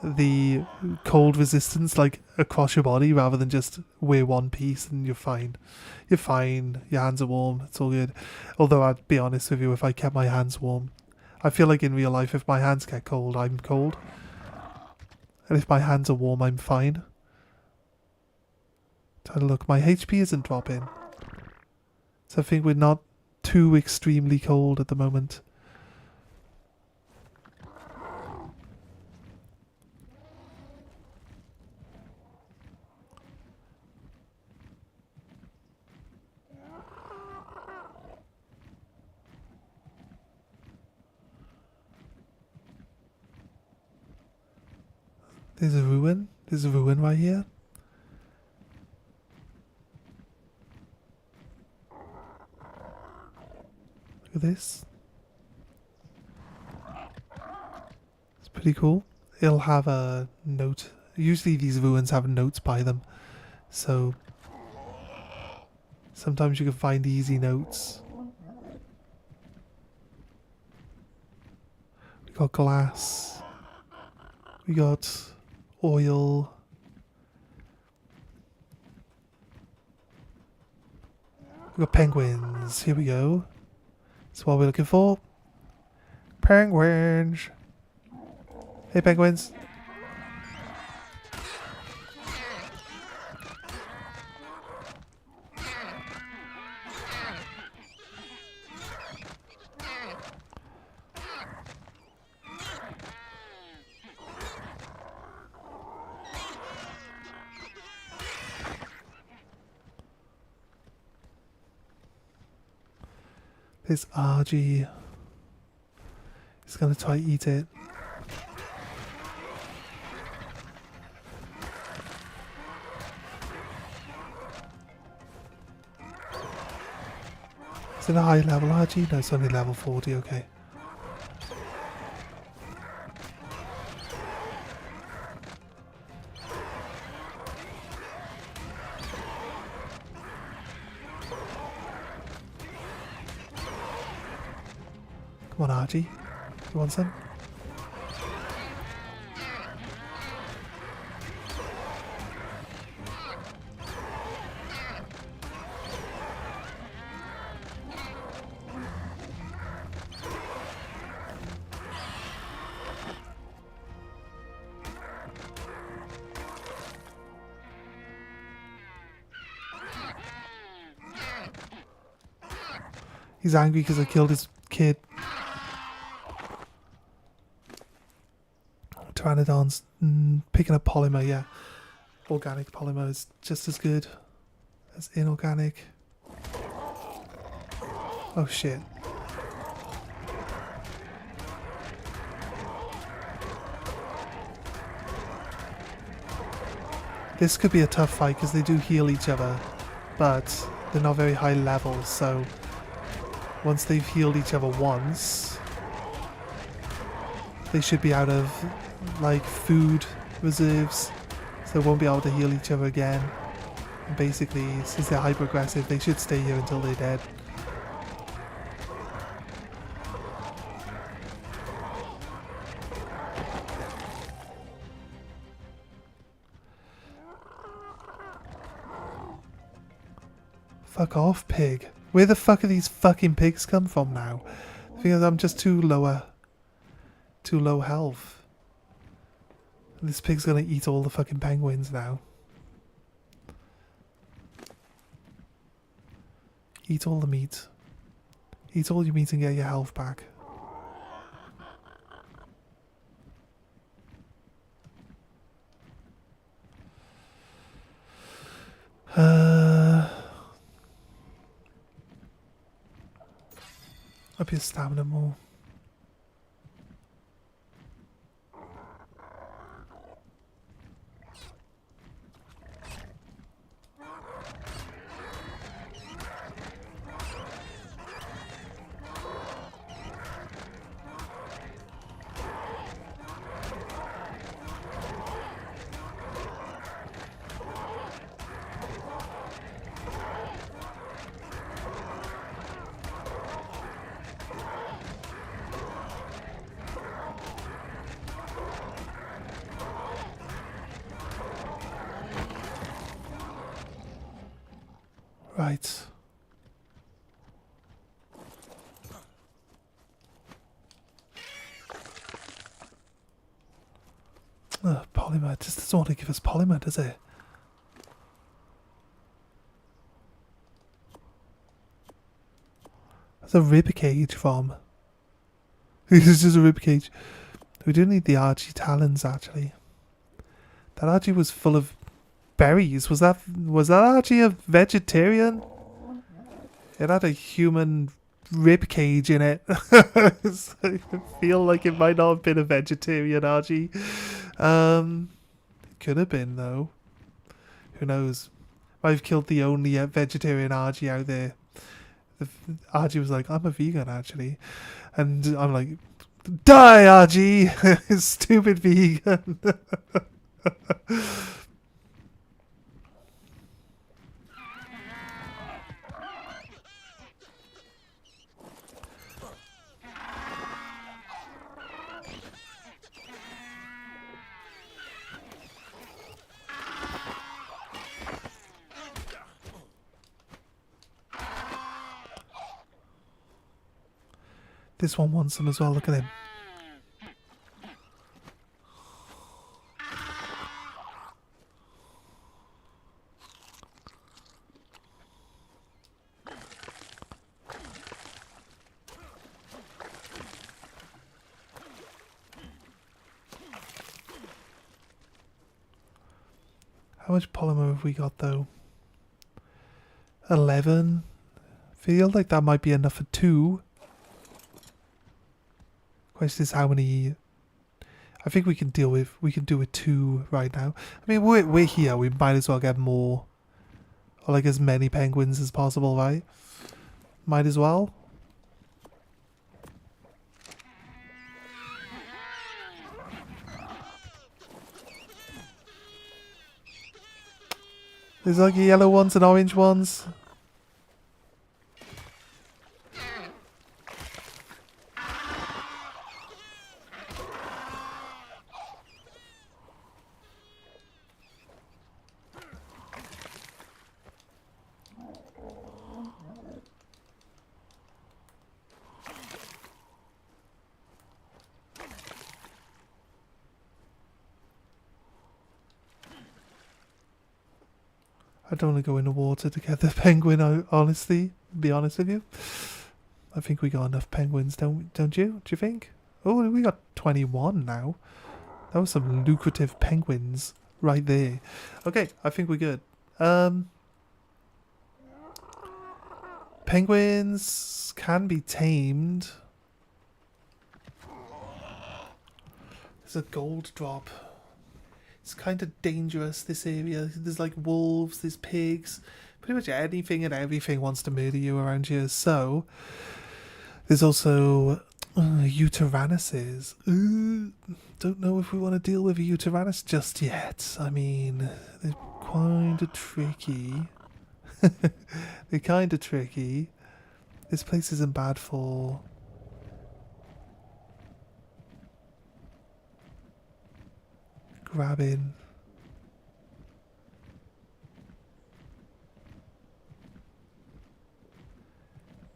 the cold resistance like across your body rather than just wear one piece and you're fine. You're fine. Your hands are warm. It's all good. Although I'd be honest with you, if I kept my hands warm, I feel like in real life, if my hands get cold, I'm cold. And if my hands are warm, I'm fine. Try to look. My HP isn't dropping. So I think we're not too extremely cold at the moment. There's a ruin. There's a ruin right here. Look at this. It's pretty cool. It'll have a note. Usually these ruins have notes by them. So sometimes you can find easy notes. We got glass. We got oil. We got penguins. Here we go. That's what we're looking for. Penguins. Hey, penguins. This argi is going to try to eat it. Is it a high level argi? No, it's only level 40, okay. Come on, Archie. You want some? He's angry because I killed his kid. Pteranodons picking up polymer, yeah. organic polymer is just as good as inorganic. Oh shit. This could be a tough fight because they do heal each other, but they're not very high level, so once they've healed each other once, they should be out of like food reserves, so they won't be able to heal each other again. And basically, since they're hyper aggressive, they should stay here until they're dead. Fuck off, pig. Where the fuck are these fucking pigs come from now? I think I'm just too low health. And this pig's gonna eat all the fucking penguins now. Eat all the meat. Eat all your meat and get your health back. Up your stamina more. Right. Polymer. It just doesn't want to give us polymer, does it? That's a rib cage from. This is just a rib cage. We do need the argi talons, actually. That argi was full of berries. Was that argi a vegetarian? It had a human rib cage in it. So I feel like it might not have been a vegetarian argi. It could have been though. Who knows? I've killed the only vegetarian argi out there. The argi was like, I'm a vegan actually, and I'm like, die argi, stupid vegan. This one wants them as well, look at him. How much polymer have we got though? 11? Feel like that might be enough for 2. Question is how many. I think we can do with 2 right now. I mean, we're here, we might as well get more, or like as many penguins as possible, right? Might as well. There's like yellow ones and orange ones. I don't want to go in the water to get the penguin, honestly, be honest with you. I think we got enough penguins, don't you? Do you think? Oh, we got 21 now. That was some lucrative penguins. right there. Okay, I think we're good. Penguins can be tamed. There's a gold drop. It's kind of dangerous, this area. There's like wolves, there's pigs. Pretty much anything and everything wants to murder you around here. So, there's also Uterannuses. Don't know if we want to deal with a Uterannus just yet. I mean, they're kind of tricky. They're kind of tricky. This place isn't bad for... grabbing.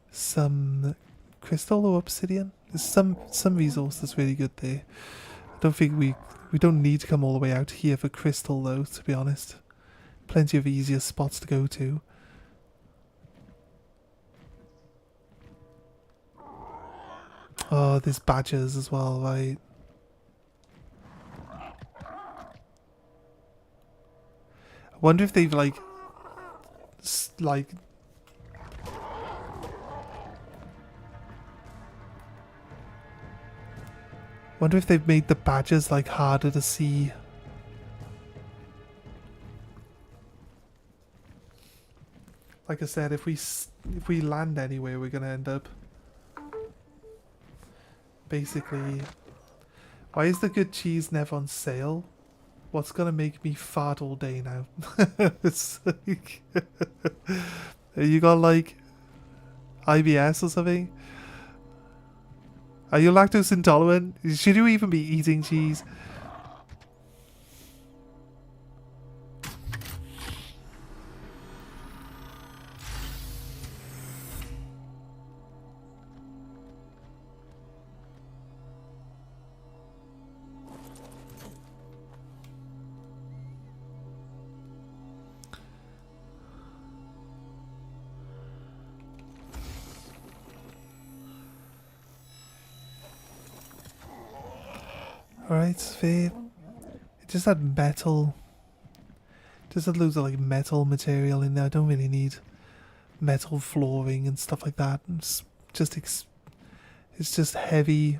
Some crystal or obsidian. There's some resource that's really good there. I don't think we don't need to come all the way out here for crystal though, to be honest. Plenty of easier spots to go to. Oh, there's badgers as well, right? I wonder if they've like wonder if they've made the badgers like harder to see. Like I said, if we land anywhere, we're gonna end up basically. Why is the good cheese never on sale? What's gonna make me fart all day now? It's like you got like IBS or something? Are you lactose intolerant? Should you even be eating cheese? Alright, fair. It just had metal. Just had loads of like metal material in there. I don't really need metal flooring and stuff like that. It's just heavy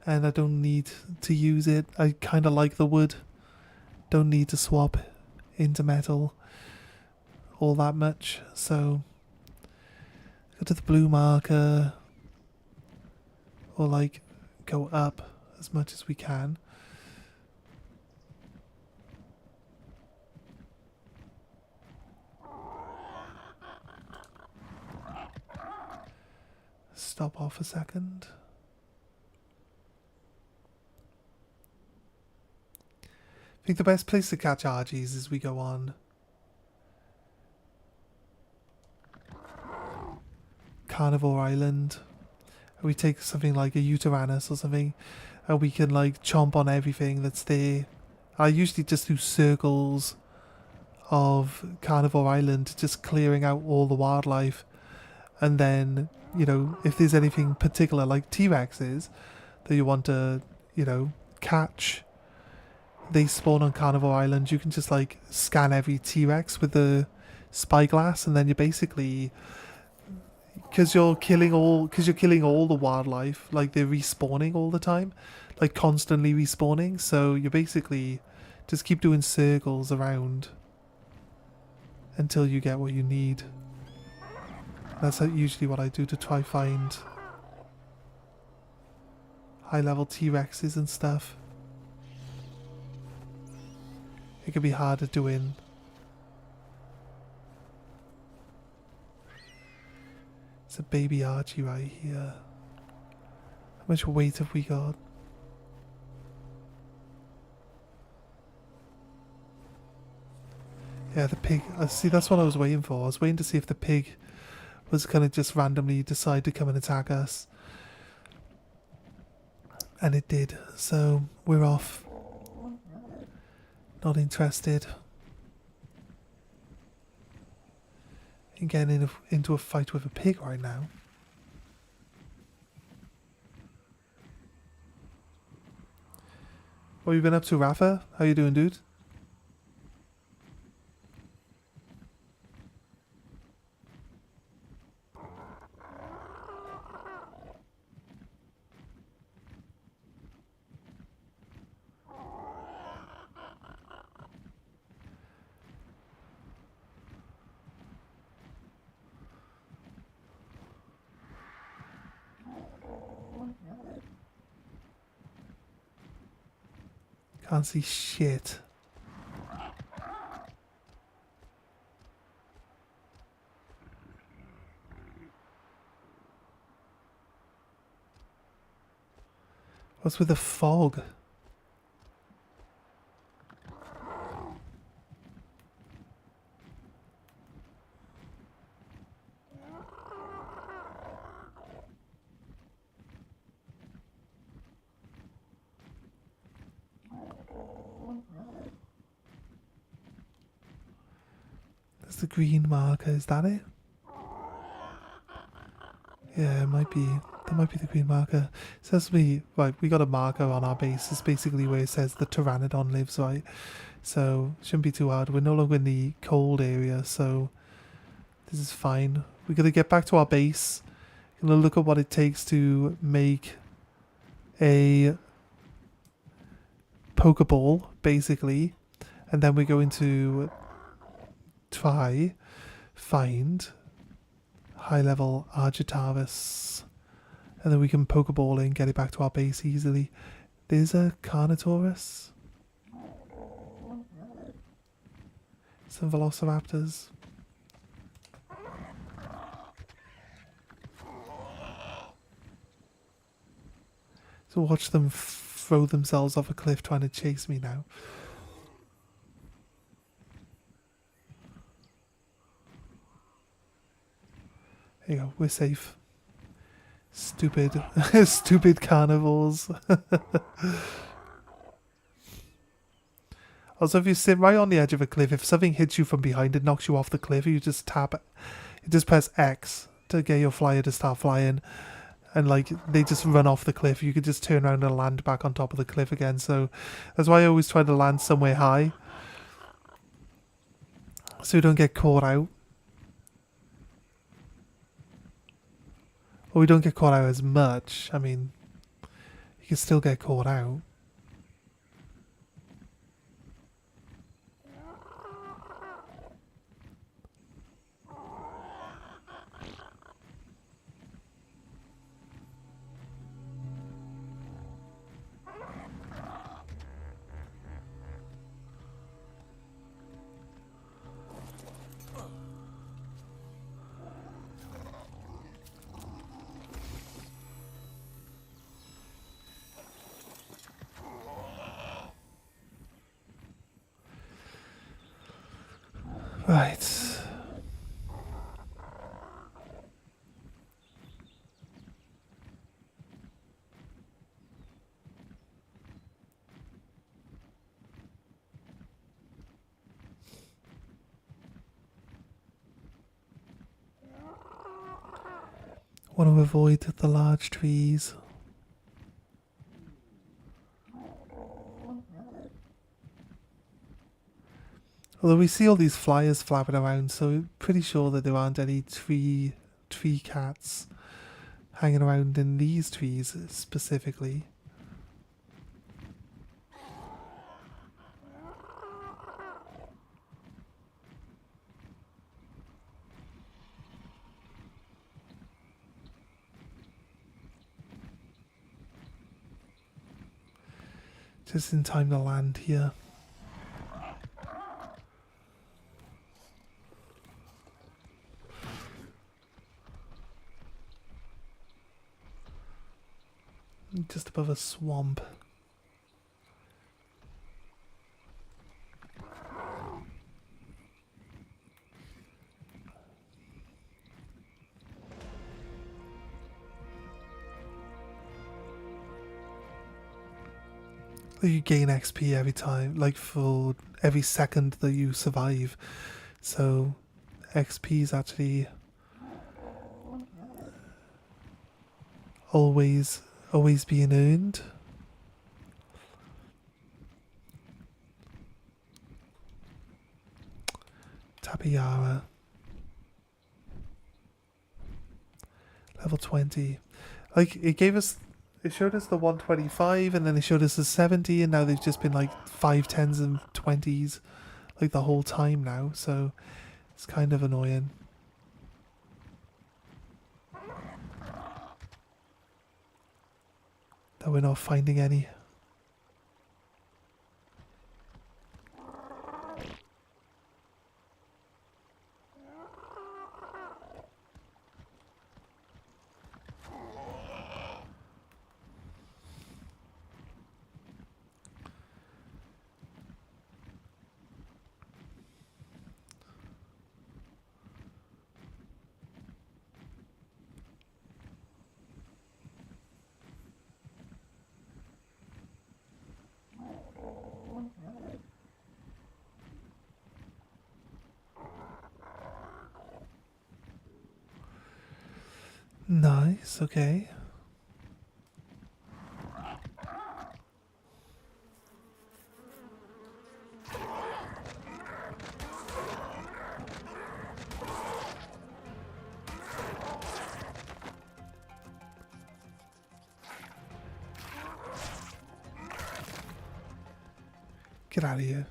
and I don't need to use it. I kind of like the wood. Don't need to swap into metal all that much. So go to the blue marker or like go up as much as we can. Stop off a second. I think the best place to catch argies is we go on Carnivore Island. We take something like a Uterannus or something and we can like chomp on everything that's there. I usually just do circles of Carnivore Island, just clearing out all the wildlife, and then, you know, if there's anything particular like T-Rexes that you want to, you know, catch, they spawn on Carnivore Island. You can just like scan every T-Rex with the spyglass, and then you basically, because you're killing all the wildlife, like they're respawning all the time, like constantly respawning, so you basically just keep doing circles around until you get what you need. That's usually what I do to try find high level T-Rexes and stuff. It can be harder doing. It's a baby argy right here. How much weight have we got? Yeah, the pig. See, that's what I was waiting for. I was waiting to see if the pig was going to just randomly decide to come and attack us. And it did. So, we're off. Not interested in getting into a fight with a pig right now. What have you been up to, Rafa? How you doing, dude? Can't see shit. What's with the fog? There's the green marker, is that it? Yeah, it might be. That might be the green marker. It says we got a marker on our base. It's basically where it says the Pteranodon lives, right? So shouldn't be too hard. We're no longer in the cold area, so this is fine. We gotta get back to our base. Gonna look at what it takes to make a Pokeball, basically, and then we're going to try find high level Argentavis, and then we can Pokeball in, get it back to our base easily. There's a Carnotaurus, some Velociraptors. So watch them throw themselves off a cliff trying to chase me now. There you go, we're safe. Stupid, stupid carnivores. Also, if you sit right on the edge of a cliff, if something hits you from behind and knocks you off the cliff, you just you just press X to get your flyer to start flying. And like, they just run off the cliff. You could just turn around and land back on top of the cliff again. So that's why I always try to land somewhere high, so we don't get caught out. Or we don't get caught out as much. I mean, you can still get caught out. Right. Want to avoid the large trees. Although we see all these flyers flapping around, so pretty sure that there aren't any tree cats hanging around in these trees specifically. Just in time to land here. Just above a swamp. You gain XP every time, like for every second that you survive. So XP is actually always being earned. Tapiara. Level 20. Like, it showed us the 125, and then it showed us the 70, and now they've just been like 5 10s and 20s like the whole time now, so it's kind of annoying. That we're not finding any. Nice, okay. Get out of here.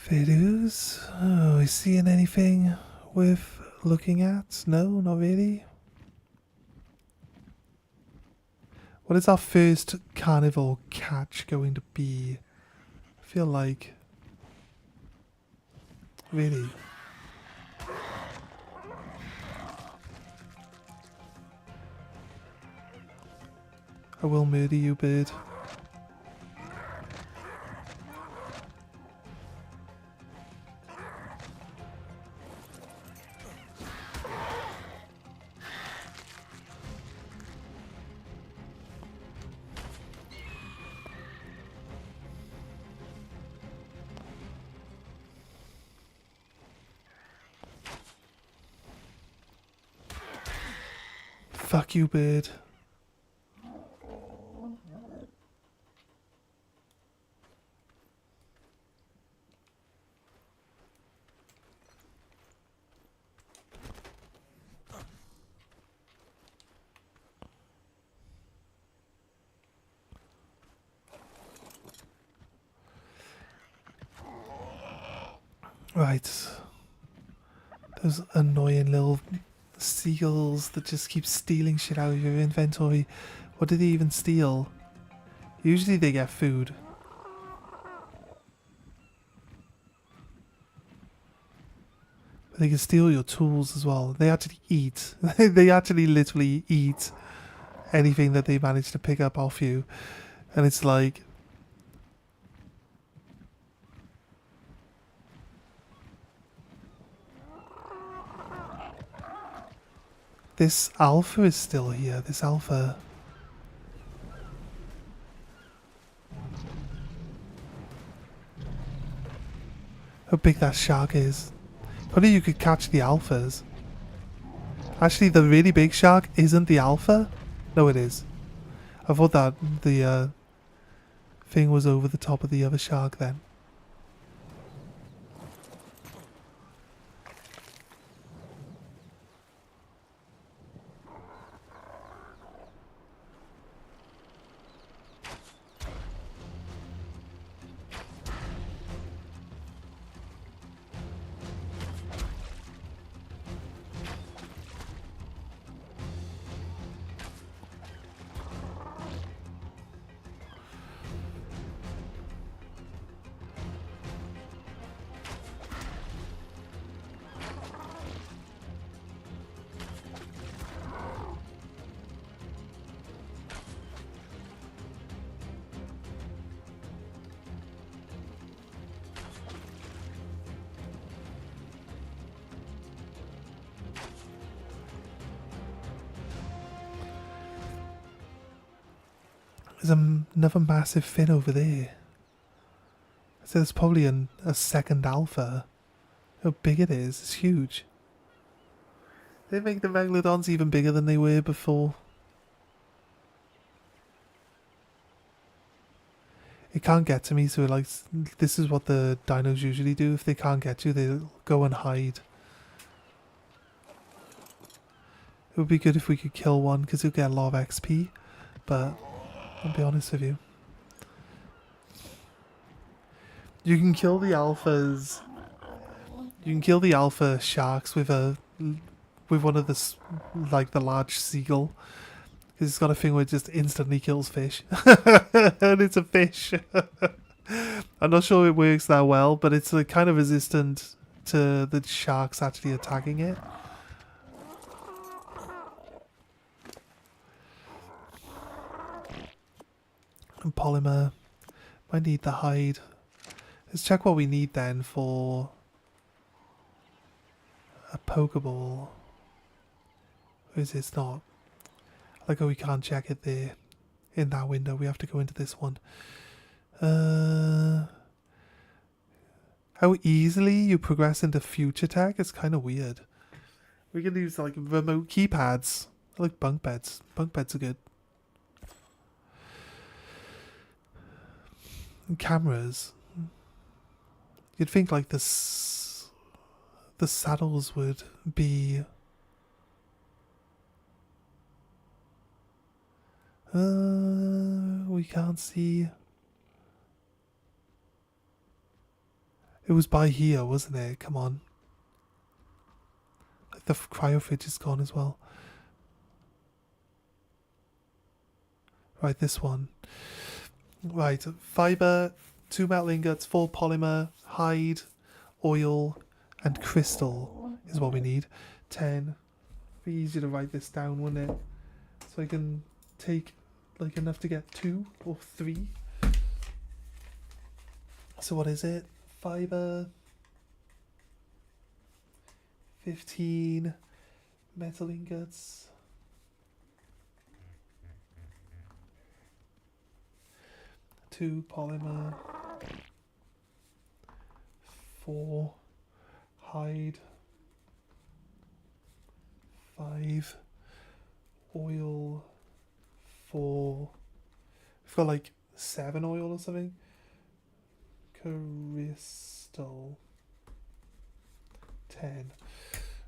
Videos? Oh, is seeing anything worth looking at? No, not really. What is our first carnivore catch going to be? I feel like... Really? I will murder you, bird. Fuck you, bird. Right. Those annoying little seagulls that just keep stealing shit out of your inventory. What do they even steal? Usually they get food. But they can steal your tools as well. They actually eat. They actually literally eat anything that they manage to pick up off you. And it's like... This alpha is still here. This alpha... How big that shark is. Probably you could catch the alphas. Actually, the really big shark isn't the alpha? No, it is. I thought that the thing was over the top of the other shark then. There's another massive fin over there. So there's probably a second alpha. How big it is, it's huge. They make the megalodons even bigger than they were before. It can't get to me, so like this is what the dinos usually do. If they can't get you, they'll go and hide. It would be good if we could kill one, because you'll get a lot of XP, but I'll be honest with you. You can kill the alphas. You can kill the alpha sharks with one of the the large seagull, because it's got a thing where it just instantly kills fish, and it's a fish. I'm not sure it works that well, but it's kind of resistant to the sharks actually attacking it. And polymer. Might need the hide. Let's check what we need then for a Pokeball. Or is it not? Like, oh, we can't check it there. In that window. We have to go into this one. How easily you progress into future tech is kind of weird. We can use like remote keypads. I like bunk beds. Bunk beds are good. And cameras. You'd think like the saddles would be... we can't see. It was by here, wasn't it? Come on. Like the cryofridge is gone as well. Right, this one. Right, fibre, 2 metal ingots, 4 polymer, hide, oil, and crystal is what we need. 10. Be easier to write this down, wouldn't it? So I can take like enough to get 2 or 3. So what is it? Fibre, 15 metal ingots, 2 polymer, 4 hide, 5 oil, 4. We've got like 7 oil or something. Crystal 10.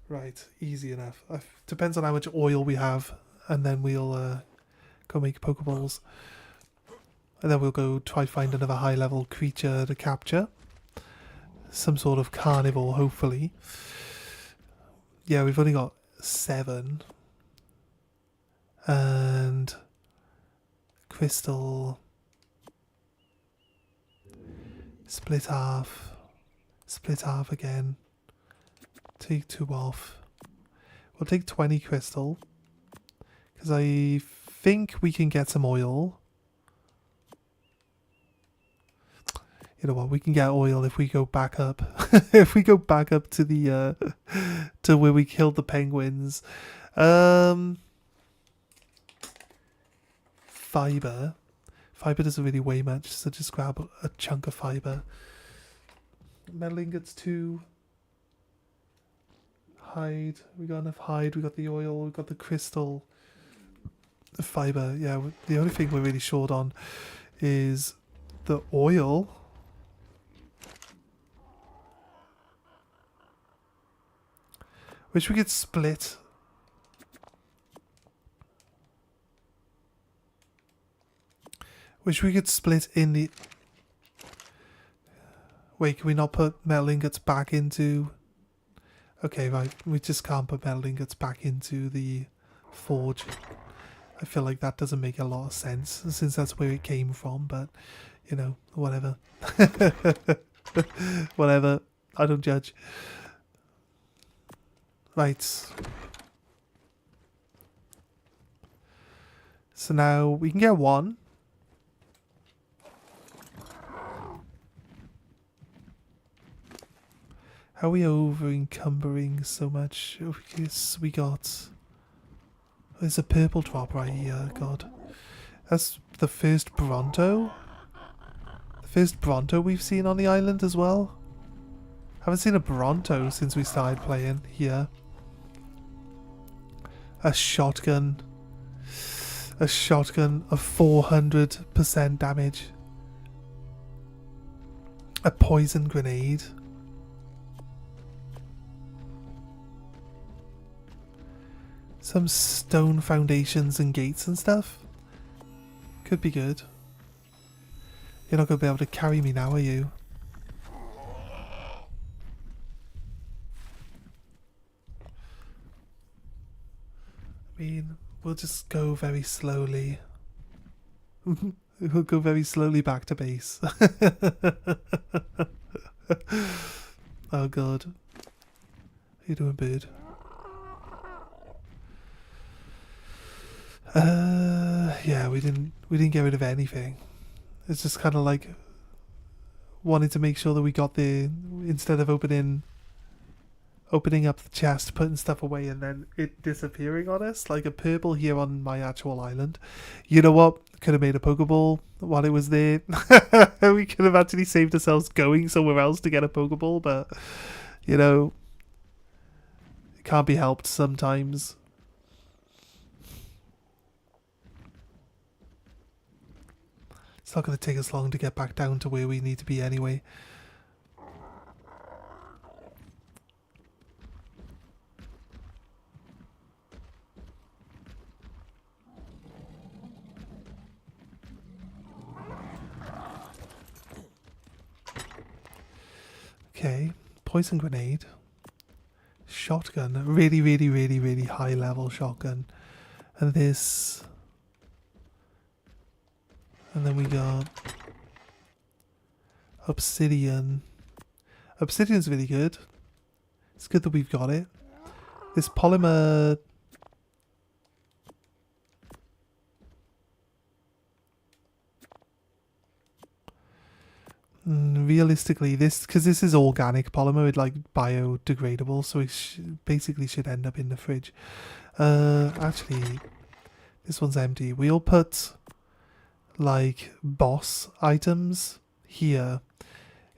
Right, easy enough. Depends on how much oil we have, and then we'll go make Pokeballs. And then we'll go try find another high level creature to capture. Some sort of carnivore, hopefully. Yeah, we've only got 7. And crystal. Split half again, take 2 off. We'll take 20 crystal, because I think we can get some oil. You know what, we can get oil if we go back up. If we go back up to the, to where we killed the penguins. Fibre. Fibre doesn't really weigh much, so just grab a chunk of fibre. Metal ingots 2. Hide. We got enough hide. We got the oil. We got the crystal. The fibre. Yeah, the only thing we're really short on is the oil. Wish we could split. Wish we could split in the... Wait, can we not put metal ingots back into... Okay, right. We just can't put metal ingots back into the forge. I feel like that doesn't make a lot of sense, since that's where it came from, but, you know, whatever. Whatever. I don't judge. Right. So now we can get 1. How are we over encumbering so much? Oh, yes, we got... There's a purple drop right here, God. That's the first Bronto? The first Bronto we've seen on the island as well? Haven't seen a Bronto since we started playing here. A shotgun. A shotgun of 400% damage. A poison grenade. Some stone foundations and gates and stuff. Could be good. You're not going to be able to carry me now, are you? I mean, we'll just go very slowly. We'll go very slowly back to base. Oh God. How you doing, bird? Yeah, we didn't get rid of anything. It's just kind of like wanted to make sure that we got there instead of opening opening up the chest, putting stuff away, and then it disappearing on us, like a purple here on my actual island. You know what? Could have made a Pokeball while it was there. We could have actually saved ourselves going somewhere else to get a Pokeball, but, you know, it can't be helped sometimes. It's not going to take us long to get back down to where we need to be anyway. Okay, poison grenade, shotgun, really, really, really, really high level shotgun, and this, and then we got obsidian. Obsidian's really good. It's good that we've got it. This polymer. Realistically, because this is organic polymer, it's like biodegradable, so it basically should end up in the fridge. Actually, this one's empty. We'll put like boss items here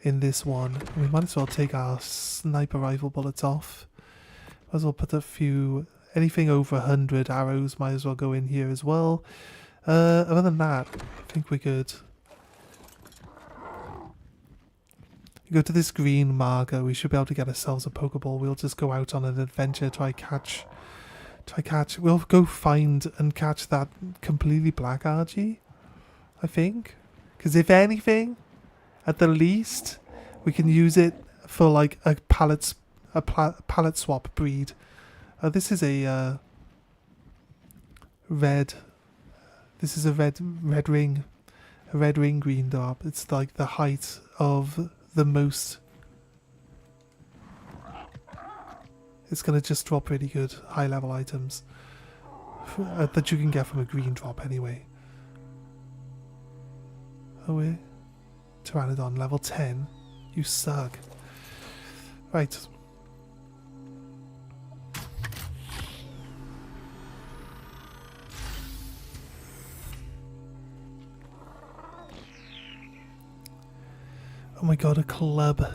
in this one. We might as well take our sniper rifle bullets off. Might as well put a few, anything over 100 arrows might as well go in here as well. Other than that, I think we're good. Go to this green marker, we should be able to get ourselves a Pokeball. We'll just go out on an adventure, try catch. We'll go find and catch that completely black argi, I think. Because if anything, at the least, we can use it for like a pallet swap breed. This is a red. This is a red ring, green drop. It's like the height of the most. It's gonna just drop really good high level items that you can get from a green drop anyway. Oh wait, Pteranodon level 10. You suck. Right. Oh my god, a club.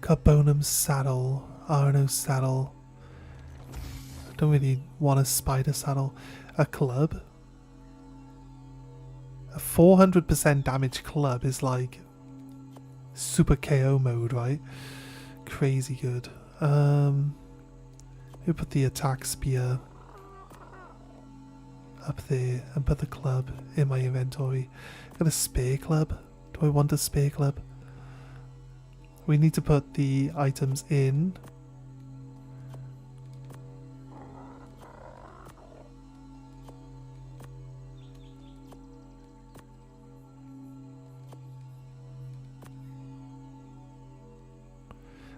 Carbonum saddle. Arno saddle. I don't really want a spider saddle. A club? A 400% damage club is like super KO mode, right? Crazy good. We put the attack spear up there and put the club in my inventory. Got a spear club. Do I want a spear club? We need to put the items in.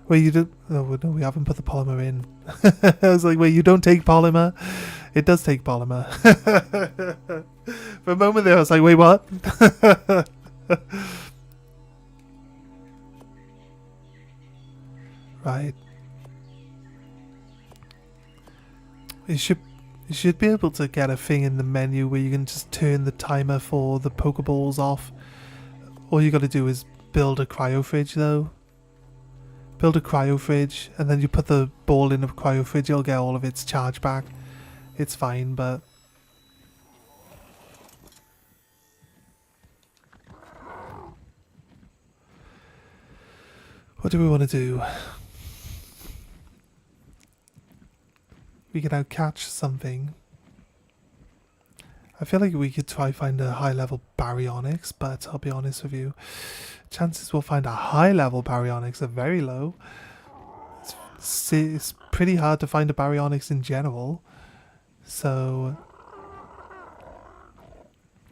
Wait, you don't. Oh no, we haven't put the polymer in. I was like, wait, you don't take polymer? It does take polymer. For a moment there, I was like, wait, what? Right. You should be able to get a thing in the menu where you can just turn the timer for the Pokeballs off. All you got to do is build a cryo fridge, though. Build a cryo fridge, and then you put the ball in a cryo fridge. You'll get all of its charge back. It's fine, but what do we want to do? We can now catch something. I feel like we could try find a high level baryonyx, but I'll be honest with you, chances we'll find a high level baryonyx are very low. It's pretty hard to find a baryonyx in general, so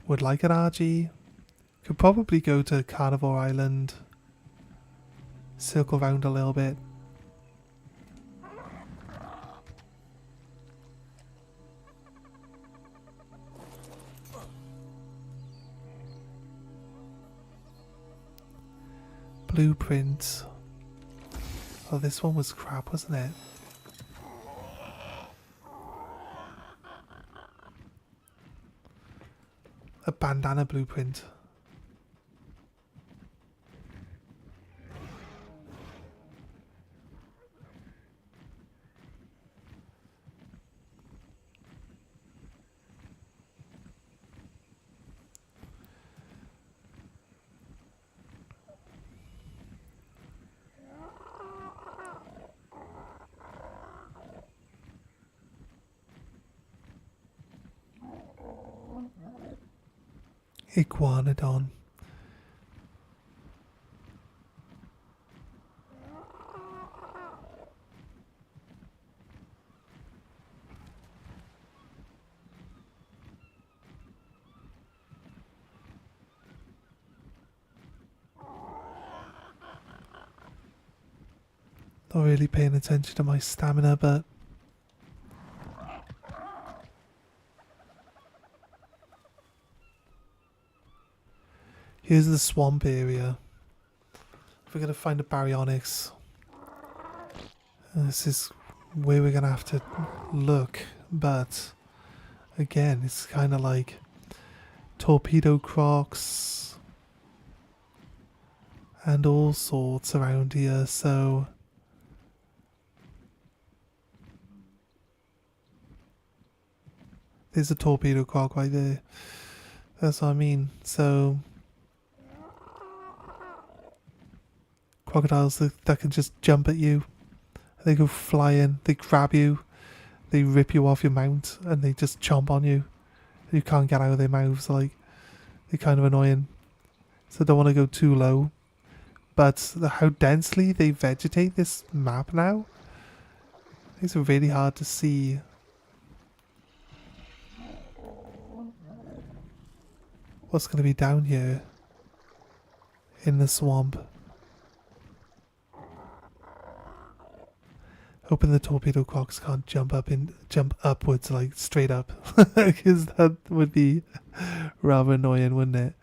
would like an argi. Could probably go to Carnivore Island, circle around a little bit. Blueprint. Oh, this one was crap, wasn't it? A bandana blueprint. Iguanodon. Not really paying attention to my stamina, but here's the swamp area. If we're going to find a baryonyx, this is where we're going to have to look. But again, it's kind of like torpedo crocs and all sorts around here, so there's a torpedo croc right there. That's what I mean. So crocodiles that can just jump at you. They go flying, they grab you, they rip you off your mount, and they just chomp on you. You can't get out of their mouths, like, they're kind of annoying. So don't want to go too low. But how densely they vegetate this map now, it's really hard to see. What's going to be down here in the swamp? Hoping the torpedo crocs can't jump upwards, like straight up, because that would be rather annoying, wouldn't it?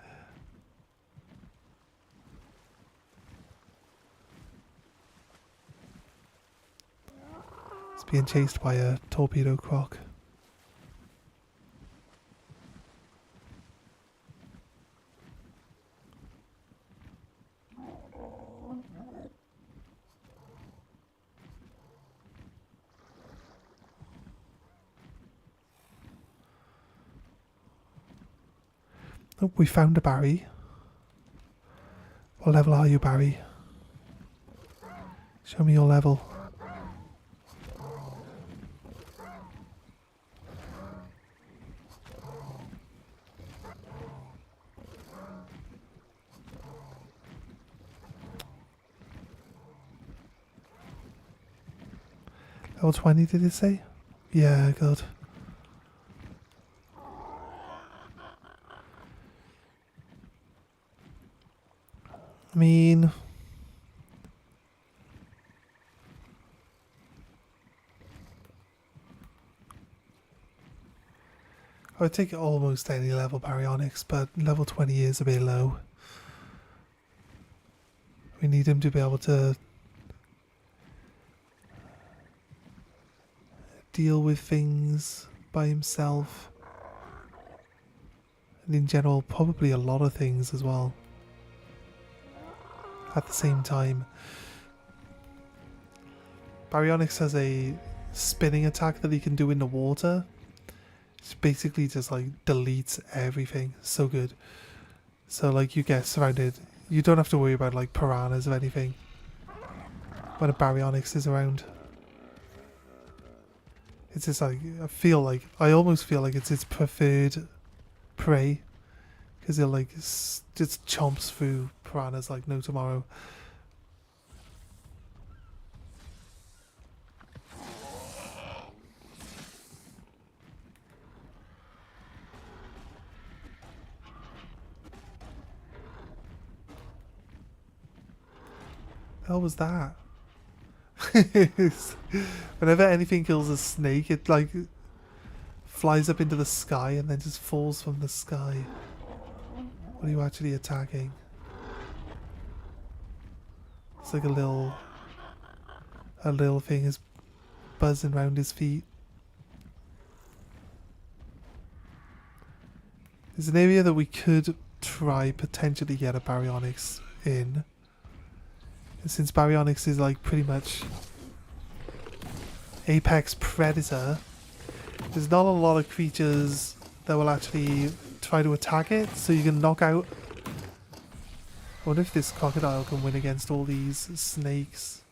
It's being chased by a torpedo croc. Oh, we found a Barry. What level are you, Barry? Show me your level. Level 20, did it say? Yeah, good. I mean, I would take almost any level baryonyx, but level 20 is a bit low. We need him to be able to deal with things by himself. And in general, probably a lot of things as well. At the same time, baryonyx has a spinning attack that he can do in the water. It's basically just like deletes everything. So good. So like you get surrounded, you don't have to worry about like piranhas or anything when a baryonyx is around. It's just like, I almost feel like it's its preferred prey, because it like just chomps through piranhas like no tomorrow. The hell was that? Whenever anything kills a snake, it like flies up into the sky and then just falls from the sky. What are you actually attacking? It's like a little thing is buzzing around his feet. There's an area that we could try potentially get a baryonyx in. And since baryonyx is like pretty much apex predator, there's not a lot of creatures that will actually try to attack it, so you can knock out. I wonder if this crocodile can win against all these snakes.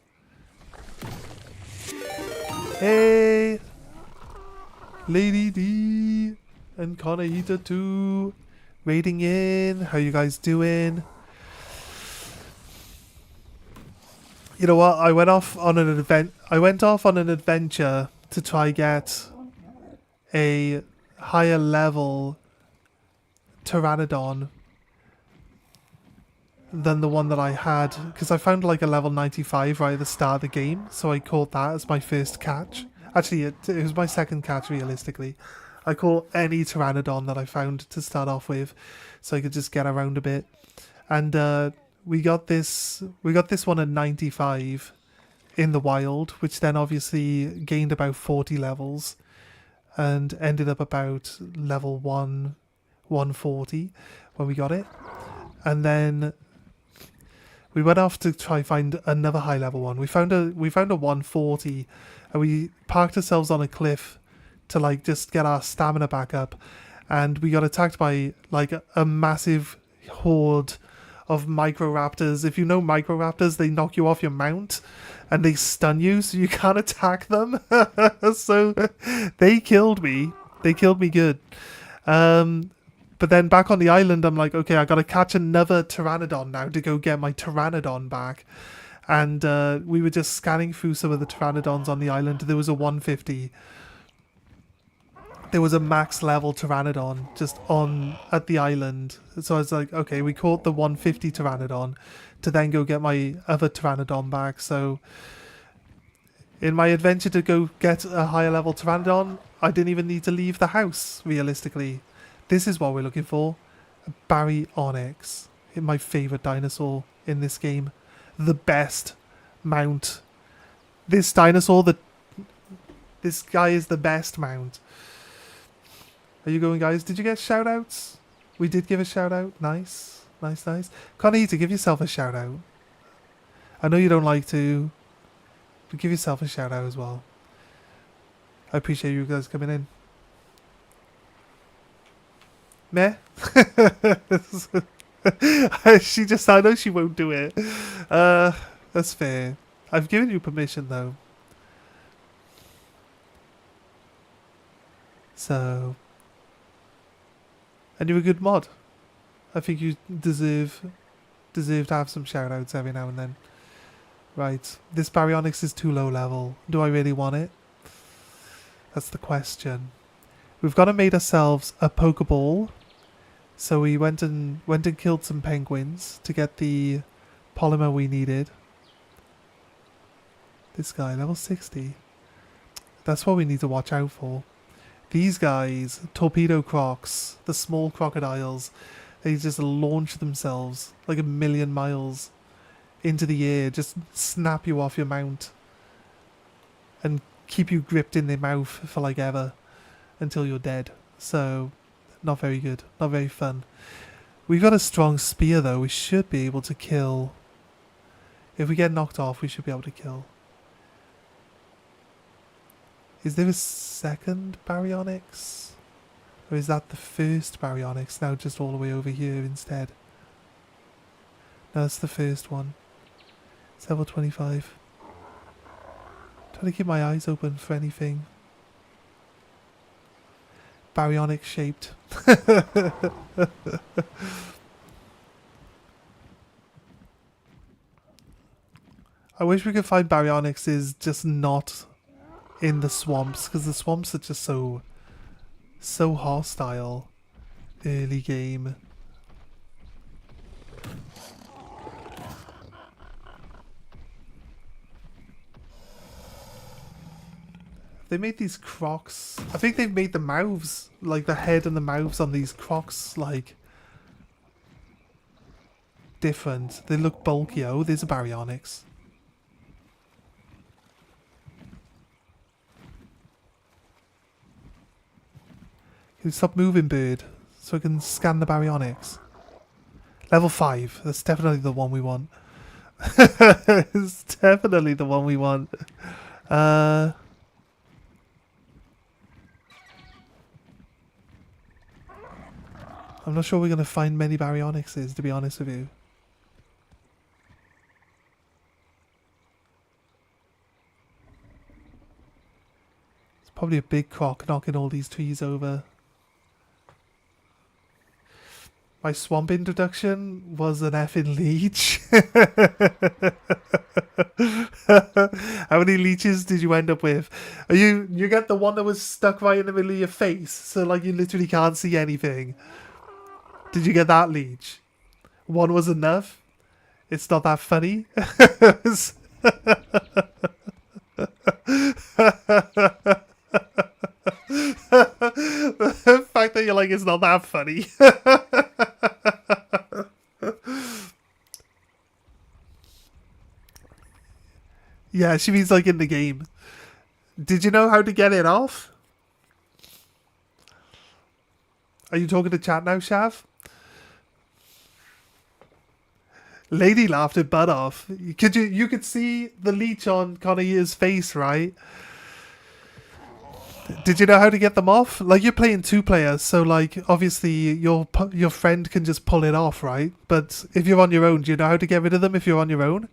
Hey! Lady D and Connor Eater 2 raiding in. How you guys doing? You know what? I went off on an adventure to try get a higher level pteranodon than the one that I had, because I found like a level 95 right at the start of the game, so I caught that as my first catch. Actually, it was my second catch realistically. I caught any pteranodon that I found to start off with, so I could just get around a bit. And we got this one at 95 in the wild, which then obviously gained about 40 levels and ended up about level 140 when we got it. And then we went off to try find another high level one. We found a 140, and we parked ourselves on a cliff to like just get our stamina back up, and we got attacked by like a massive horde of microraptors. If you know microraptors, they knock you off your mount and they stun you, so you can't attack them. So they killed me. They killed me good. But then back on the island, I'm like, okay, I gotta catch another pteranodon now to go get my pteranodon back. And we were just scanning through some of the pteranodons on the island. There was a 150. There was a max level pteranodon just at the island. So I was like, okay, we caught the 150 pteranodon to then go get my other pteranodon back. So in my adventure to go get a higher level pteranodon, I didn't even need to leave the house, realistically. This is what we're looking for. A baryonyx. My favourite dinosaur in this game. The best mount. This guy is the best mount. Are you going, guys? Did you get shout outs? We did give a shout out. Nice. Nice, nice. Connie, to give yourself a shout out. I know you don't like to, but give yourself a shout out as well. I appreciate you guys coming in. Meh? I know she won't do it. That's fair. I've given you permission though. So, and you're a good mod. I think you deserve to have some shout outs every now and then. Right, this baryonyx is too low level. Do I really want it? That's the question. We've got to make ourselves a Pokeball. So we went and killed some penguins to get the polymer we needed. This guy, level 60. That's what we need to watch out for. These guys, torpedo crocs, the small crocodiles, they just launch themselves like 1,000,000 miles into the air, just snap you off your mount and keep you gripped in their mouth for like ever until you're dead. So, not very good, not very fun. We've got a strong spear though. We should be able to kill. If we get knocked off, we should be able to kill. Is there a second baryonyx? Or is that the first baryonyx now just all the way over here instead? No, that's the first one. It's level 25. Trying to keep my eyes open for anything baryonyx shaped. I wish we could find baryonyxes just not in the swamps, because the swamps are just so hostile early game. They made these crocs. I think they've made the mouths, like the head and the mouths on these crocs, like different. They look bulkier. Oh, there's a baryonyx. Can you stop moving, bird, so I can scan the baryonyx? Level 5. That's definitely the one we want. It's definitely the one we want. I'm not sure we're going to find many baryonyxes, to be honest with you. It's probably a big croc knocking all these trees over. My swamp introduction was an effing leech. How many leeches did you end up with? You get the one that was stuck right in the middle of your face, so like you literally can't see anything. Did you get that leech? One was enough? It's not that funny. The fact that you're like, it's not that funny. Yeah, she means like in the game. Did you know how to get it off? Are you talking to chat now, Shav? Lady laughed her butt off. You could see the leech on Connor's face, right? Did you know how to get them off? Like, you're playing 2 players, so like obviously your friend can just pull it off, right? But if you're on your own, do you know how to get rid of them if you're on your own?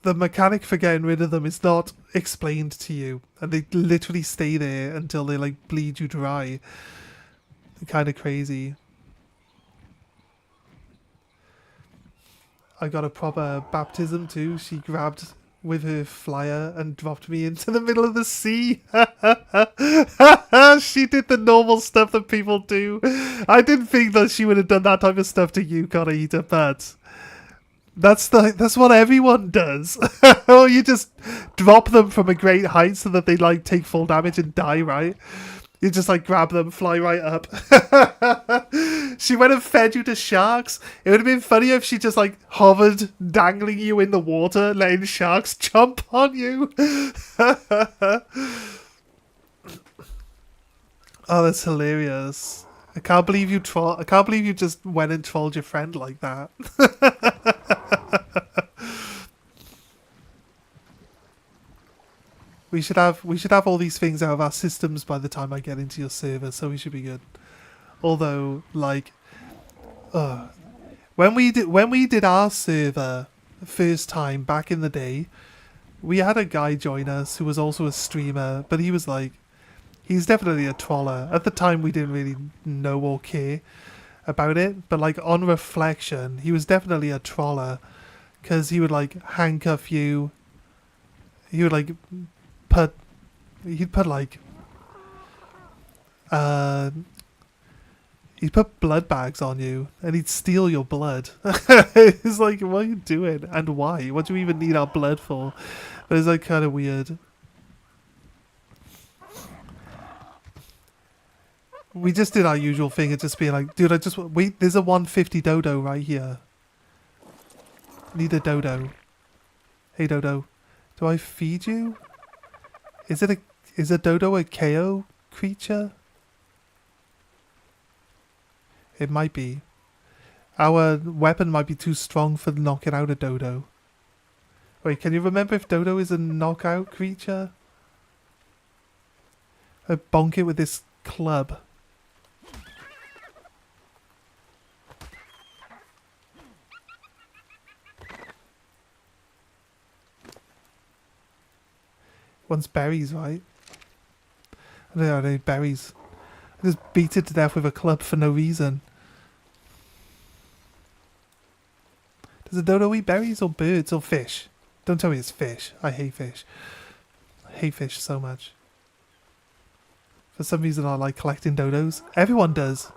The mechanic for getting rid of them is not explained to you, and they literally stay there until they like bleed you dry. Kind of crazy. I got a proper baptism too. She grabbed with her flyer and dropped me into the middle of the sea. She did the normal stuff that people do. I didn't think that she would have done that type of stuff to you, Connorita, but that's what everyone does. Or you just drop them from a great height so that they like take full damage and die, right? You just like grab them, fly right up. She went and fed you to sharks. It would have been funnier if she just like hovered, dangling you in the water, letting sharks jump on you. Oh, that's hilarious. I can't believe you just went and trolled your friend like that. We should have all these things out of our systems by the time I get into your server, so we should be good. Although, like, when we did our server the first time back in the day, we had a guy join us who was also a streamer, but he was like, he's definitely a troller. At the time, we didn't really know or care about it, but like on reflection, he was definitely a troller because he would like handcuff you. He would like he'd put blood bags on you and he'd steal your blood. It's like, what are you doing and why? What do you even need our blood for? But it's like kind of weird. We just did our usual thing of just being like, dude, wait, there's a 150 dodo right here. Need a dodo. Hey dodo, do I feed you? Is a dodo a KO creature? It might be. Our weapon might be too strong for knocking out a dodo. Wait, can you remember if dodo is a knockout creature? I bonk it with this club. Wants berries, right? I don't need berries. I just beat it to death with a club for no reason. Does a dodo eat berries or birds or fish? Don't tell me it's fish. I hate fish. I hate fish so much. For some reason I like collecting dodos. Everyone does.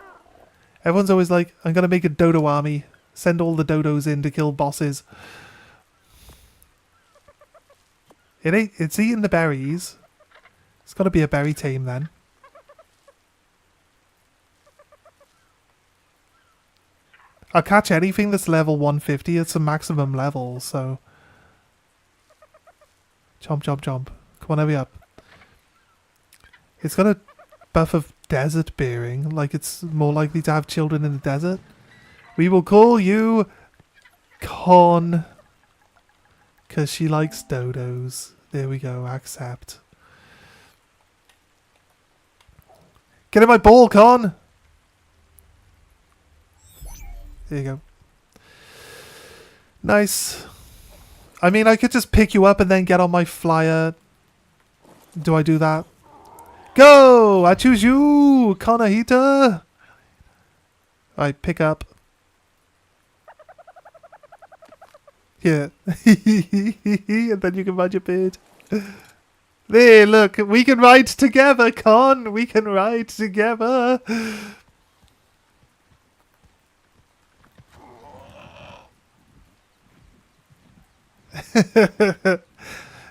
Everyone's always like, I'm going to make a dodo army. Send all the dodos in to kill bosses. It's eating the berries. It's got to be a berry tame then. I'll catch anything that's level 150. It's a maximum level, so... Chomp, chomp, chomp. Come on, hurry up. It's got a buff of desert bearing, like it's more likely to have children in the desert. We will call you Con, because she likes dodos. There we go, accept. Get in my ball, Con! There you go. Nice. I mean, I could just pick you up and then get on my flyer. Do I do that? Go! I choose you, Konahita! Alright, pick up. Yeah. And then you can ride your bird. There, look. We can ride together, Con! We can ride together!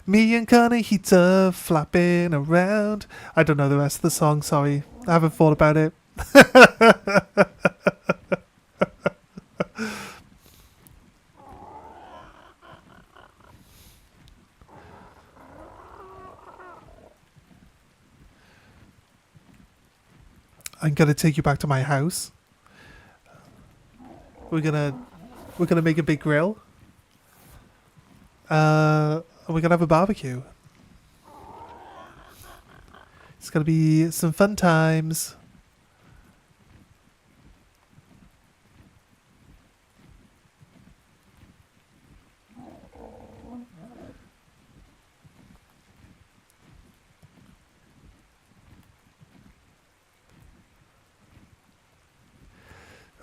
Me and Kanahita flapping around. I don't know the rest of the song, sorry. I haven't thought about it. I'm gonna take you back to my house. We're gonna make a big grill. We're gonna have a barbecue. It's gonna be some fun times.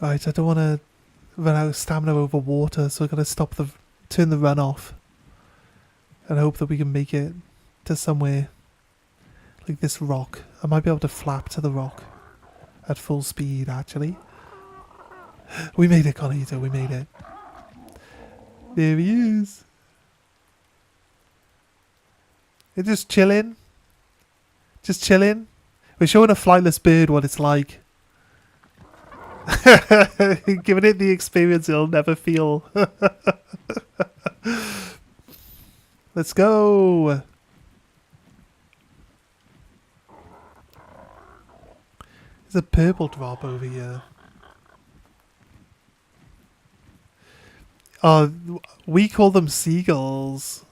Right, I don't want to run out of stamina over water, so we're gonna turn the run off. And hope that we can make it to somewhere like this rock. I might be able to flap to the rock at full speed, actually. We made it, Conito, we made it. There he is. You're just chilling. Just chilling. We're showing a flightless bird what it's like. Giving it the experience it'll never feel. Let's go. There's a purple drop over here. Oh, we call them seagulls.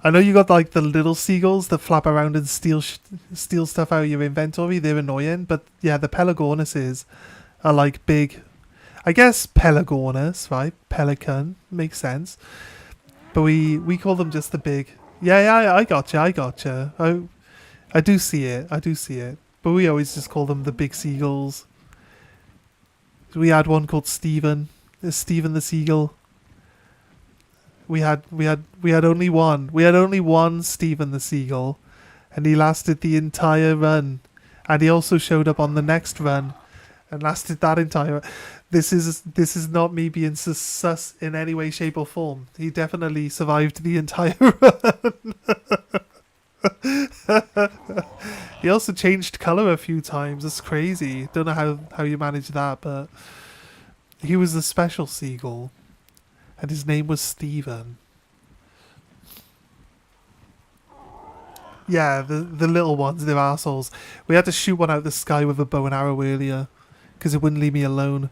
I know you got like the little seagulls that flap around and steal stuff out of your inventory. They're annoying, but yeah, the pelagornuses are like big. I guess pelagornus, right? Pelican makes sense. But we call them just the big. Yeah, I gotcha. I do see it. But we always just call them the big seagulls. We had one called Stephen the Seagull. We had only one. We had only one Stephen the Seagull, and he lasted the entire run. And he also showed up on the next run, and lasted that entire. This is not me being sus in any way, shape, or form. He definitely survived the entire run. He also changed colour a few times. It's crazy. Don't know how you managed that, but he was a special seagull, and his name was Stephen. Yeah, the little ones, they're assholes. We had to shoot one out of the sky with a bow and arrow earlier, because it wouldn't leave me alone.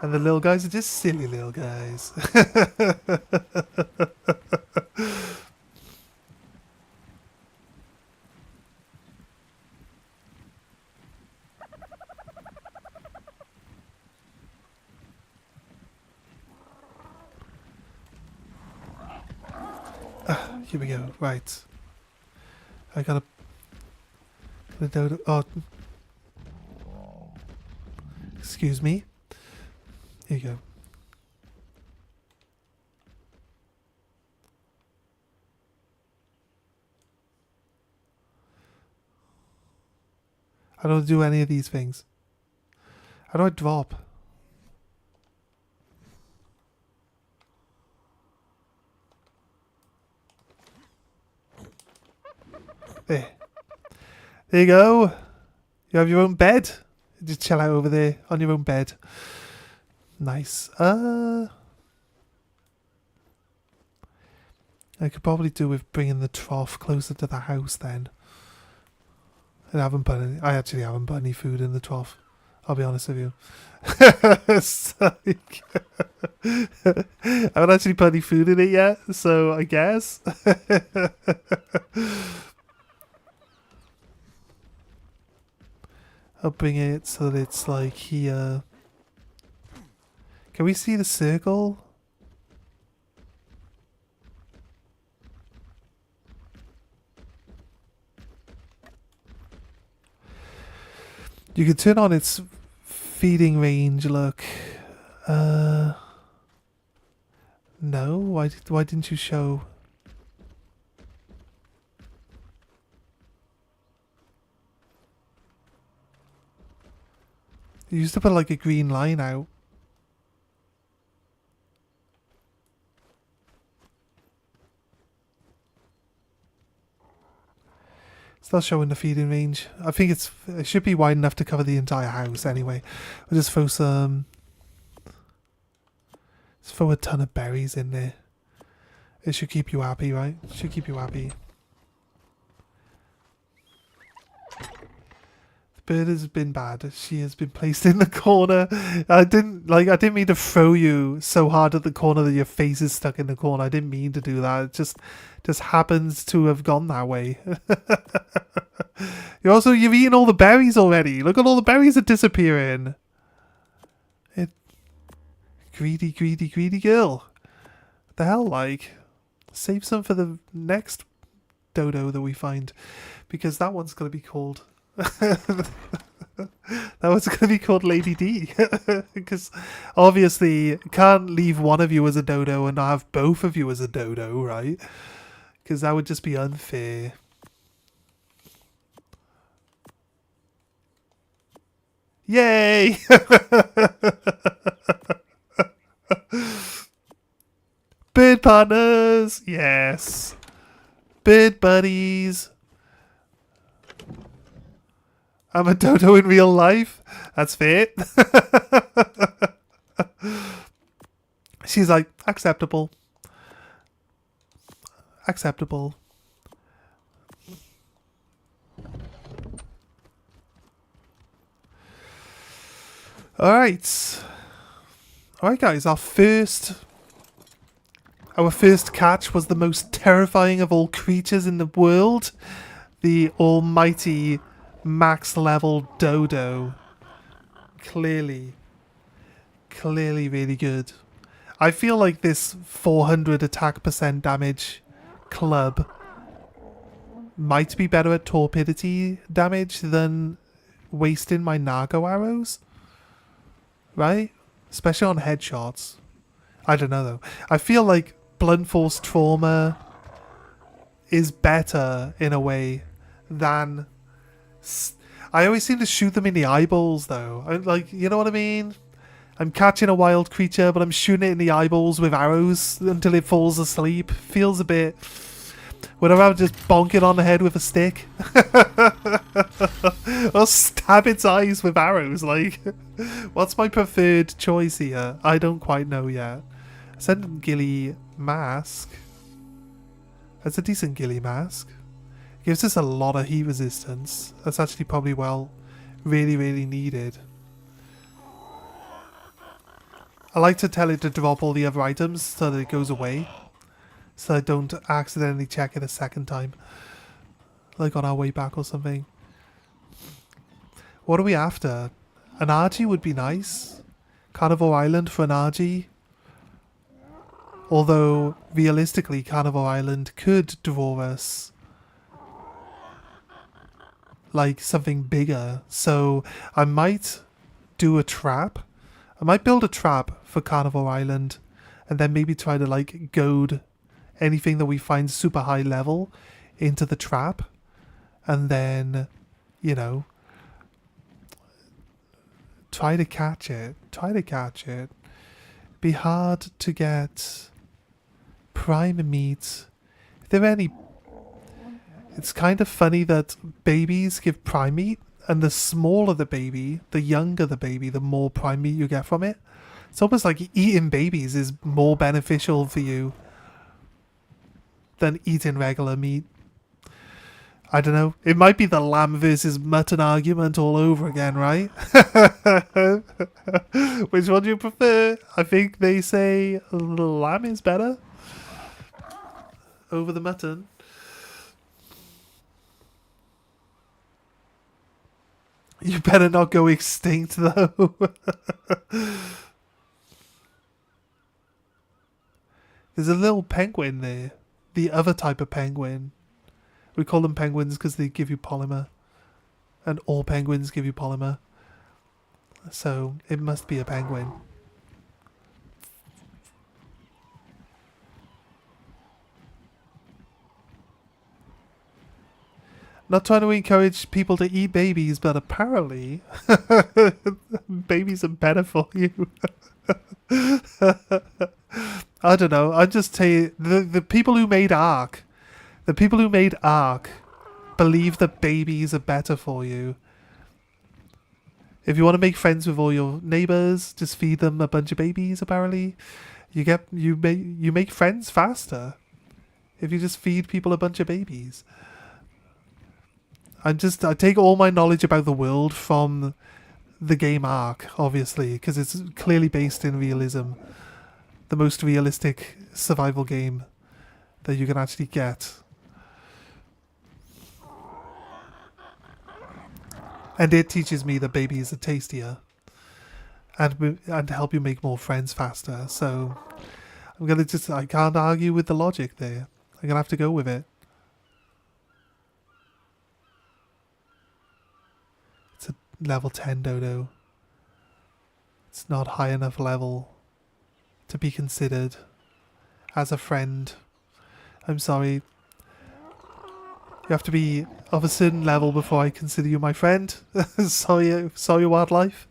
And the little guys are just silly little guys. Here we go. Right. I gotta... Oh. Excuse me. Here you go. I don't do any of these things. How do I drop? There. There you go. You have your own bed. Just chill out over there on your own bed. Nice. I could probably do with bringing the trough closer to the house then. And I actually haven't put any food in the trough. I'll be honest with you. It's like, I haven't actually put any food in it yet, so I guess. I'll bring it so that it's like here. Can we see the circle? You can turn on its feeding range, look. No, why didn't you show? You used to put like a green line out. It's not showing the feeding range. I think it should be wide enough to cover the entire house anyway. We'll just throw some... Let's throw a ton of berries in there. It should keep you happy, right? It should keep you happy. The bird has been bad. She has been placed in the corner. I didn't mean to throw you so hard at the corner that your face is stuck in the corner. I didn't mean to do that. It just happens to have gone that way. You've eaten all the berries already. Look at all the berries that disappearing. Greedy, greedy, greedy girl. What the hell, like? Save some for the next dodo that we find. Because that one's going to be called... that one's going to be called Lady D. Because obviously can't leave one of you as a dodo and not have both of you as a dodo, right? Because that would just be unfair. Yay! Bird partners! Yes! Bird buddies! I'm a dodo in real life. That's fair. She's like, acceptable. Acceptable. Alright. Alright guys, our first catch was the most terrifying of all creatures in the world. The almighty max level dodo. Clearly really good. I feel like this 400 attack % damage club might be better at torpidity damage than wasting my Nago arrows. Right? Especially on headshots. I don't know though. I feel like blunt force trauma is better in a way than... I always seem to shoot them in the eyeballs though. You know what I mean? I'm catching a wild creature, but I'm shooting it in the eyeballs with arrows until it falls asleep. Feels a bit... Would I rather just bonk it on the head with a stick? Or stab its eyes with arrows? Like, what's my preferred choice here? I don't quite know yet. Ascendant Ghillie Mask. That's a decent Ghillie Mask. Gives us a lot of heat resistance. That's actually probably really needed. I like to tell it to drop all the other items so that it goes away. So I don't accidentally check it a second time. Like on our way back or something. What are we after? An argi would be nice. Carnivore Island for an argi. Although, realistically, Carnivore Island could draw us like something bigger. So I might do a trap. I might build a trap for Carnivore Island and then maybe try to like goad anything that we find super high level into the trap. And then, you know, try to catch it. Be hard to get prime meat. If there are any... It's kind of funny that babies give prime meat And the smaller the baby, the younger the baby, the more prime meat you get from it. It's almost like eating babies is more beneficial for you than eating regular meat. I don't know. It might be the lamb versus mutton argument all over again, right? Which one do you prefer? I think they say the lamb is better over the mutton. You better not go extinct, though. There's a little penguin there. The other type of penguin. We call them penguins because they give you polymer. And all penguins give you polymer. So, it must be a penguin. Not trying to encourage people to eat babies, but apparently babies are better for you. I don't know. I just tell you, the people who made Ark, believe that babies are better for you. If you want to make friends with all your neighbors, just feed them a bunch of babies. Apparently, you make friends faster if you just feed people a bunch of babies. I take all my knowledge about the world from the game Ark, obviously, because it's clearly based in realism. The most realistic survival game that you can actually get. And it teaches me that babies are tastier and help you make more friends faster. So I can't argue with the logic there. I'm gonna have to go with it. It's a level 10 dodo. It's not high enough level to be considered as a friend. I'm sorry. You have to be of a certain level before I consider you my friend. sorry, wildlife.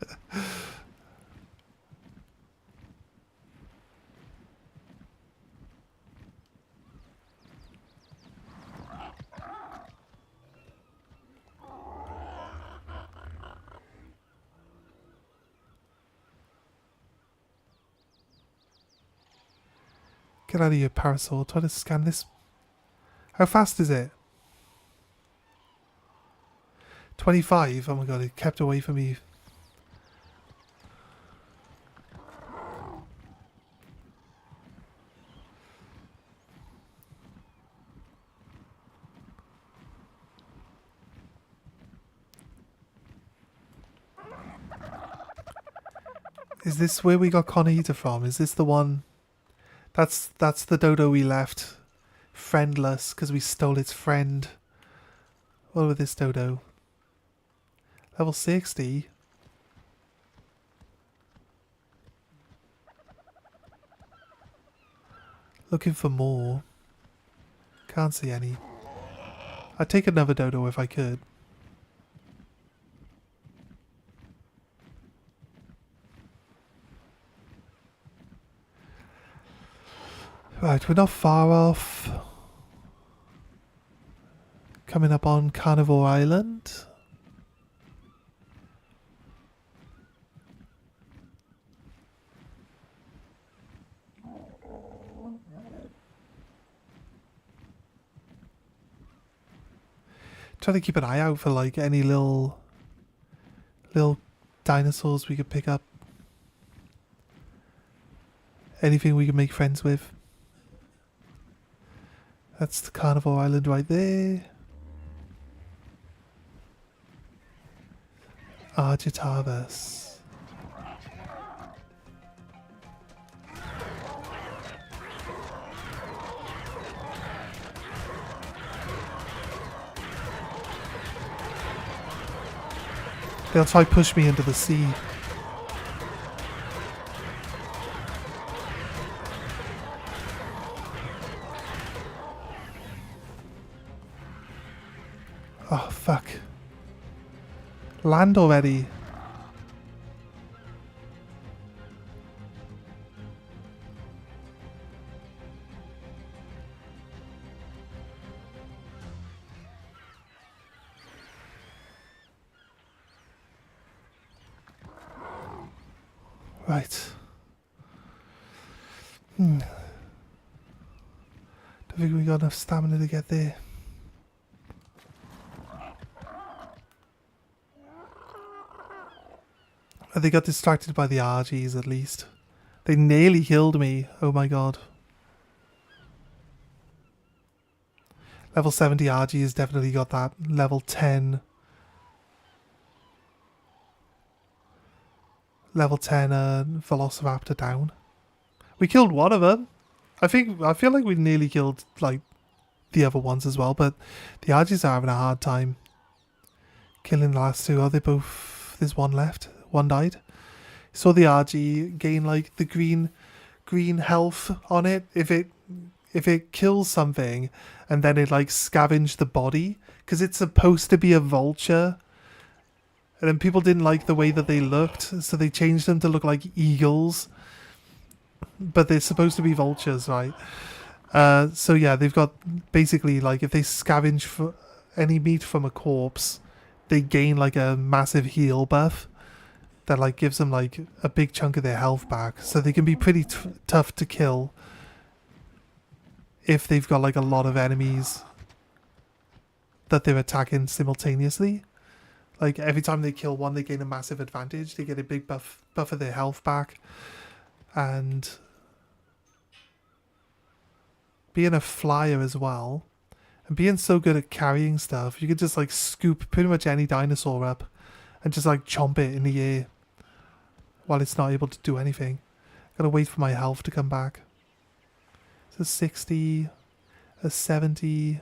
Get out of your parasol. Try to scan this. How fast is it? 25. Oh my god, it kept away from me. Is this where we got Conahita from? Is this the one? That's the dodo we left friendless because we stole its friend. What with this dodo? Level 60. Looking for more. Can't see any. I'd take another dodo if I could. Right, we're not far off. Coming up on Carnivore Island. Trying to keep an eye out for like any little dinosaurs we could pick up. Anything we can make friends with. That's the Carnivore Island right there. Argitavus. They'll try push me into the sea. Oh, fuck. Land already. Right. Don't think we got enough stamina to get there. They got distracted by the argies at least. They nearly killed me. Oh my god. Level 70 argy has definitely got that. Level 10. Level 10 Velociraptor down. We killed one of them. I feel like we nearly killed like the other ones as well, but the argies are having a hard time killing the last two. Are they both? There's one left. One died. So the argy gain like the green health on it if it kills something, and then it like scavenge the body because it's supposed to be a vulture. And then people didn't like the way that they looked, so they changed them to look like eagles. But they're supposed to be vultures, right? So yeah, they've got basically like if they scavenge for any meat from a corpse, they gain like a massive heal buff that like gives them like a big chunk of their health back. So they can be pretty tough to kill if they've got like a lot of enemies that they're attacking simultaneously. Like every time they kill one, they gain a massive advantage. They get a big buff of their health back. And being a flyer as well, and being so good at carrying stuff, you could just like scoop pretty much any dinosaur up and just like chomp it in the air while it's not able to do anything. Gotta wait for my health to come back. So 60, a 70.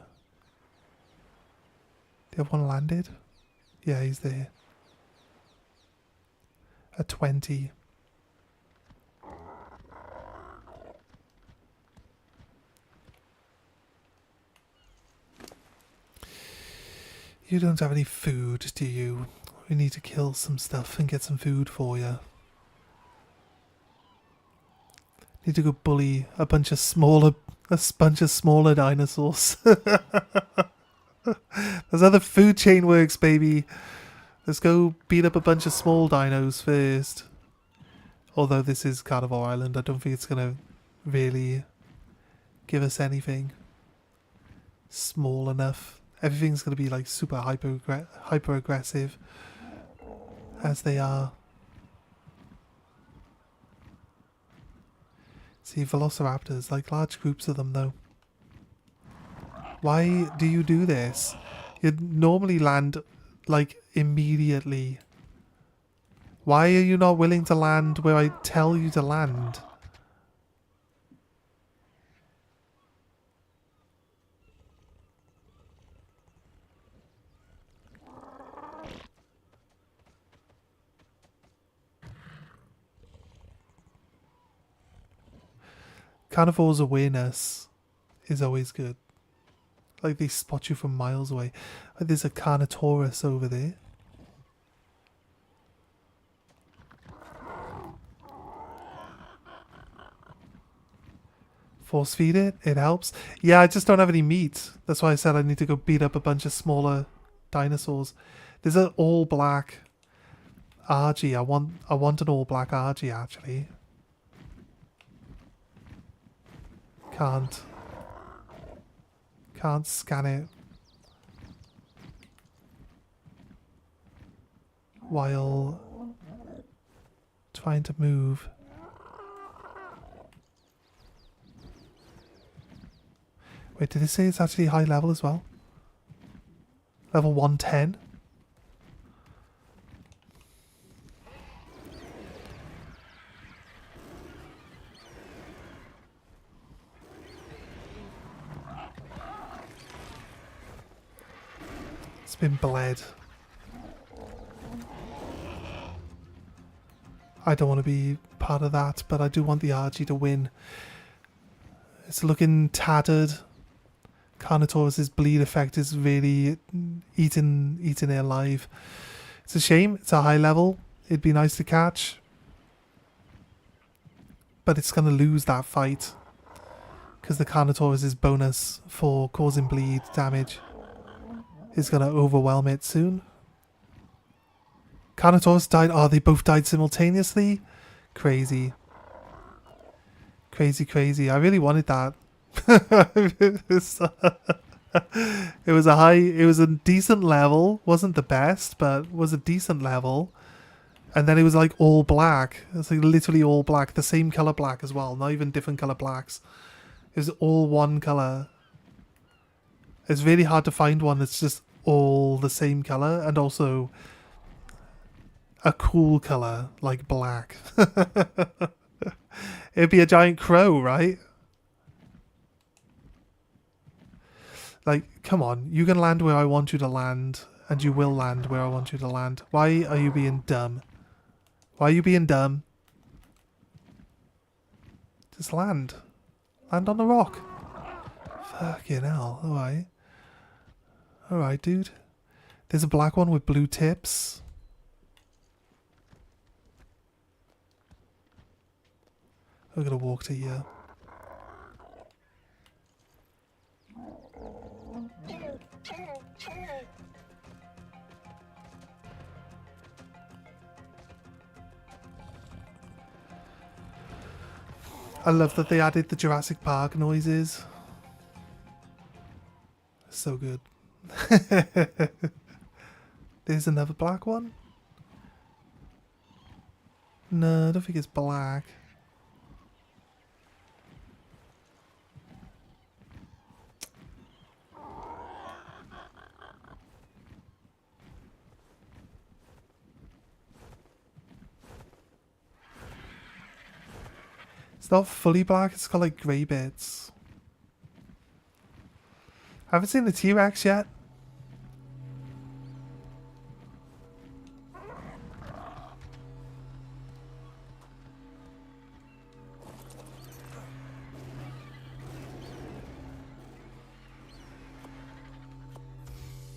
The other one landed? Yeah, he's there. A 20. You don't have any food, do you? We need to kill some stuff and get some food for you. Need to go bully a bunch of smaller dinosaurs. That's how the food chain works, baby. Let's go beat up a bunch of small dinos first. Although this is Carnivore Island, I don't think it's gonna really give us anything small enough. Everything's gonna be like super hyper aggressive, as they are. See, velociraptors, like large groups of them though. Why do you do this? You'd normally land like immediately. Why are you not willing to land where I tell you to land? Carnivore's awareness is always good. Like they spot you from miles away. Like there's a Carnotaurus over there. Force feed it, it helps. Yeah, I just don't have any meat. That's why I said I need to go beat up a bunch of smaller dinosaurs. There's an all black argy. I want an all black argy actually. Can't scan it while trying to move. Wait, did it say it's actually high level as well? Level 110? It's been bled. I don't want to be part of that, but I do want the Argy to win. It's looking tattered. Carnotaurus' bleed effect is really eating it alive. It's a shame. It's a high level. It'd be nice to catch. But it's going to lose that fight. Because the Carnotaurus' bonus for causing bleed damage is going to overwhelm it soon. Carnotaurus died. Oh, they both died simultaneously? Crazy. Crazy, crazy. I really wanted that. It was a high, it was a decent level. Wasn't the best, but was a decent level. And then it was like all black. It was like literally all black. The same color black as well. Not even different color blacks. It was all one color. It's really hard to find one that's just all the same color and also a cool color like black. It'd be a giant crow, right? Like, come on, you can land where I want you to land, and you will land where I want you to land. Why are you being dumb? Why are you being dumb? Just land. Land on the rock. Fucking hell, alright. Alright, dude. There's a black one with blue tips. I'm gonna walk to here. I love that they added the Jurassic Park noises. So good. There's another black one? No, I don't think it's black. It's not fully black, it's got like grey bits. I haven't seen the T-Rex yet.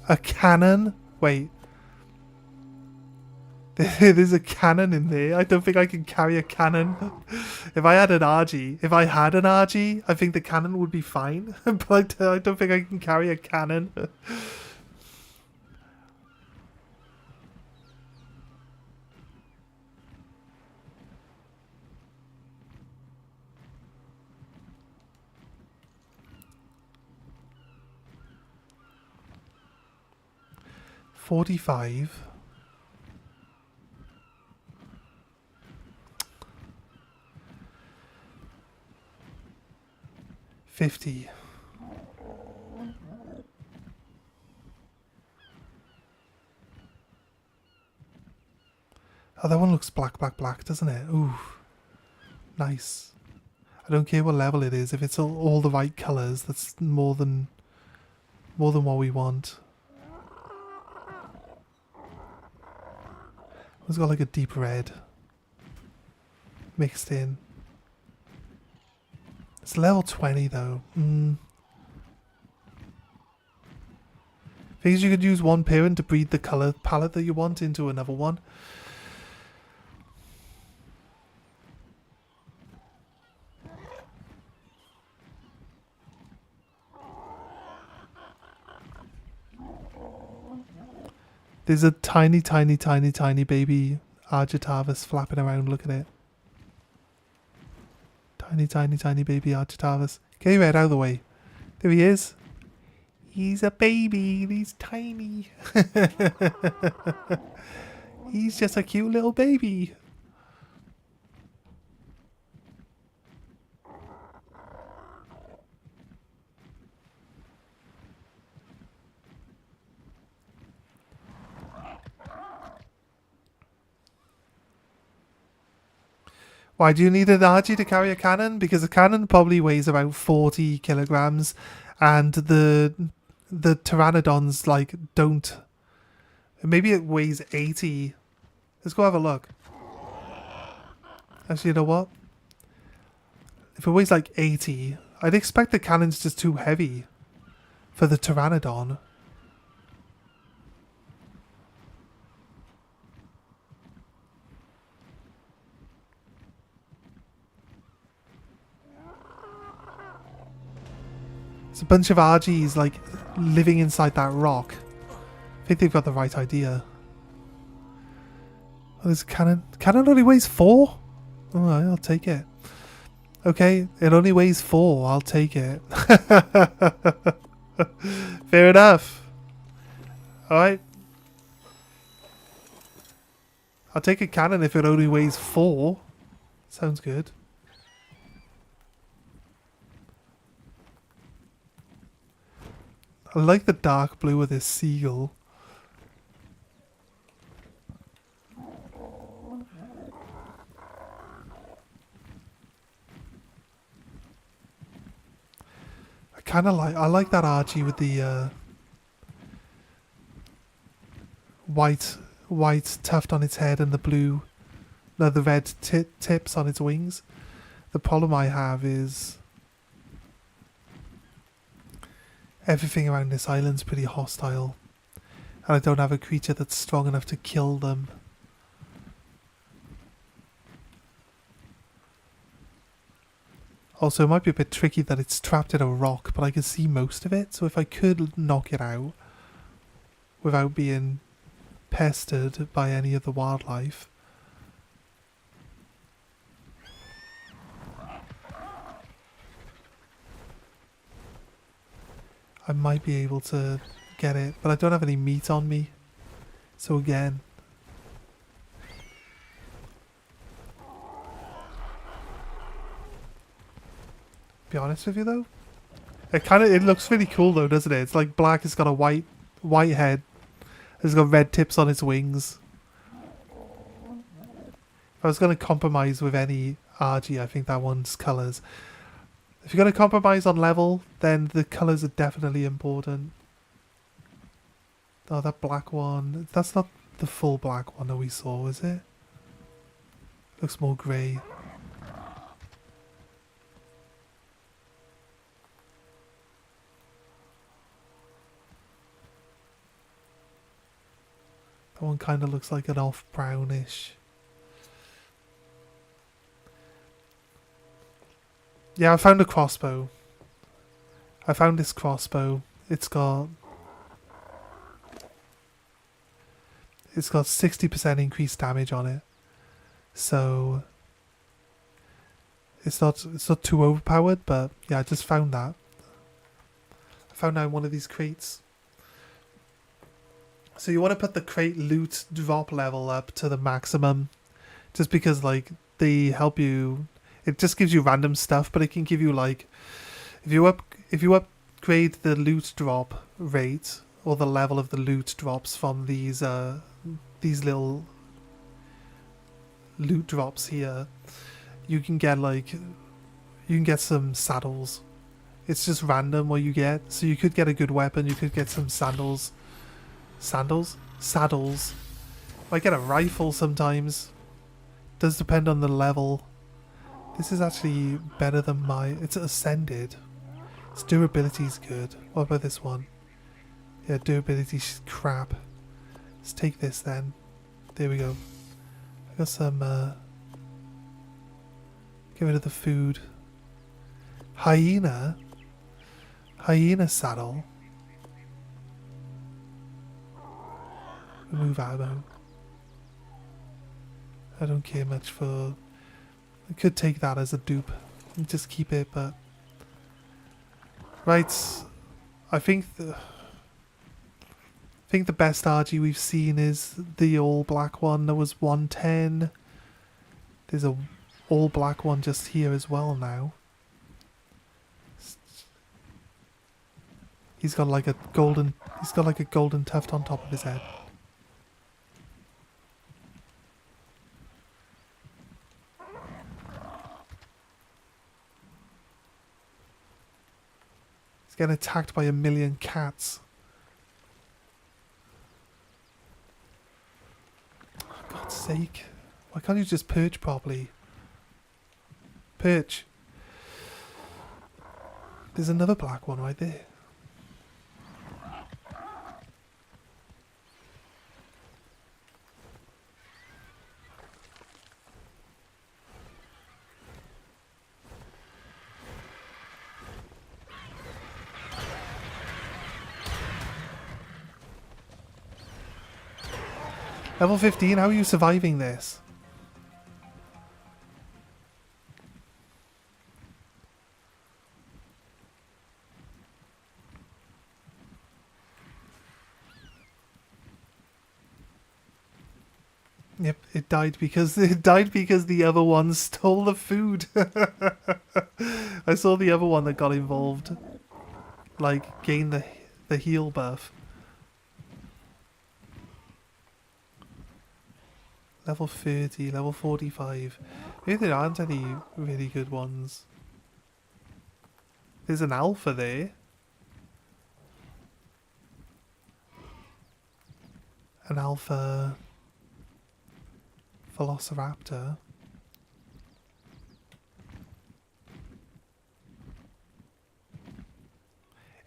A cannon? Wait. There's a cannon in there. I don't think I can carry a cannon. If I had an argi, I think the cannon would be fine. But I don't think I can carry a cannon. $45. 50. Oh, that one looks black, doesn't it? Ooh, nice. I don't care what level it is. If it's all the right colours, that's more than what we want. It's got like a deep red mixed in. It's level 20 though. Things you could use one parent to breed the colour palette that you want into another one. There's a tiny baby Argentavis flapping around. Look at it. Tiny baby Argentavis. Get your head out of the way. There he is. He's a baby. He's tiny. He's just a cute little baby. Why do you need an argi to carry a cannon? Because a cannon probably weighs about 40 kilograms, and the pteranodons like don't. Maybe it weighs 80. Let's go have a look. Actually, you know what? If it weighs like 80, I'd expect the cannon's just too heavy for the pteranodon. It's a bunch of argis like living inside that rock. I think they've got the right idea. Oh, there's a cannon. Cannon only weighs 4? Alright, I'll take it. Okay, it only weighs 4. I'll take it. Fair enough. Alright. I'll take a cannon if it only weighs 4. Sounds good. I like the dark blue of this seagull. I like that argi with the white tuft on its head and the blue, no, the red tips on its wings. The problem I have is everything around this island's pretty hostile, and I don't have a creature that's strong enough to kill them. Also, it might be a bit tricky that it's trapped in a rock, but I can see most of it, so if I could knock it out without being pestered by any of the wildlife. I might be able to get it, but I don't have any meat on me. So again, be honest with you though, it looks really cool though, doesn't it? It's like black, it's got a white head, it's got red tips on its wings. If I was going to compromise with any argi, I think that one's colours. If you're going to compromise on level, then the colours are definitely important. Oh, that black one, that's not the full black one that we saw, is it? Looks more grey. That one kind of looks like an off brownish. Yeah, I found a crossbow. I found this crossbow. It's got 60% increased damage on it. So it's not too overpowered, but yeah, I just found that. I found that in one of these crates. So you want to put the crate loot drop level up to the maximum, just because like they help you. It just gives you random stuff, but it can give you like, if you upgrade the loot drop rate or the level of the loot drops from these little loot drops here, you can get some saddles. It's just random what you get, so you could get a good weapon, you could get some saddles. Might get a rifle sometimes. Does depend on the level. This is actually better than it's ascended. Its durability's good. What about this one? Yeah, durability's crap. Let's take this then. There we go. I got some get rid of the food. Hyena saddle. Remove ammo. I don't care much for. I could take that as a dupe and just keep it, but right. I think the best argi we've seen is the all black one. That was 110. There's a all black one just here as well now. He's got like a golden tuft on top of his head. He's getting attacked by 1,000,000 cats. For God's sake. Why can't you just perch properly? Perch. There's another black one right there. Level 15, how are you surviving this? Yep, it died because the other one stole the food. I saw the other one that got involved, like gain the heal buff. Level 30, level 45. Maybe there aren't any really good ones. There's an alpha there. An alpha velociraptor.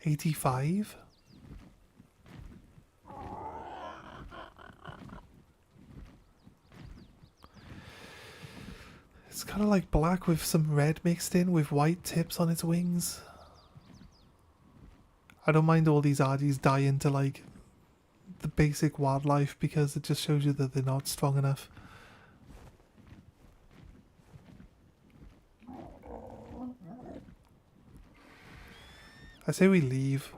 $85. It's kind of like black with some red mixed in with white tips on its wings. I don't mind all these argies die into like the basic wildlife because it just shows you that they're not strong enough. I say we leave.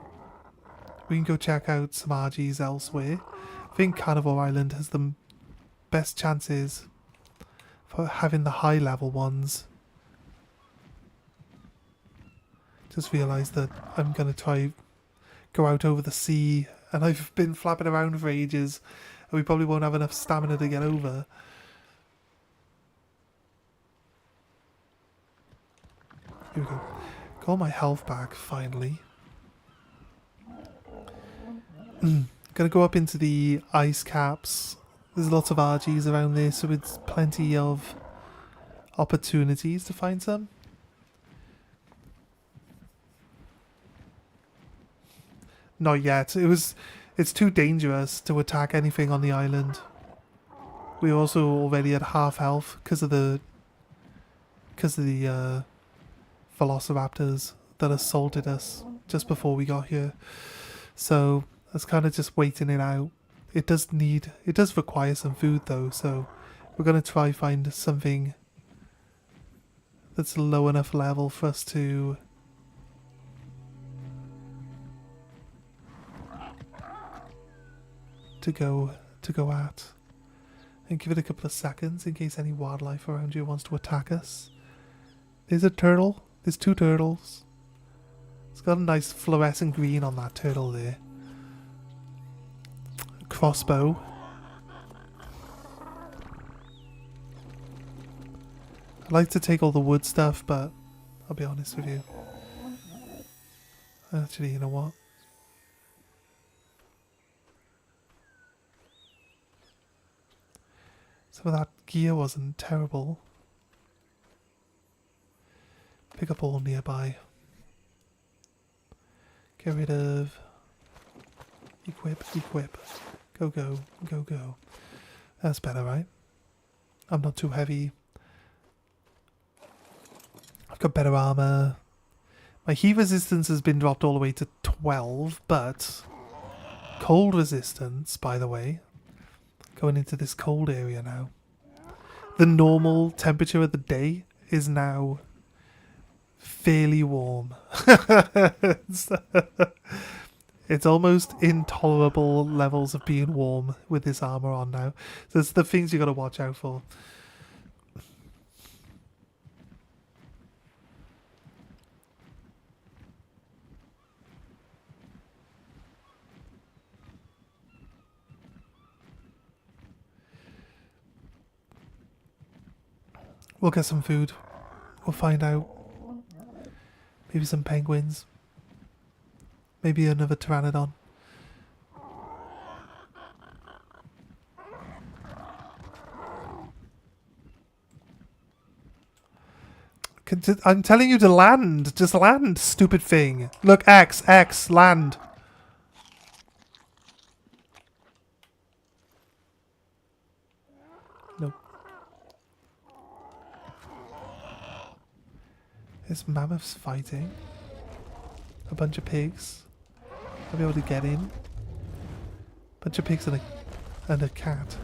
We can go check out some argies elsewhere. I think Carnivore Island has the best chances for having the high level ones. Just realised that I'm going to try go out over the sea, and I've been flapping around for ages and we probably won't have enough stamina to get over. Here we go. Got my health back finally. Gonna go up into the ice caps. There's lots of argies around there, so it's plenty of opportunities to find some. Not yet. It's too dangerous to attack anything on the island. We're also already at half health because of the velociraptors that assaulted us just before we got here. So that's kind of just waiting it out. It does require some food though, so we're going to try find something that's low enough level for us to go at, and give it a couple of seconds in case any wildlife around here wants to attack us. There's a turtle. There's two turtles. It's got a nice fluorescent green on that turtle there. Crossbow. I like to take all the wood stuff, but I'll be honest with you. Actually, you know what? Some of that gear wasn't terrible. Pick up all nearby. Get rid of... Equip. Go. That's better, right? I'm not too heavy. I've got better armor. My heat resistance has been dropped all the way to 12, but... Cold resistance, by the way. Going into this cold area now. The normal temperature of the day is now fairly warm. It's almost intolerable levels of being warm with this armor on now. So it's the things you got to watch out for. We'll get some food. We'll find out. Maybe some penguins. Maybe another pteranodon. I'm telling you to land. Just land, stupid thing. Look, X, land. Nope. There's mammoths fighting. A bunch of pigs. I'll be able to get in. Bunch of pigs and a cat.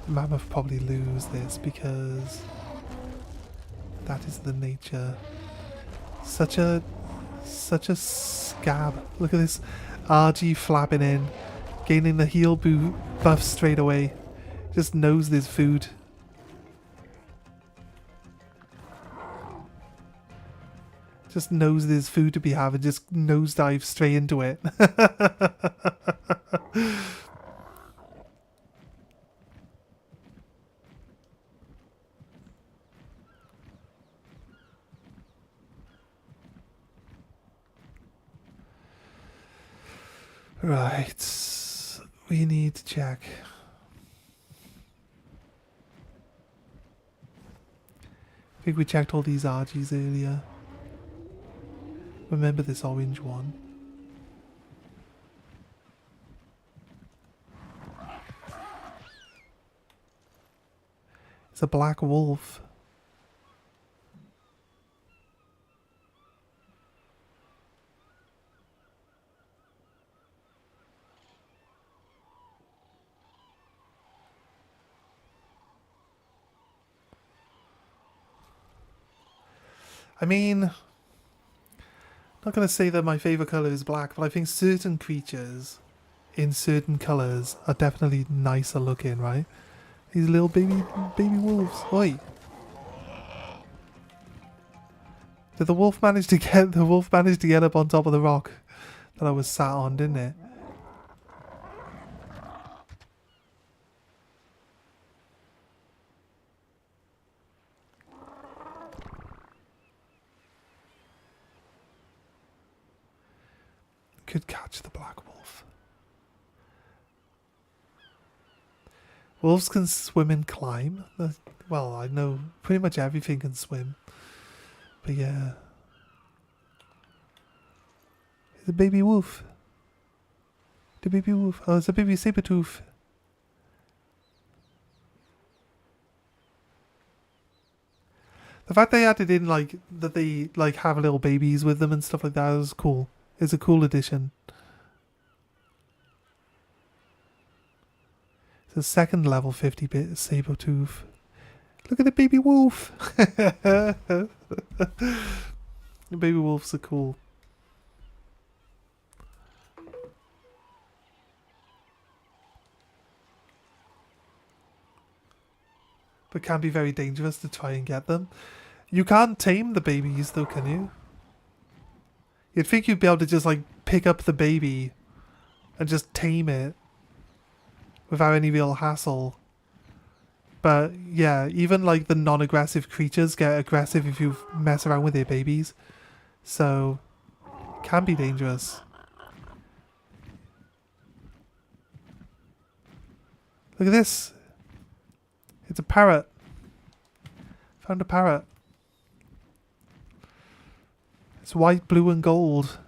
The mammoth probably lose this because that is the nature. Such a scab. Look at this. argi flapping in, gaining the heal buff straight away. Just knows there's food. Just knows there's food to be had and just nosedive straight into it. Right, we need to check. I think we checked all these argies earlier. Remember this orange one. It's a black wolf. I mean, I'm not going to say that my favourite colour is black, but I think certain creatures in certain colours are definitely nicer looking, right? These little baby wolves. Oi! Did the wolf manage to get up on top of the rock that I was sat on, didn't it? Could catch the black wolf. Wolves can swim and climb. Well, I know pretty much everything can swim. But yeah. It's a baby wolf. The baby wolf. Oh, it's a baby saber-tooth. The fact they added in, like, that they, like, have little babies with them and stuff like that is cool. It's a cool addition. It's a second level 50-bit saber-tooth. Look at the baby wolf! The baby wolves are cool. But can be very dangerous to try and get them. You can't tame the babies though, can you? You'd think you'd be able to just like pick up the baby and just tame it without any real hassle. But yeah, even like the non-aggressive creatures get aggressive if you mess around with their babies. So, can be dangerous. Look at this. It's a parrot. Found a parrot. It's white, blue and gold.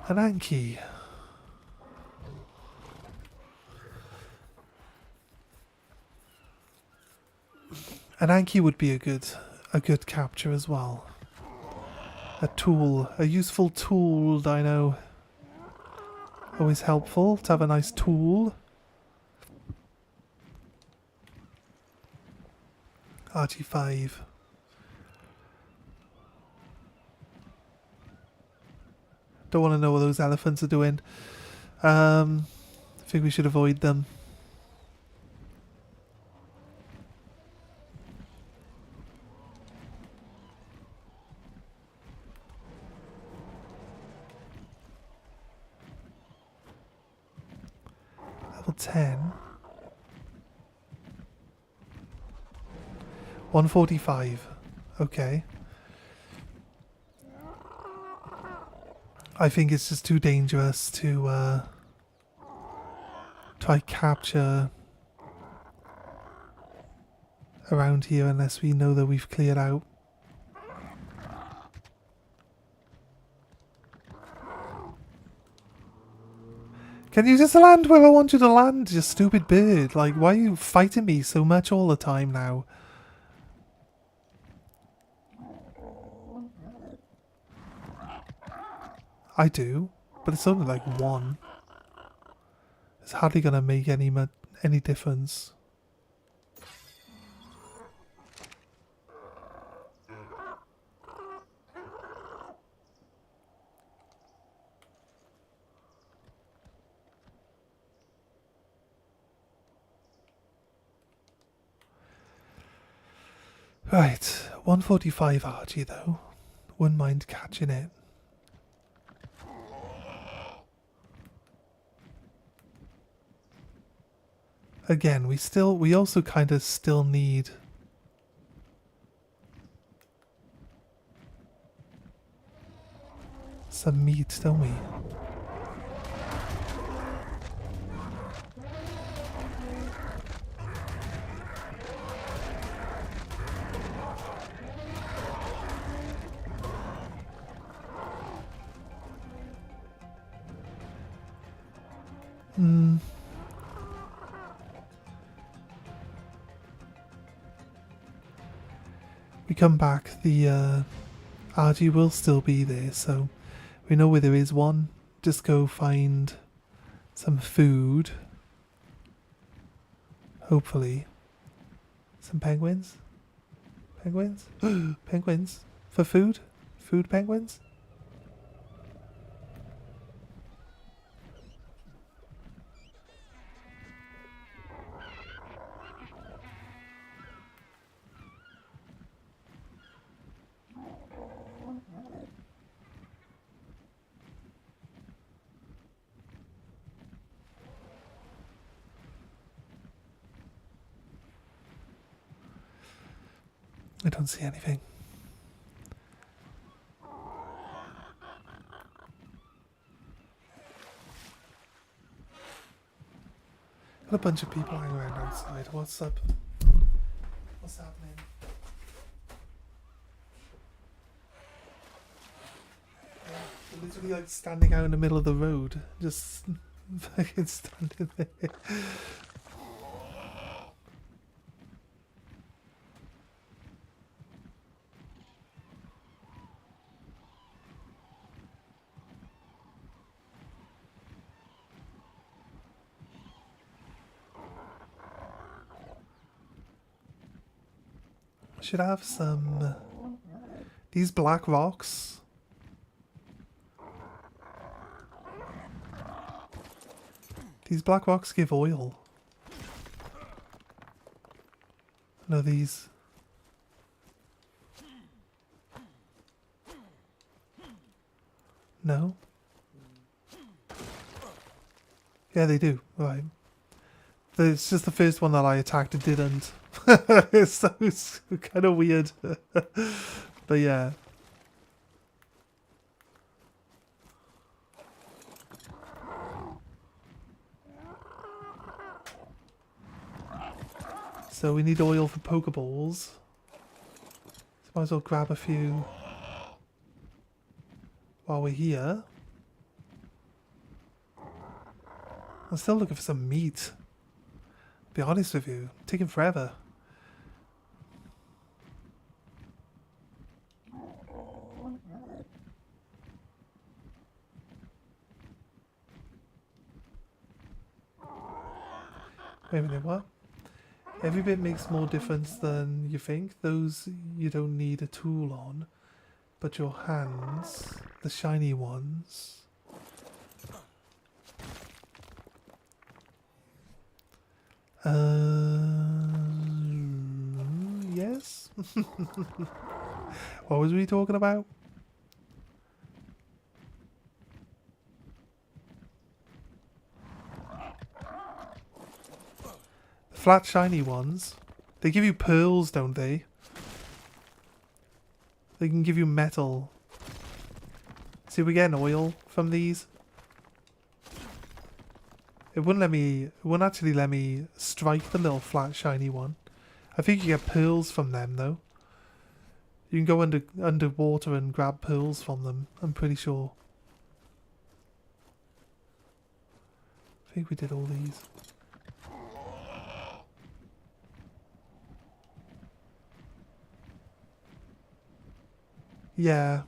An Anki. An Anki would be a good capture as well. A tool, a useful tool, Dino. Always helpful to have a nice tool. RG5. Don't want to know what those elephants are doing. I think we should avoid them. Level 10. 145. Okay. I think it's just too dangerous to try capture around here unless we know that we've cleared out. Can you just land where I want you to land, you stupid bird? Like, why are you fighting me so much all the time now? I do, but it's only like one. It's hardly gonna make any difference. Right, 145 argi though. Wouldn't mind catching it. Again, we also kind of still need some meat, don't we? We come back, the argi will still be there, so we know where there is one. Just go find some food. Hopefully. Some penguins? Penguins? Penguins? For food? Food penguins? I don't see anything. Got a bunch of people hanging around outside. What's up? What's happening? They're literally like standing out in the middle of the road. Just fucking standing there. Should have some these black rocks. These black rocks give oil. No, these. No. Yeah, they do. Right. It's just the first one that I attacked it didn't. It's kind of weird. But yeah. So we need oil for Pokeballs. So might as well grab a few while we're here. I'm still looking for some meat. Be honest with you, taking forever. Wait a minute, what? Every bit makes more difference than you think. Those you don't need a tool on. But your hands, the shiny ones. Yes? What was we talking about? Flat shiny ones. They give you pearls, don't they? They can give you metal. See, we're getting oil from these. It wouldn't actually let me strike the little flat shiny one. I think you get pearls from them though. You can go underwater and grab pearls from them, I'm pretty sure. I think we did all these. Yeah.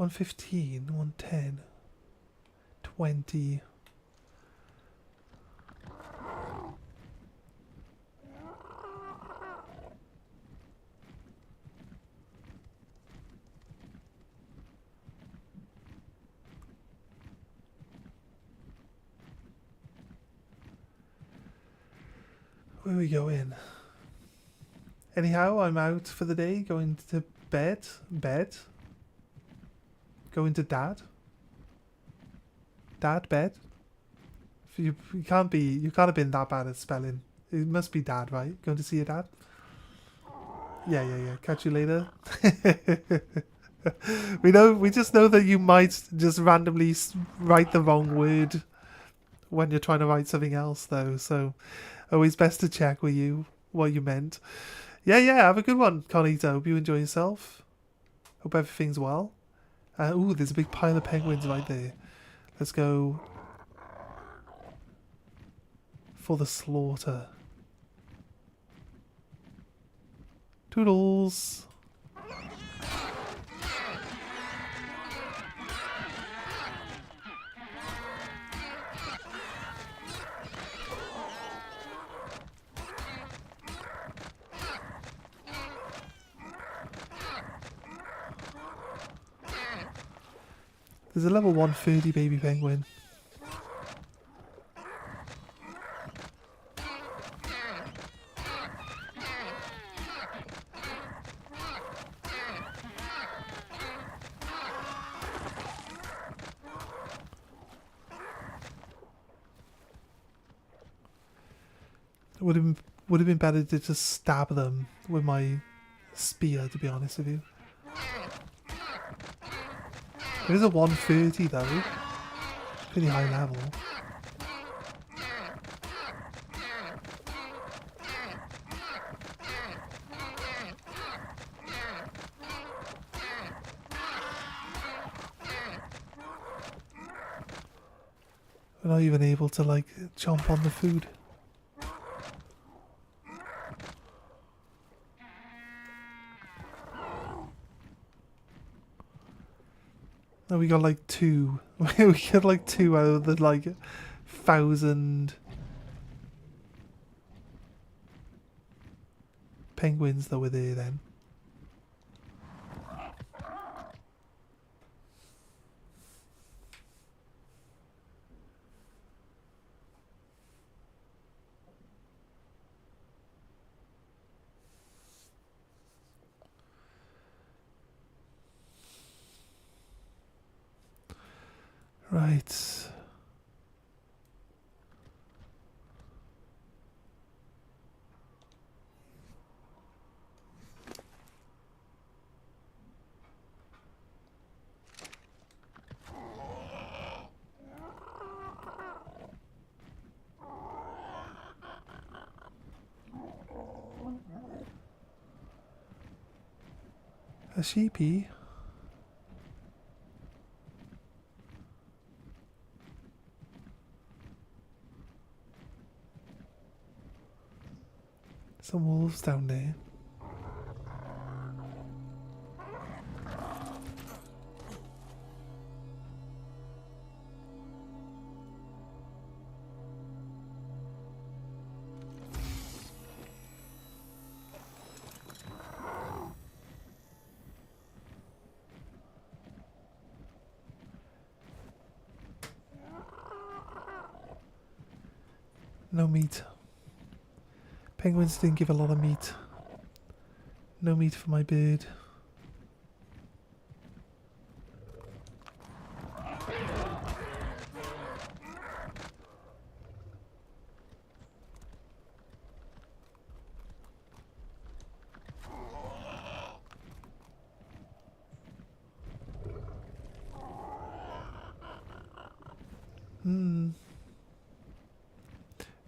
115, 110, 20. Where are we going? Anyhow, I'm out for the day, going to bed. Going to dad. Dad, bed. You can't have been that bad at spelling. It must be dad, right? Going to see your dad? Yeah. Catch you later. We just know that you might just randomly write the wrong word when you're trying to write something else, though. So always best to check with you what you meant. Yeah. Have a good one, Carlito. Hope you enjoy yourself. Hope everything's well. Ooh, there's a big pile of penguins right there. Let's go for the slaughter. Toodles. There's a level 130 baby penguin. Would have been better to just stab them with my spear, to be honest with you. It is a 130 though. Pretty high level. We're not even able to like chomp on the food. No, we got like 2. We got like 2 out of the like 1,000 penguins that were there then. Right. A sheepy. Some wolves down there. No meat. Penguins didn't give a lot of meat. No meat for my bird.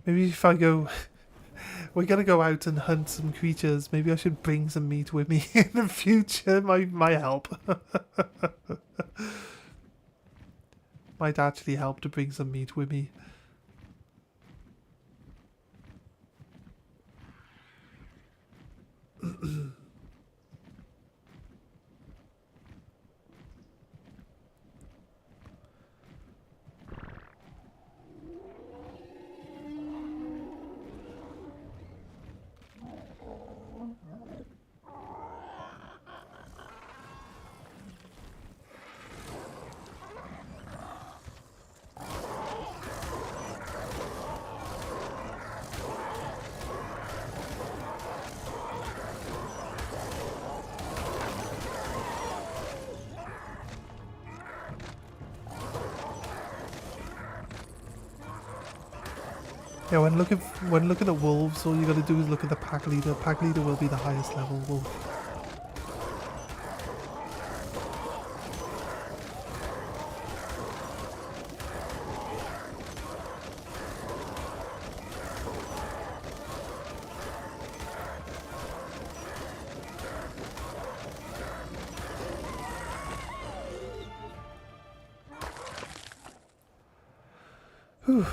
Maybe if I go... We're gonna go out and hunt some creatures. Maybe I should bring some meat with me in the future. My help. Might actually help to bring some meat with me. Yeah, when looking at wolves, all you gotta do is look at the pack leader. Pack leader will be the highest level wolf. Whew.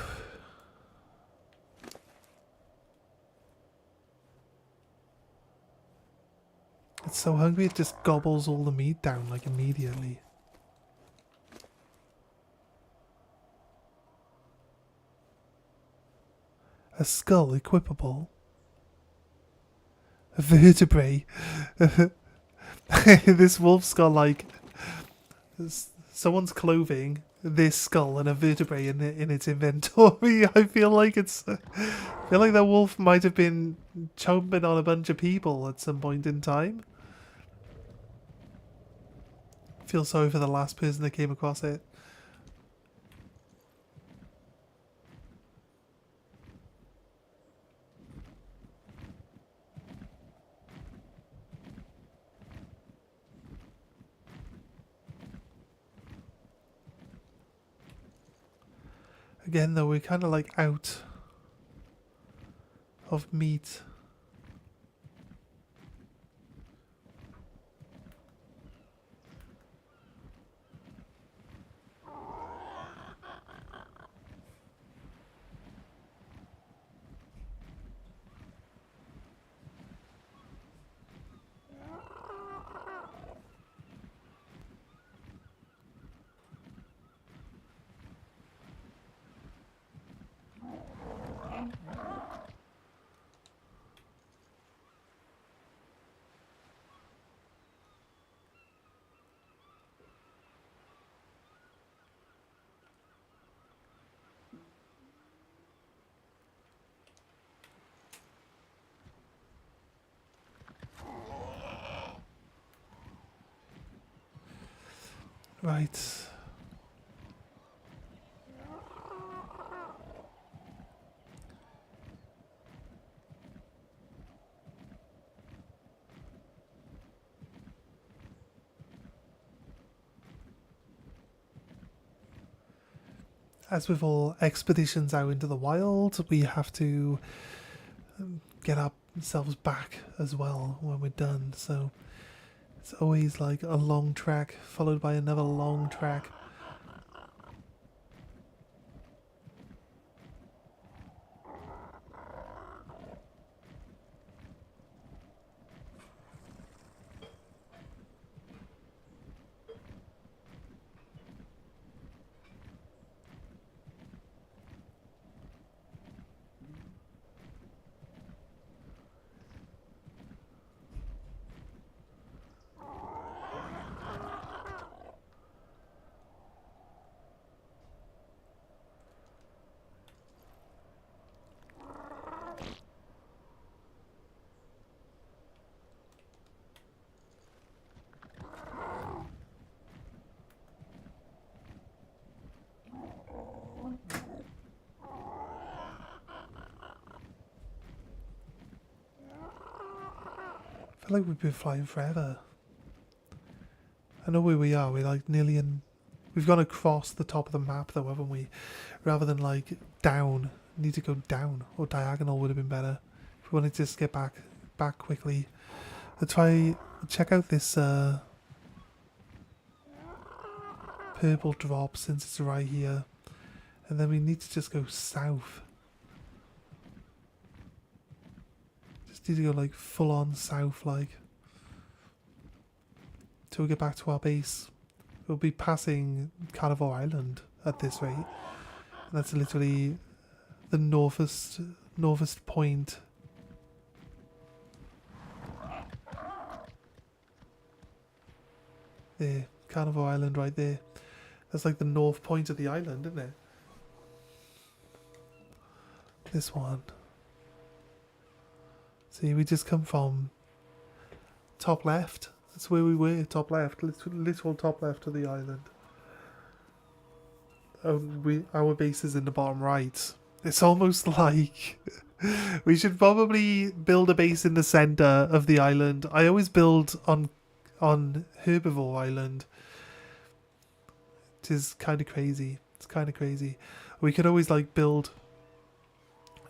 It's so hungry it just gobbles all the meat down like immediately. A skull equipable. A vertebrae. This wolf's got like someone's clothing, this skull, and a vertebrae in its inventory. I feel like that wolf might have been chomping on a bunch of people at some point in time. Feel sorry for the last person that came across it. Again, though, we're kind of like out of meat. Right. As with all expeditions out into the wild, we have to get ourselves back as well when we're done. So it's always like a long track followed by another long track. I feel like we've been flying forever. I know where we are. We're like nearly in. We've gone across the top of the map though, haven't we? Rather than like down. Need to go down, or diagonal would have been better. If we wanted to just get back quickly. Let's try check out this purple drop since it's right here, and then we need to just go south. Need to go like full on south, like till we get back to our base. We'll be passing Carnivore Island at this rate, and that's literally the northest point. There, Carnivore Island right there. That's like the north point of the island, isn't it? This one. See, we just come from top left. That's where we were, top left. Literal top left of the island. Our base is in the bottom right. It's almost like we should probably build a base in the center of the island. I always build on Herbivore Island. It is kind of crazy. It's kind of crazy. We could always like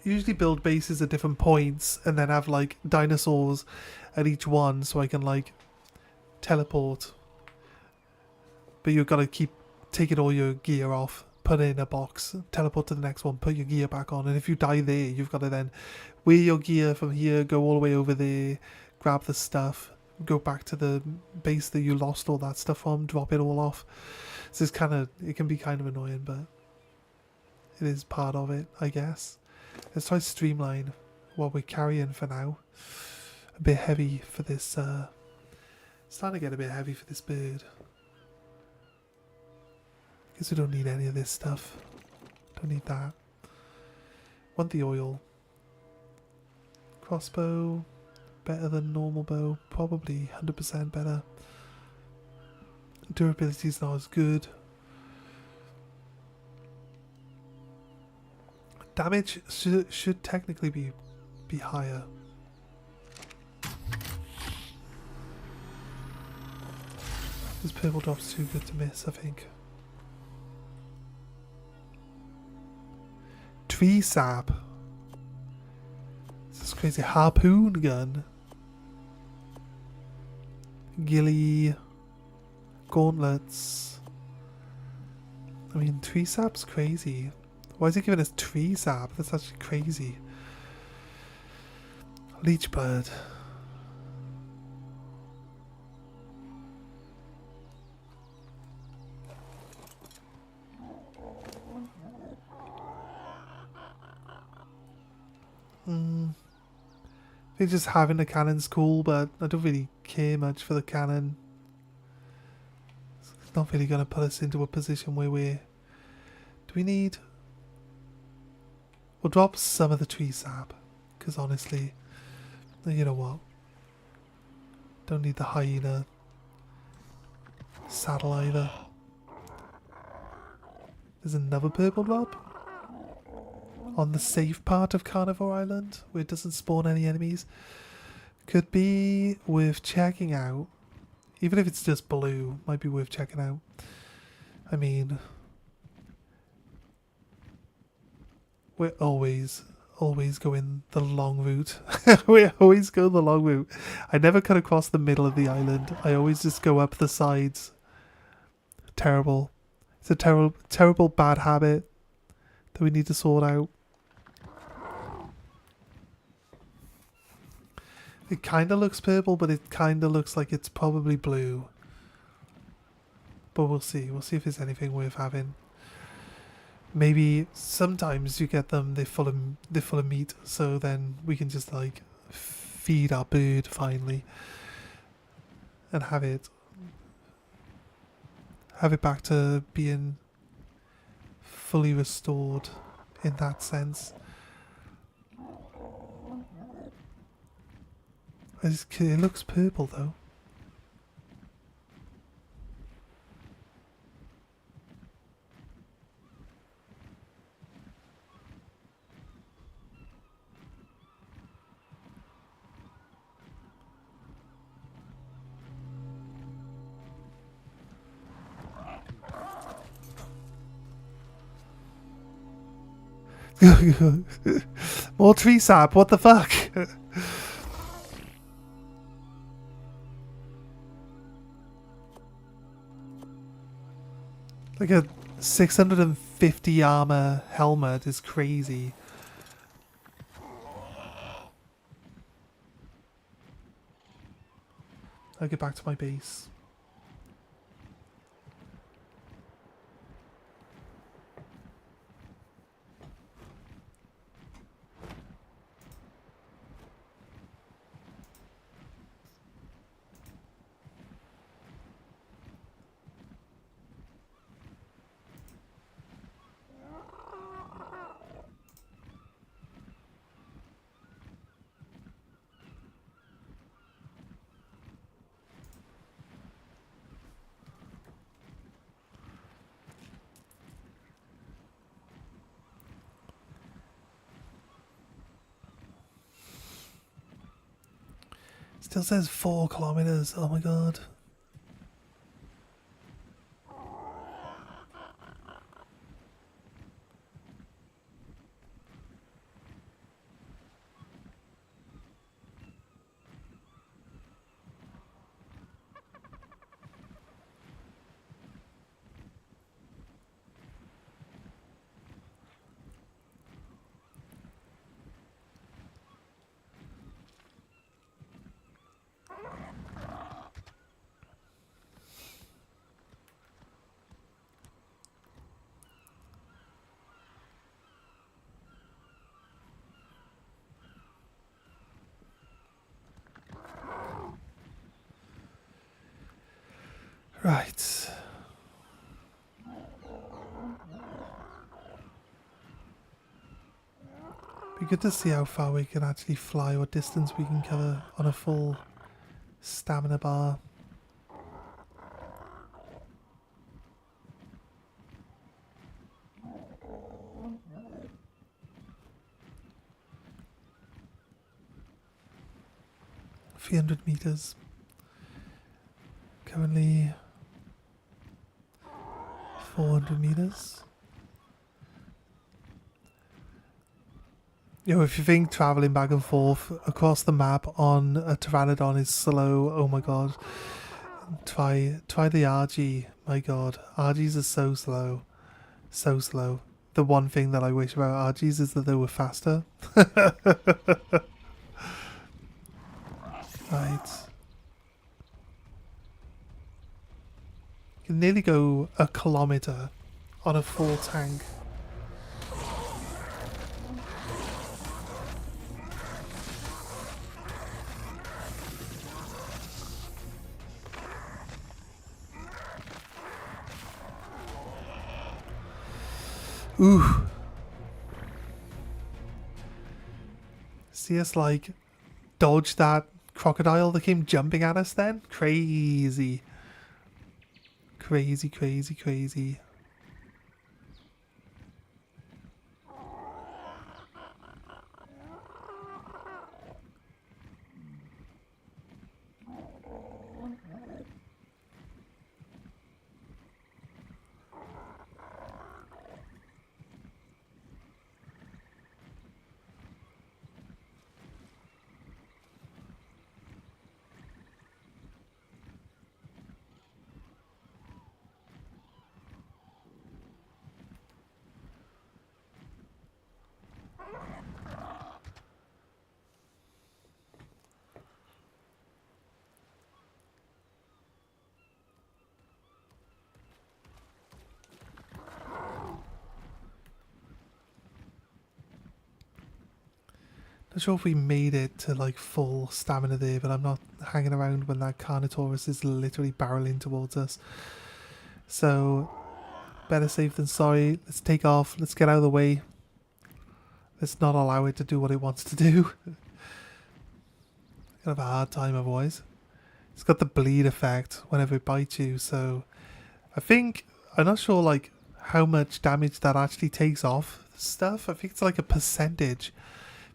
usually build bases at different points and then have like dinosaurs at each one so I can like teleport. But you've got to keep taking all your gear off, put it in a box, teleport to the next one, put your gear back on, and if you die there, you've got to then wear your gear from here, go all the way over there, grab the stuff, go back to the base that you lost all that stuff from, drop it all off. So it can be kind of annoying, but it is part of it, I guess. Let's try streamline what we're carrying for now. A bit heavy for this, it's starting to get a bit heavy for this bird. Guess we don't need any of this stuff. Don't need that. Want the oil. Crossbow. Better than normal bow. Probably 100% better. Durability is not as good. Damage should technically be higher. This purple drop's too good to miss, I think. Tree sap. This is crazy. Harpoon gun. Ghillie. Gauntlets. I mean, tree sap's crazy. Why is it giving us tree sap? That's actually crazy. Leech blood. I think just having a cannon's cool, but I don't really care much for the cannon. It's not really going to put us into a position where we're... Do we need... We'll drop some of the tree sap, because honestly, you know what? Don't need the hyena saddle either. There's another purple drop on the safe part of Carnivore Island where it doesn't spawn any enemies. Could be worth checking out. Even if it's just blue, might be worth checking out. I mean, we're always going the long route. We always go the long route. I never cut across the middle of the island. I always just go up the sides. Terrible. It's a terrible bad habit that we need to sort out. It kind of looks purple, but it kind of looks like it's probably blue. But we'll see. We'll see if there's anything worth having. Maybe sometimes you get them, they're full of meat, so then we can just like feed our bird finally and have it back to being fully restored in that sense. It looks purple though. More tree sap, what the fuck? Like a 650 armor helmet is crazy. I'll get back to my base. Still says 4 kilometers. Oh my god. Right. Be good to see how far we can actually fly, what distance we can cover on a full stamina bar. A few hundred meters. Currently 400 meters. You know, if you think traveling back and forth across the map on a Pteranodon is slow, oh my god. Try the argi. My god, argis are so slow. So slow. The one thing that I wish about argis is that they were faster. Right. You can nearly go a kilometer on a full tank. Ooh. See us like dodge that crocodile that came jumping at us then? Crazy. Crazy, crazy, crazy. Not sure if we made it to like full stamina there, but I'm not hanging around when that Carnotaurus is literally barreling towards us. So, better safe than sorry. Let's take off. Let's get out of the way. Let's not allow it to do what it wants to do. Gonna have a hard time otherwise. It's got the bleed effect whenever it bites you, so I think, I'm not sure like how much damage that actually takes off stuff. I think it's like a percentage.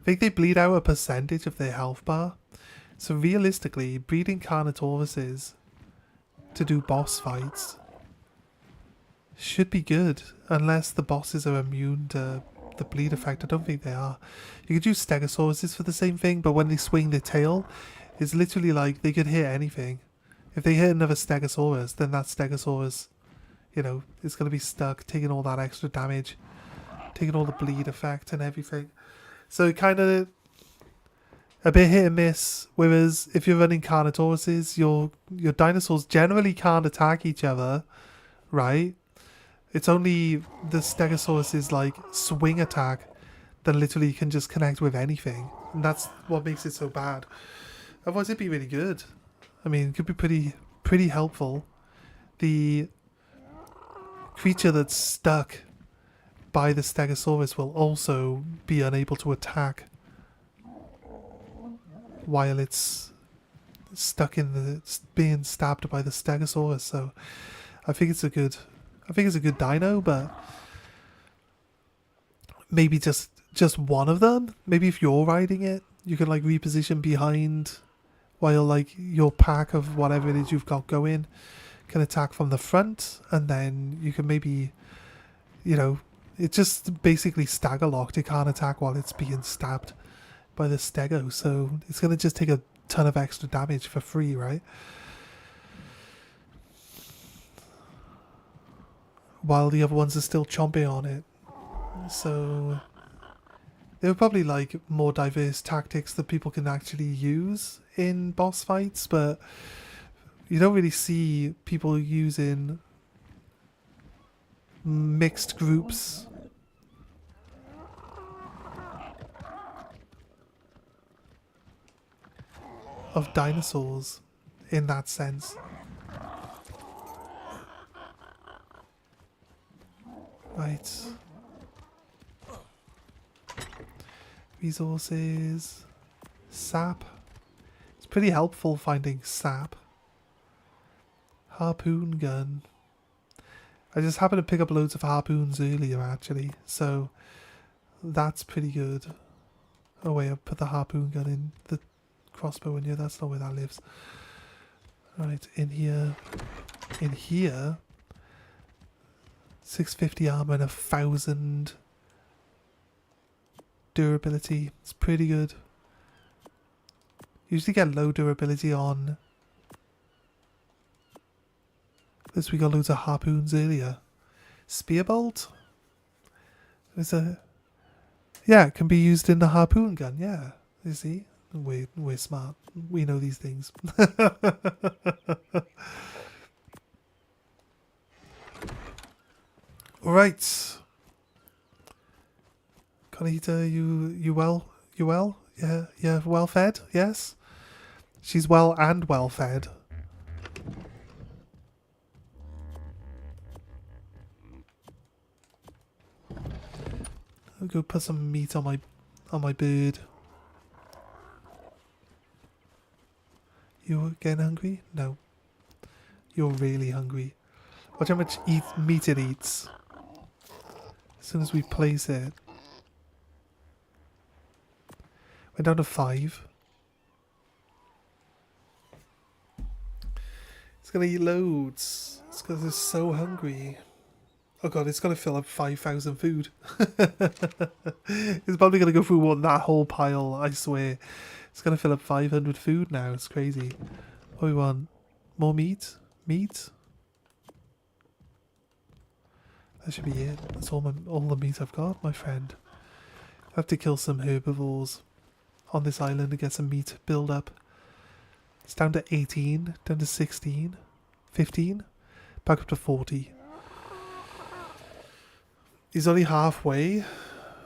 I think they bleed out a percentage of their health bar. So realistically, breeding Carnotauruses to do boss fights should be good, unless the bosses are immune to the bleed effect. I don't think they are. You could use Stegosauruses for the same thing, but when they swing their tail, it's literally like they could hit anything. If they hit another Stegosaurus, then that Stegosaurus, you know, is going to be stuck, taking all that extra damage, taking all the bleed effect and everything. So kind of a bit hit and miss. Whereas if you're running Carnotauruses, your dinosaurs generally can't attack each other, right? It's only the Stegosaurus' like swing attack that literally can just connect with anything, and that's what makes it so bad. Otherwise, it'd be really good. I mean, it could be pretty helpful. The creature that's stuck by the Stegosaurus will also be unable to attack while it's stuck in the being stabbed by the Stegosaurus. So I think it's a good dino, but maybe just one of them. Maybe if you're riding it, you can like reposition behind while like your pack of whatever it is you've got going can attack from the front, and then you can maybe, you know, it's just basically stagger locked. It can't attack while it's being stabbed by the stego, so it's going to just take a ton of extra damage for free, right? While the other ones are still chomping on it. So there are probably like more diverse tactics that people can actually use in boss fights, but you don't really see people using mixed groups. Of dinosaurs in that sense. Right. Resources. Sap. It's pretty helpful finding sap. Harpoon gun. I just happened to pick up loads of harpoons earlier actually, so that's pretty good. Oh wait, I put the harpoon gun in the crossbow in here, that's not where that lives. Right, in here. In here. 650 armor and 1000 durability. It's pretty good. Usually get low durability on this. We got loads of harpoons earlier. Spearbolt? Is a yeah, it can be used in the harpoon gun, yeah. You see? We're smart. We know these things. Right. Conita, you well? You well? Yeah, yeah, well fed? Yes? She's well and well fed. I'll go put some meat on my bird. You getting hungry? No. You're really hungry. Watch how much meat it eats. As soon as we place it. We're down to 5. It's gonna eat loads. It's because it's so hungry. Oh god, it's gonna fill up 5,000 food. It's probably gonna go through that whole pile, I swear. It's gonna fill up 500 food now. It's crazy. What do we want? More meat? Meat? That should be it. That's all the meat I've got, my friend. I have to kill some herbivores on this island to get some meat build up. It's down to 18, down to 16, 15, back up to 40. He's only halfway.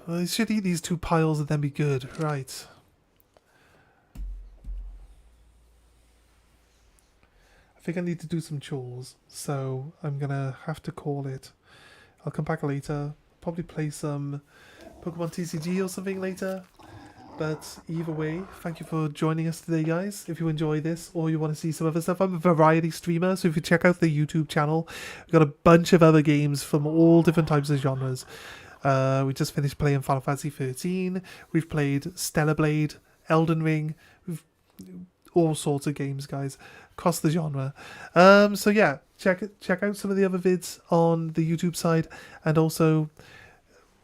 Well, he should eat these 2 piles and then be good. Right. I think I need to do some chores, so I'm gonna have to call it. I'll come back later. Probably play some Pokemon TCG or something later. But either way, thank you for joining us today, guys. If you enjoy this or you want to see some other stuff, I'm a variety streamer, so if you check out the YouTube channel, we've got a bunch of other games from all different types of genres. We just finished playing Final Fantasy 13. We've played Stellar Blade, Elden Ring. We've all sorts of games, guys, across the genre. So yeah, check out some of the other vids on the YouTube side, and also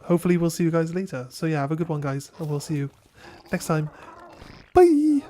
hopefully we'll see you guys later. So yeah, have a good one, guys, and we'll see you next time. Bye.